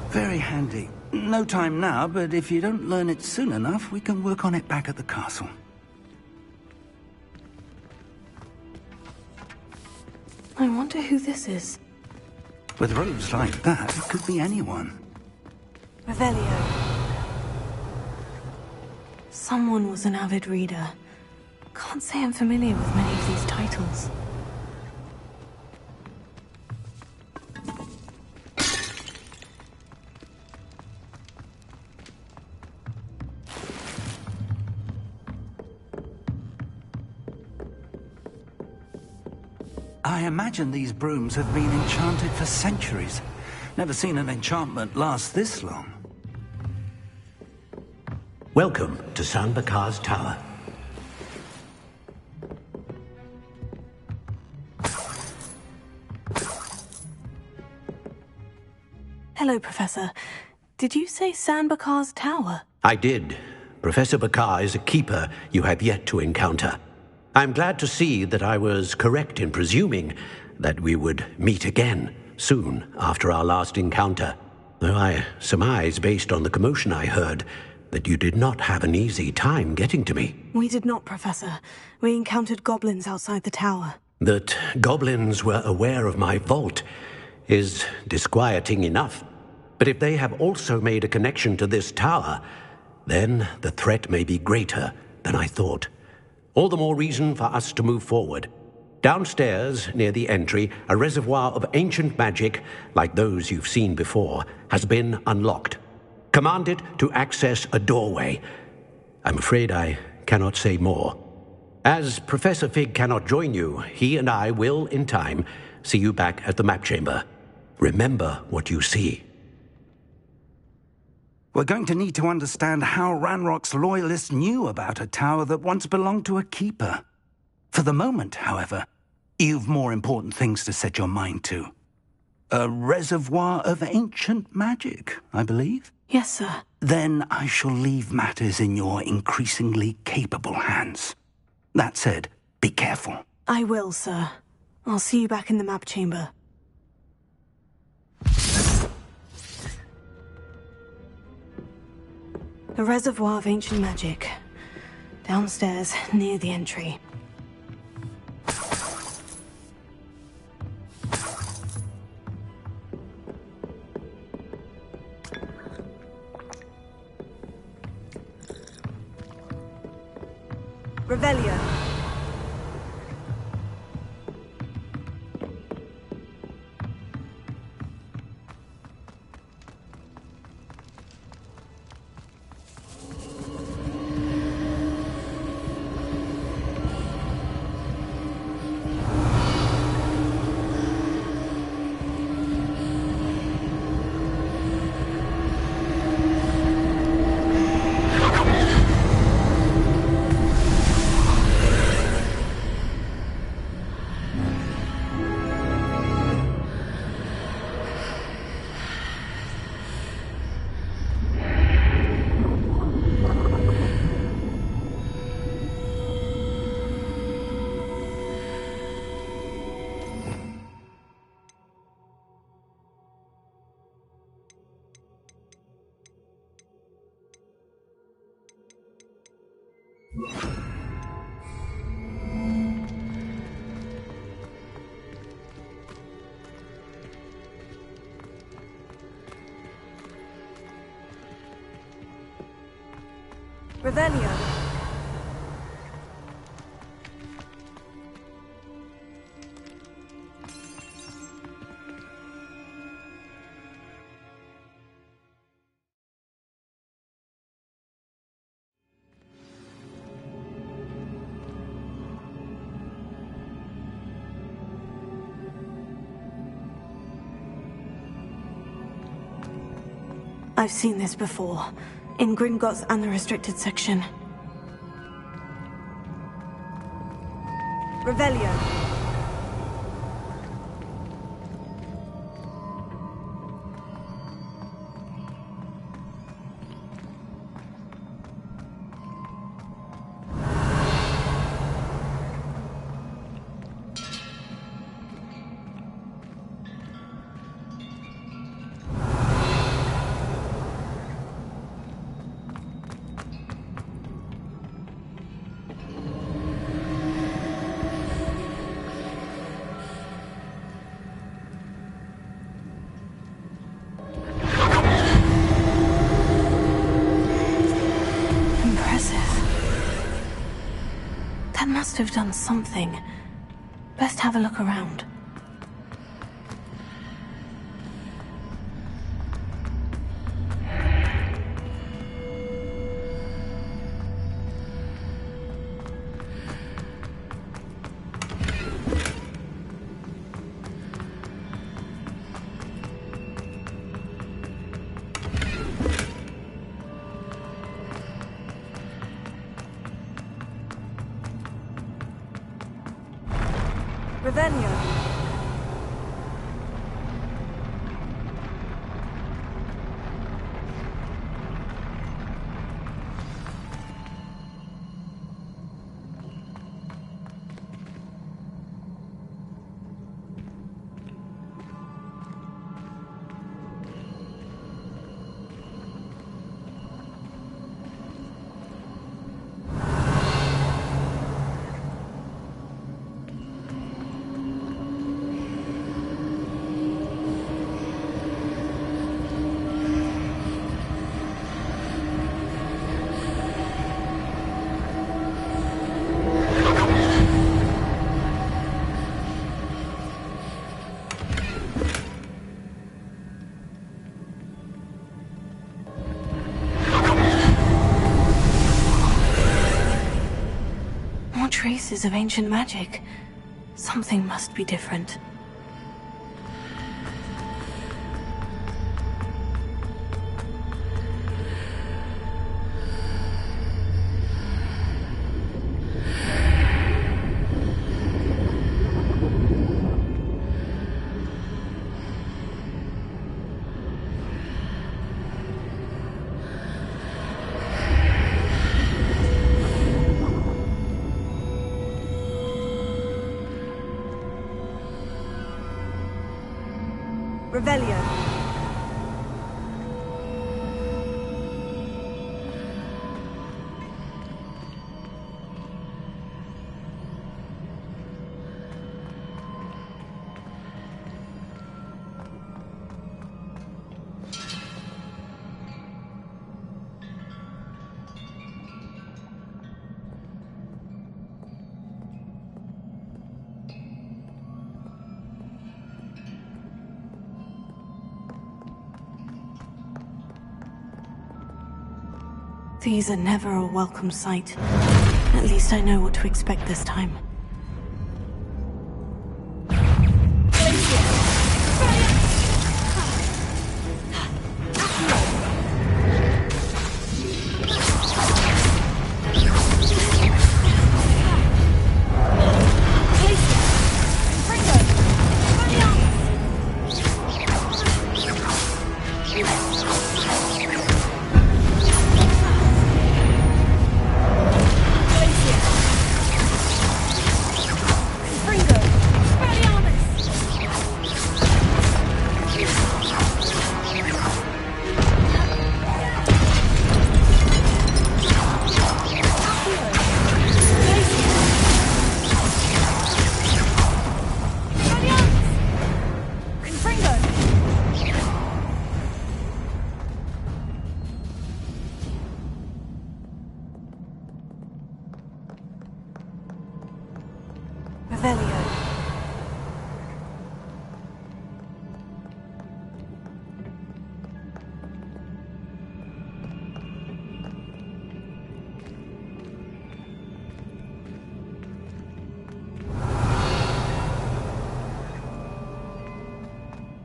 Speaker 16: Very handy. No time now, but if you don't learn it soon enough, we can work on it back at the castle.
Speaker 3: I wonder who this is.
Speaker 16: With robes like that, it could be anyone.
Speaker 1: Revelio.
Speaker 3: Someone was an avid reader. Can't say I'm familiar with many of these titles.
Speaker 16: I imagine these brooms have been enchanted for centuries. Never seen an enchantment last this long.
Speaker 15: Welcome to San Bakar's Tower.
Speaker 3: Hello, Professor. Did you say San Bakar's Tower?
Speaker 15: I did. Professor Bakar is a keeper you have yet to encounter. I'm glad to see that I was correct in presuming that we would meet again soon after our last encounter, though I surmise, based on the commotion I heard, that you did not have an easy time getting to me.
Speaker 3: We did not, Professor. We encountered goblins outside the tower.
Speaker 15: That goblins were aware of my vault is disquieting enough. But if they have also made a connection to this tower, then the threat may be greater than I thought. All the more reason for us to move forward. Downstairs, near the entry, a reservoir of ancient magic, like those you've seen before, has been unlocked. Command it to access a doorway. I'm afraid I cannot say more. As Professor Fig cannot join you, he and I will, in time, see you back at the map chamber. Remember what you see.
Speaker 16: We're going to need to understand how Ranrock's loyalists knew about a tower that once belonged to a keeper. For the moment, however, you've more important things to set your mind to. A reservoir of ancient magic, I believe?
Speaker 3: Yes, sir.
Speaker 16: Then I shall leave matters in your increasingly capable hands. That said, be careful.
Speaker 3: I will, sir. I'll see you back in the map chamber. A reservoir of ancient magic. Downstairs, near the entry.
Speaker 1: Revelio. Revelio.
Speaker 3: I've seen this before. In Gringotts and the restricted section.
Speaker 1: Revelio.
Speaker 3: Must have done something. Best have a look around.
Speaker 1: Revelio.
Speaker 3: Traces of ancient magic. Something must be different.
Speaker 1: Revelio.
Speaker 3: These are never a welcome sight. At least I know what to expect this time.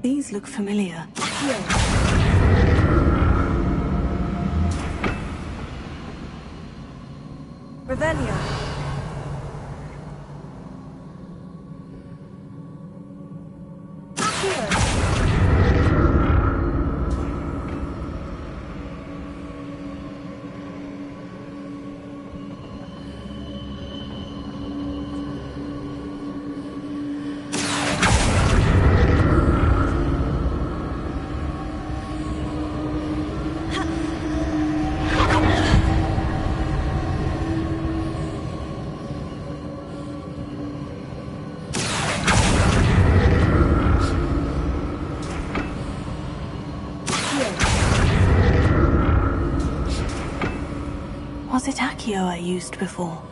Speaker 3: These look familiar.
Speaker 1: Revelio.
Speaker 3: Was it Accio I used before?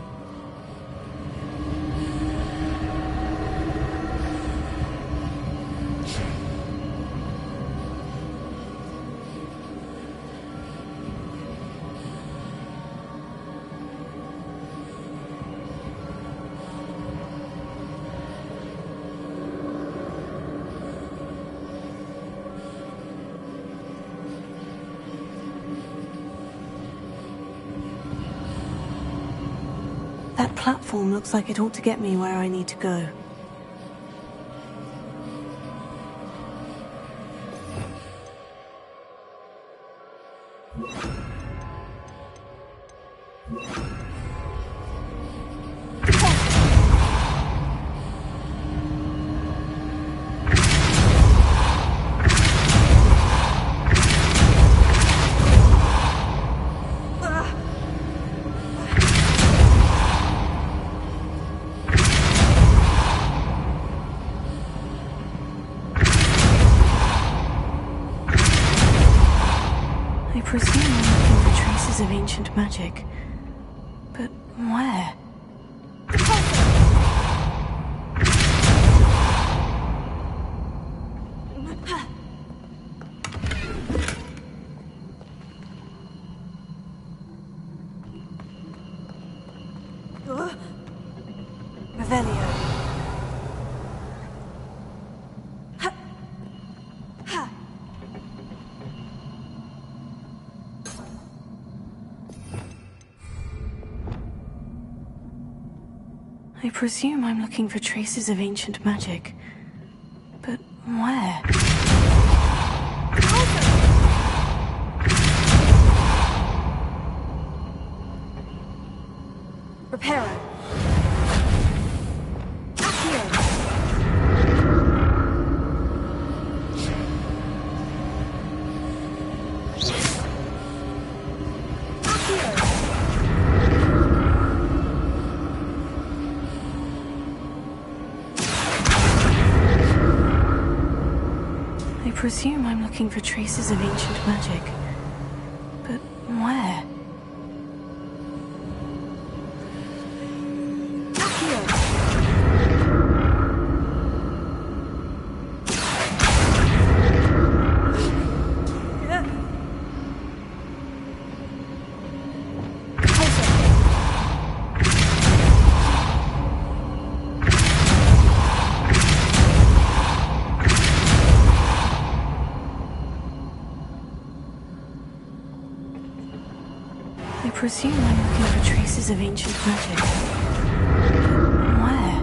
Speaker 3: That platform looks like it ought to get me where I need to go. I presume I'm looking for traces of ancient magic. But where? Revelio. I presume I'm looking for traces of ancient magic. But where?
Speaker 1: Reparo.
Speaker 3: I presume I'm looking for traces of ancient magic. But where? I presume I'm looking for traces of ancient magic. Where?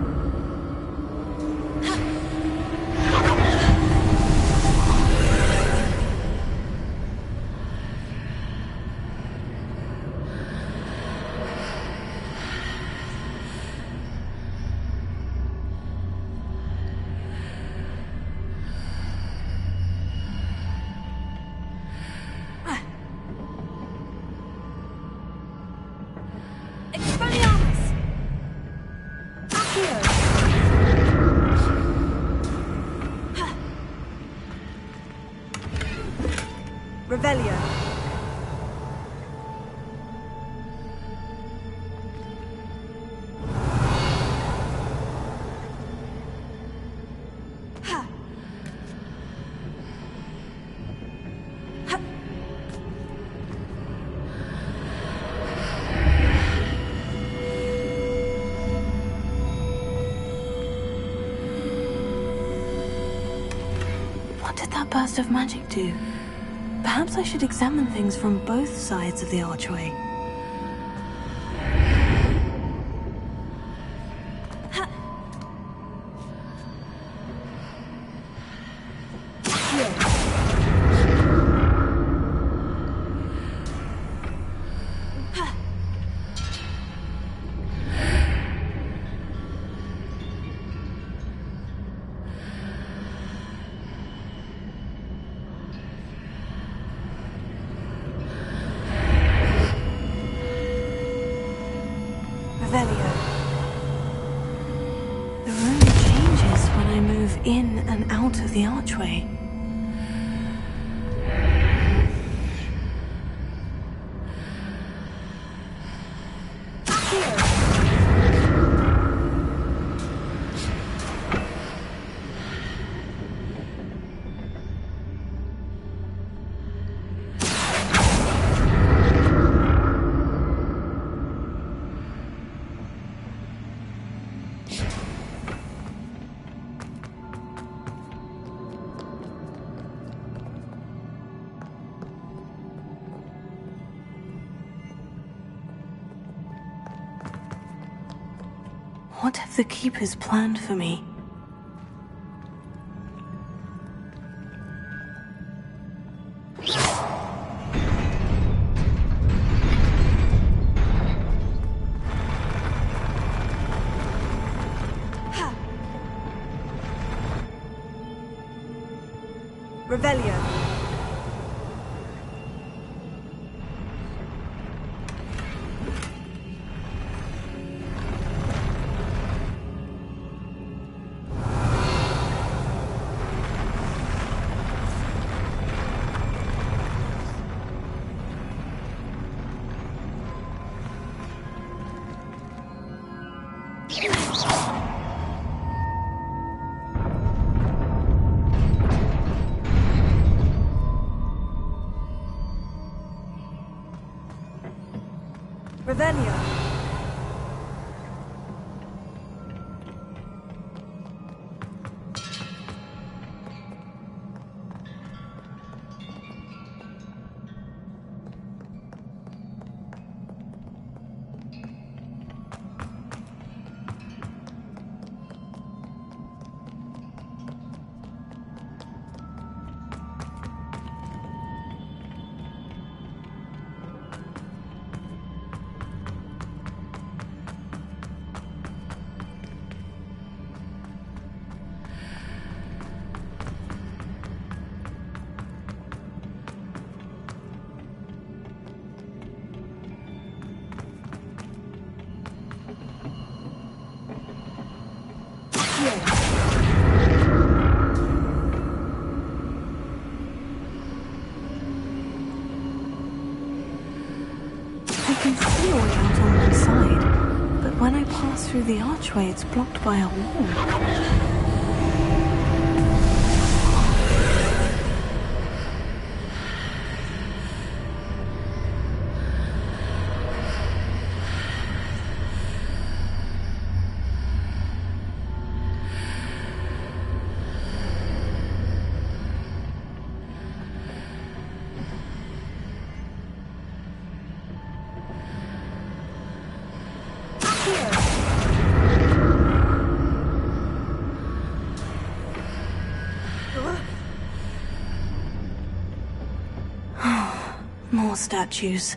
Speaker 1: Revelio.
Speaker 3: What did that burst of magic do? Perhaps I should examine things from both sides of the archway. The room changes when I move in and out of the archway. What have the Keepers planned for me?
Speaker 1: Revelio. Revelio.
Speaker 3: I can see a way out on one side, but when I pass through the archway, it's blocked by a wall. More statues.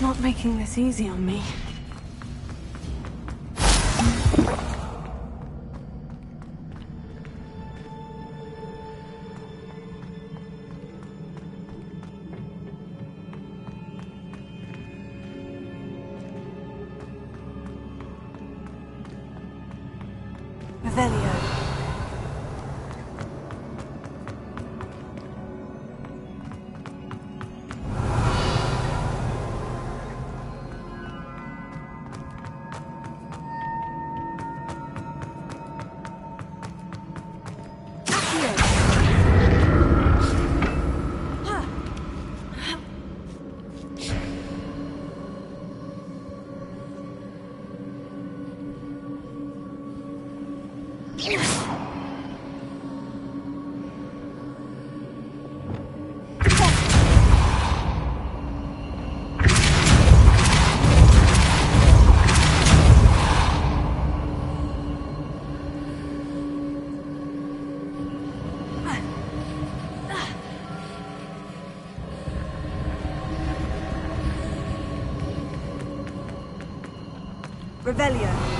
Speaker 3: Not making this easy on me. Revelio. Revelio.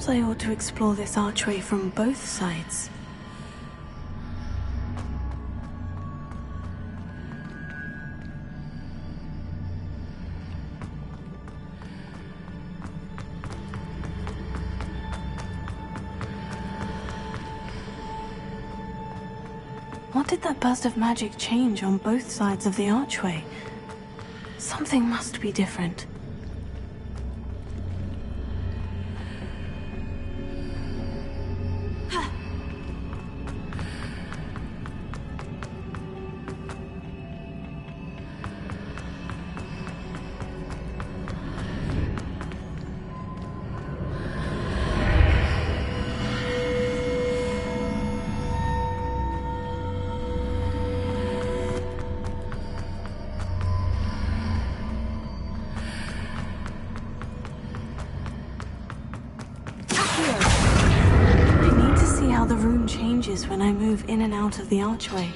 Speaker 3: Perhaps I ought to explore this archway from both sides. What did that burst of magic change on both sides of the archway? Something must be different. The room changes when I move in and out of the archway.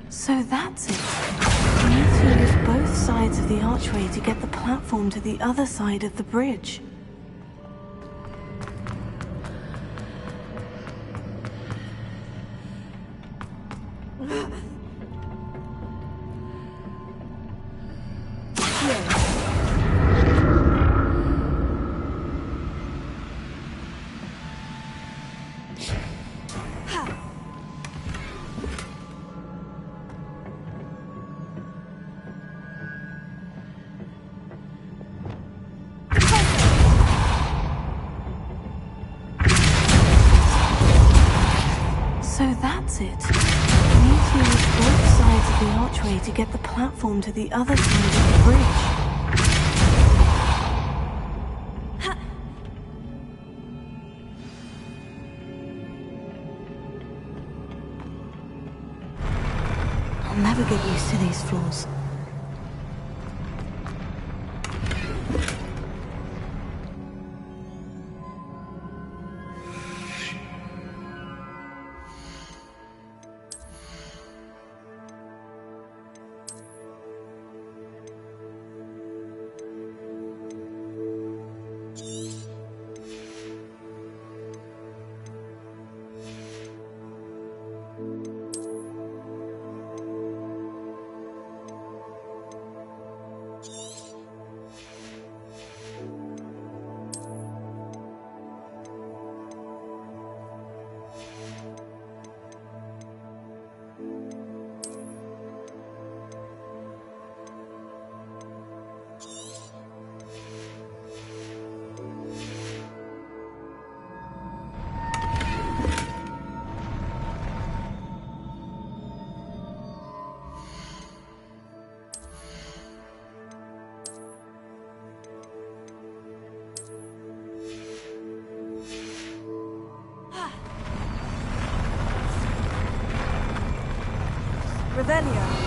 Speaker 3: So that's it. I need to use both sides of the archway to get the platform to the other side of the bridge. So that's it. I need to use both sides of the archway to get the platform to the other side of the bridge. I'll never get used to these floors.
Speaker 1: Revelio.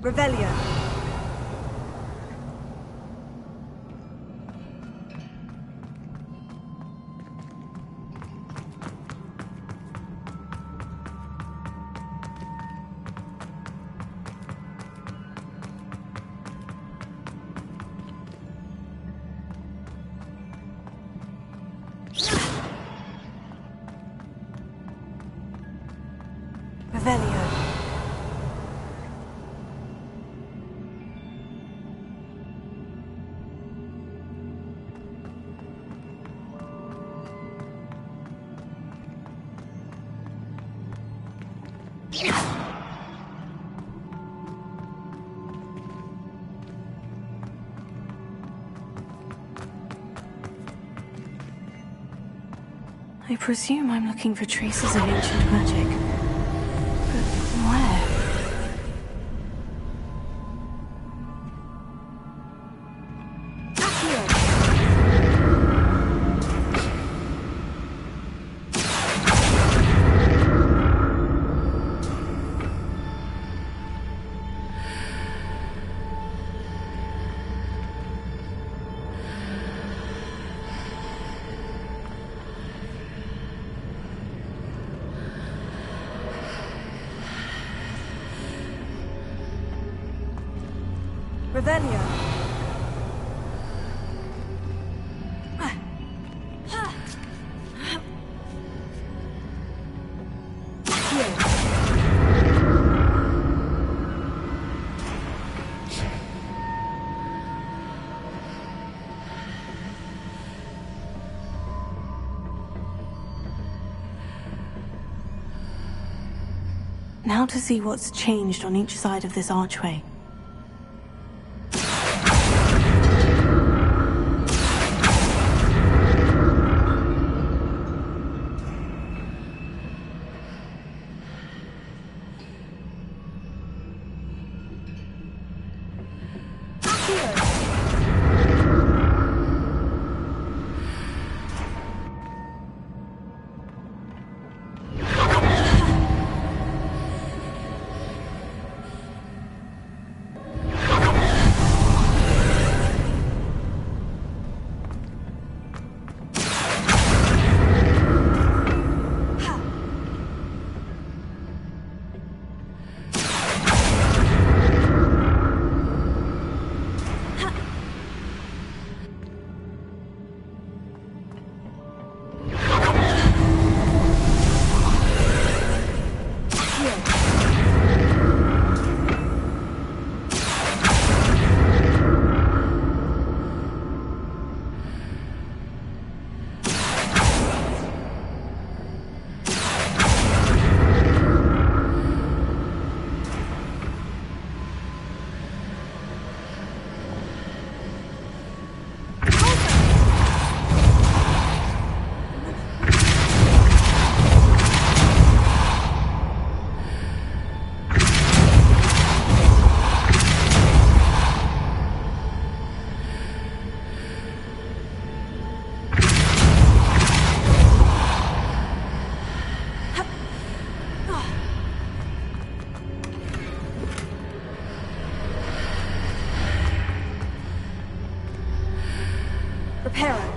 Speaker 1: Revelio. Revelio.
Speaker 3: I presume I'm looking for traces of ancient magic. But where? Revelio. Now to see what's changed on each side of this archway. Reparo.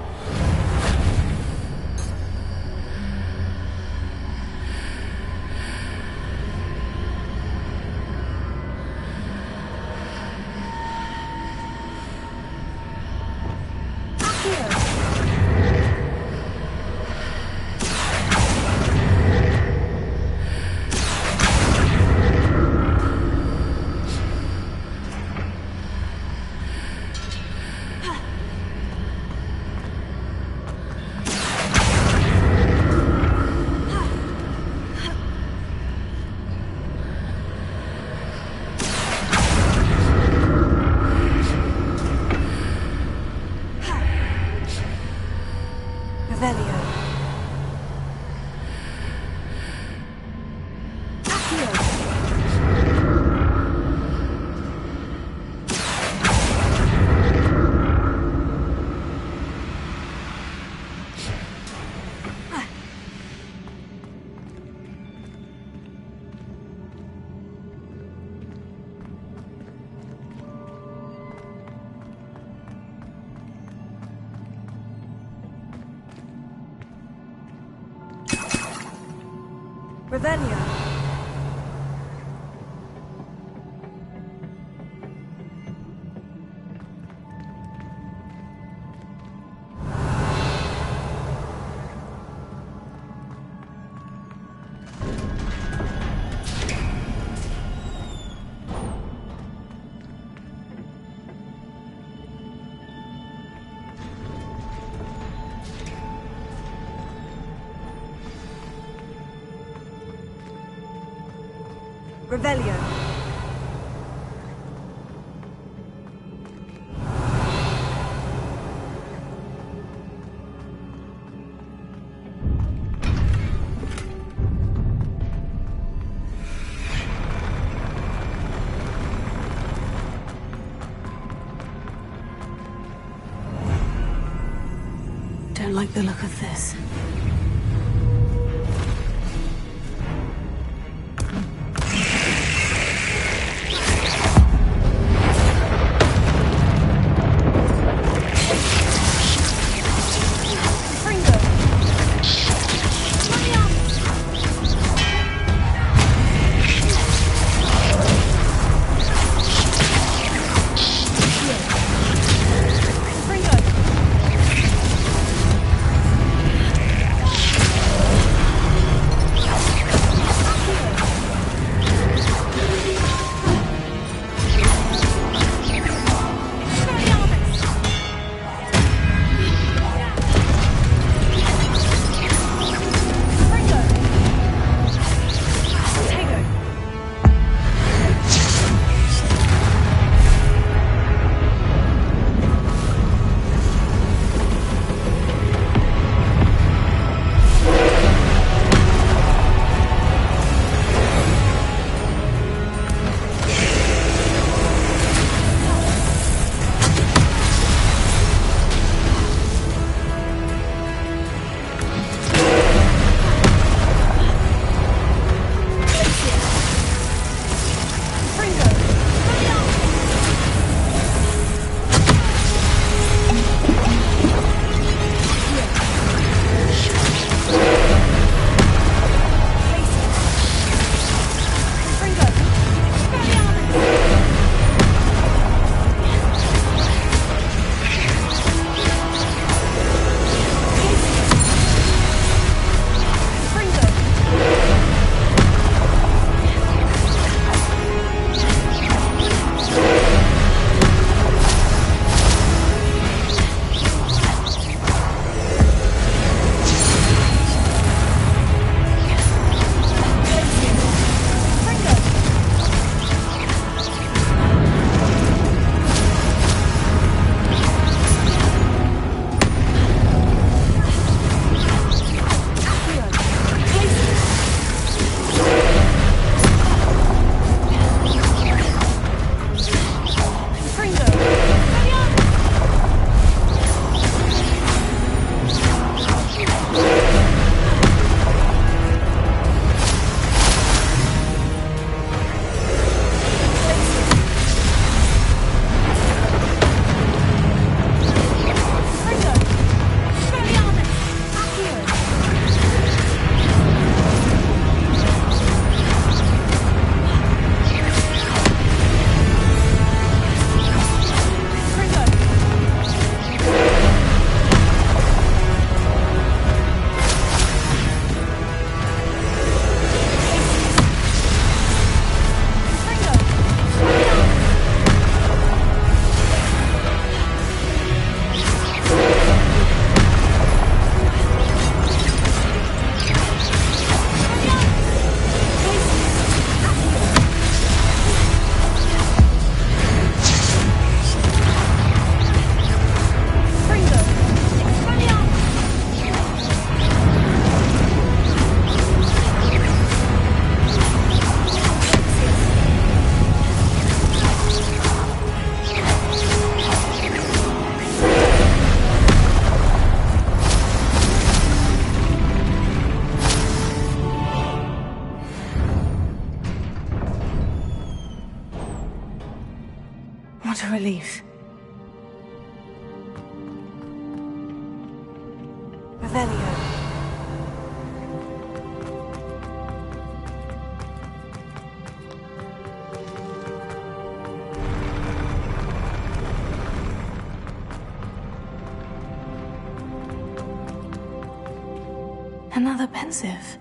Speaker 1: Revelio. Revelio.
Speaker 3: Don't like the look of this. What a relief. Revelio. Another pensive.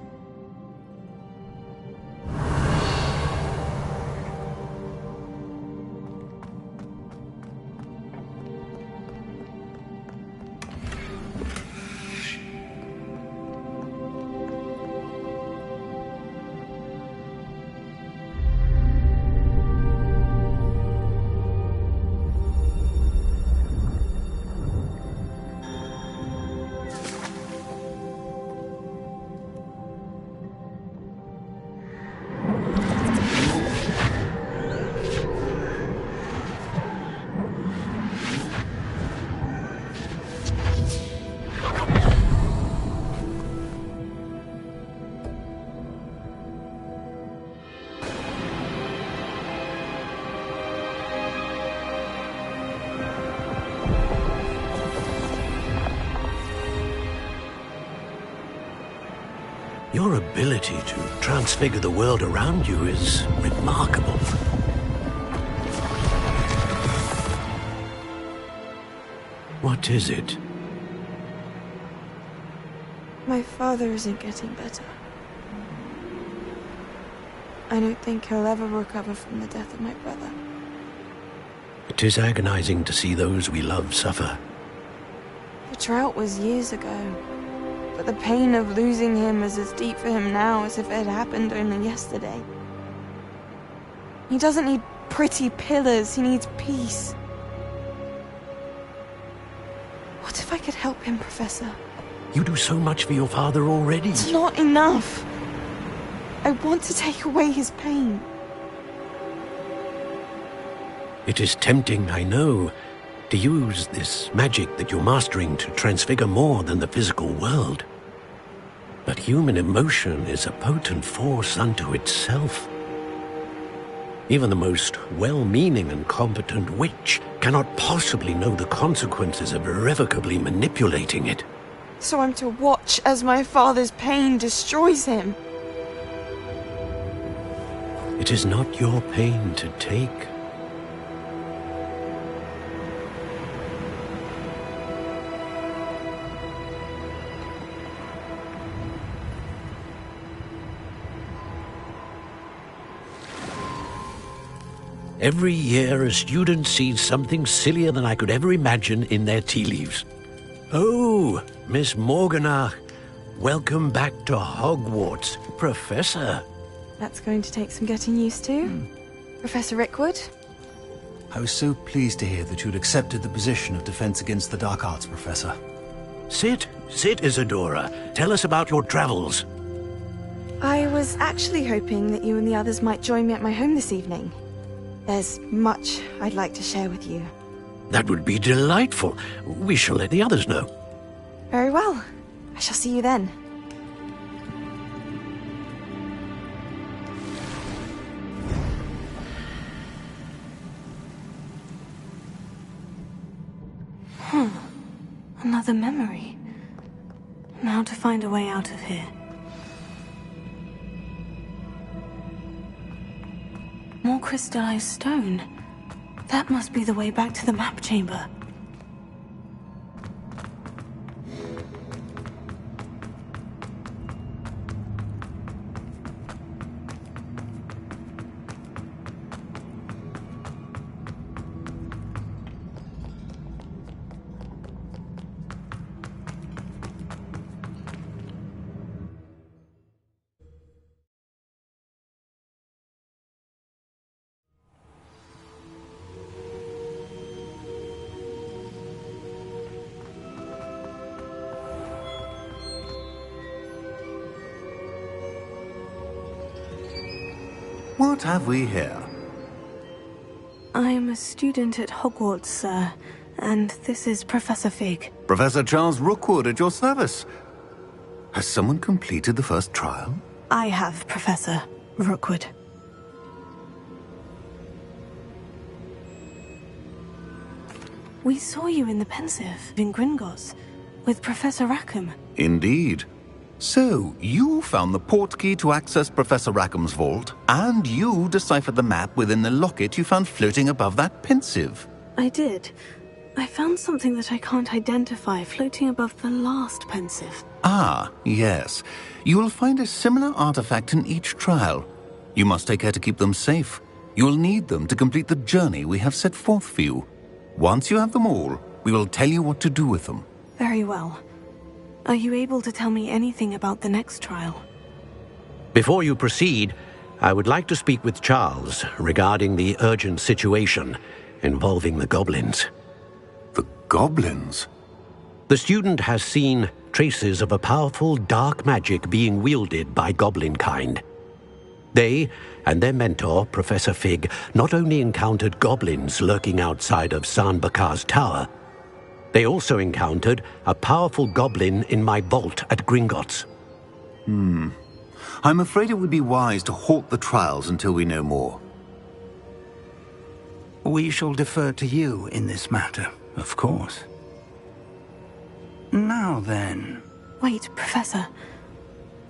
Speaker 15: Your ability to transfigure the world around you is remarkable. What is it?
Speaker 3: My father isn't getting better. I don't think he'll ever recover from the death of my brother.
Speaker 15: It is agonizing to see those we love suffer.
Speaker 3: The drought was years ago, but the pain of losing him is as deep for him now as if it had happened only yesterday. He doesn't need pretty pillars, he needs peace. What if I could help him, Professor?
Speaker 15: You do so much for your father already.
Speaker 3: It's not enough. I want to take away his pain.
Speaker 15: It is tempting, I know, to use this magic that you're mastering to transfigure more than the physical world. But human emotion is a potent force unto itself. Even the most well-meaning and competent witch cannot possibly know the consequences of irrevocably manipulating it.
Speaker 3: So I'm to watch as my father's pain destroys him.
Speaker 15: It is not your pain to take. Every year, a student sees something sillier than I could ever imagine in their tea leaves. Oh, Miss Morganach, welcome back to Hogwarts, Professor.
Speaker 3: That's going to take some getting used to. Professor Rickwood?
Speaker 9: I was so pleased to hear that you'd accepted the position of Defense Against the Dark Arts, Professor.
Speaker 15: Sit, Isadora. Tell us about your travels.
Speaker 3: I was actually hoping that you and the others might join me at my home this evening. There's much I'd like to share with you.
Speaker 15: That would be delightful. We shall let the others know.
Speaker 3: Very well. I shall see you then. Another memory. Now to find a way out of here. More crystallized stone. That must be the way back to the map chamber.
Speaker 21: What have we here?
Speaker 3: I'm a student at Hogwarts, sir, and this is Professor Fig.
Speaker 21: Professor Charles Rookwood at your service. Has someone completed the first trial?
Speaker 3: I have, Professor Rookwood. We saw you in the Pensive in Gringotts with Professor Rackham.
Speaker 21: Indeed. So, you found the portkey to access Professor Rackham's vault, and you deciphered the map within the locket you found floating above that Pensive.
Speaker 3: I did. I found something that I can't identify floating above the last pensive.
Speaker 9: Ah, yes. You will find a similar artifact in each trial. You must take care to keep them safe. You will need them to complete the journey we have set forth for you. Once you have them all, we will tell you what to do with them.
Speaker 3: Very well. Are you able to tell me anything about the next trial?
Speaker 15: Before you proceed, I would like to speak with Charles regarding the urgent situation involving the goblins.
Speaker 9: The goblins?
Speaker 15: The student has seen traces of a powerful dark magic being wielded by goblin kind. They and their mentor, Professor Fig, not only encountered goblins lurking outside of San Bakar's tower, they also encountered a powerful goblin in my vault at Gringotts.
Speaker 9: I'm afraid it would be wise to halt the trials until we know more.
Speaker 16: We shall defer to you in this matter, of course. Now then...
Speaker 3: Wait, Professor.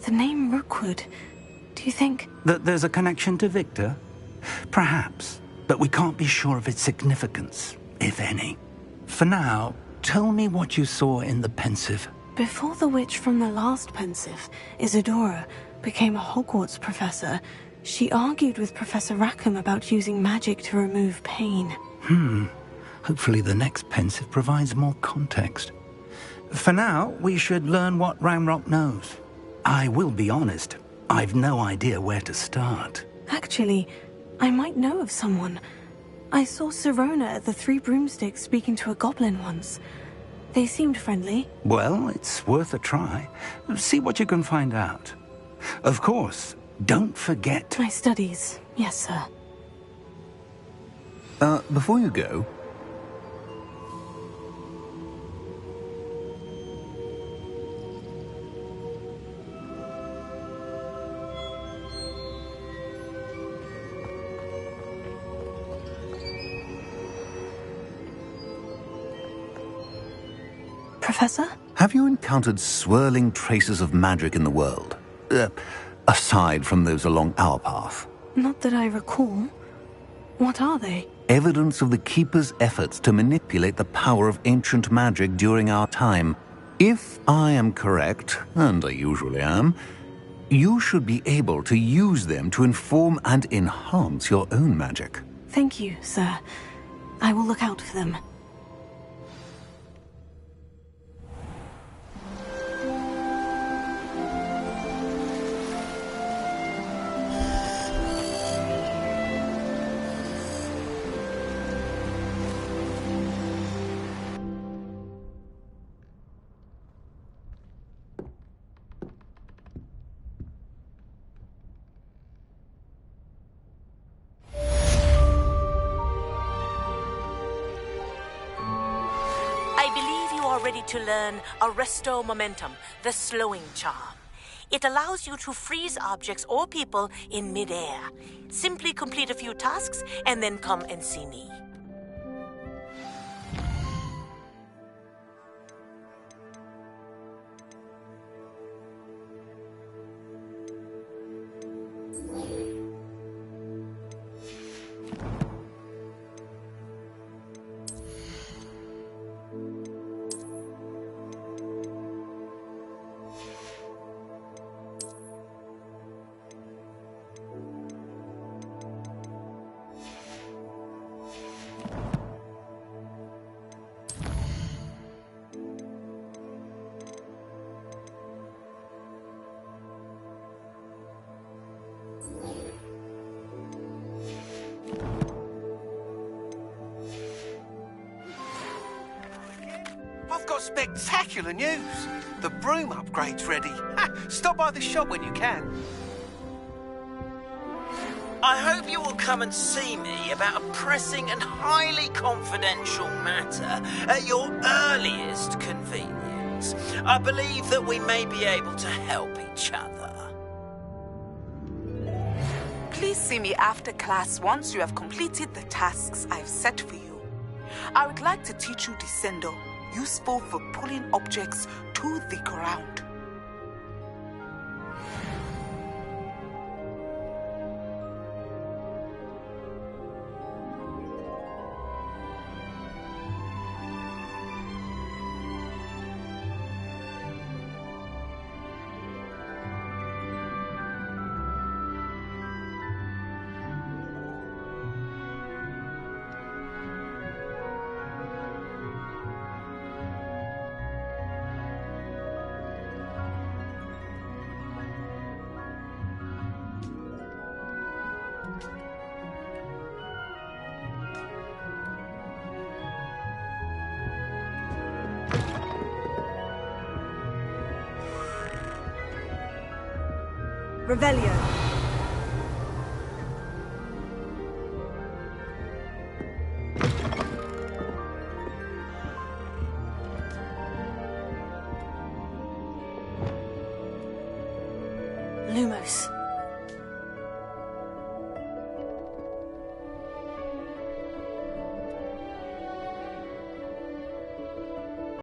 Speaker 3: The name Rookwood. Do you think...
Speaker 16: that there's a connection to Victor? Perhaps, but we can't be sure of its significance, if any. For now, tell me what you saw in the pensive.
Speaker 3: Before the witch from the last pensive, Isadora, became a Hogwarts professor, she argued with Professor Rackham about using magic to remove pain.
Speaker 16: Hopefully the next pensive provides more context. For now, we should learn what Ramrock knows. I will be honest, I've no idea where to start.
Speaker 3: Actually, I might know of someone. I saw Sirona at the Three Broomsticks speaking to a goblin once. They seemed friendly.
Speaker 16: Well, it's worth a try. See what you can find out. Of course, don't forget...
Speaker 3: My studies, yes, sir.
Speaker 9: Before you go...
Speaker 3: Professor?
Speaker 9: Have you encountered swirling traces of magic in the world? Aside from those along our path?
Speaker 3: Not that I recall. What are they?
Speaker 9: Evidence of the Keeper's efforts to manipulate the power of ancient magic during our time. If I am correct, and I usually am, you should be able to use them to inform and enhance your own magic.
Speaker 3: Thank you, sir. I will look out for them.
Speaker 12: To learn Arresto Momentum, the slowing charm. It allows you to freeze objects or people in midair. Simply complete a few tasks and then come and see me.
Speaker 21: I've got spectacular news. The broom upgrade's ready. Stop by the shop when you can.
Speaker 10: I hope you will come and see me about a pressing and highly confidential matter at your earliest convenience. I believe that we may be able to help each other.
Speaker 22: Please see me after class once you have completed the tasks I've set for you. I would like to teach you Descendo, useful for pulling objects to the ground.
Speaker 1: Revelio.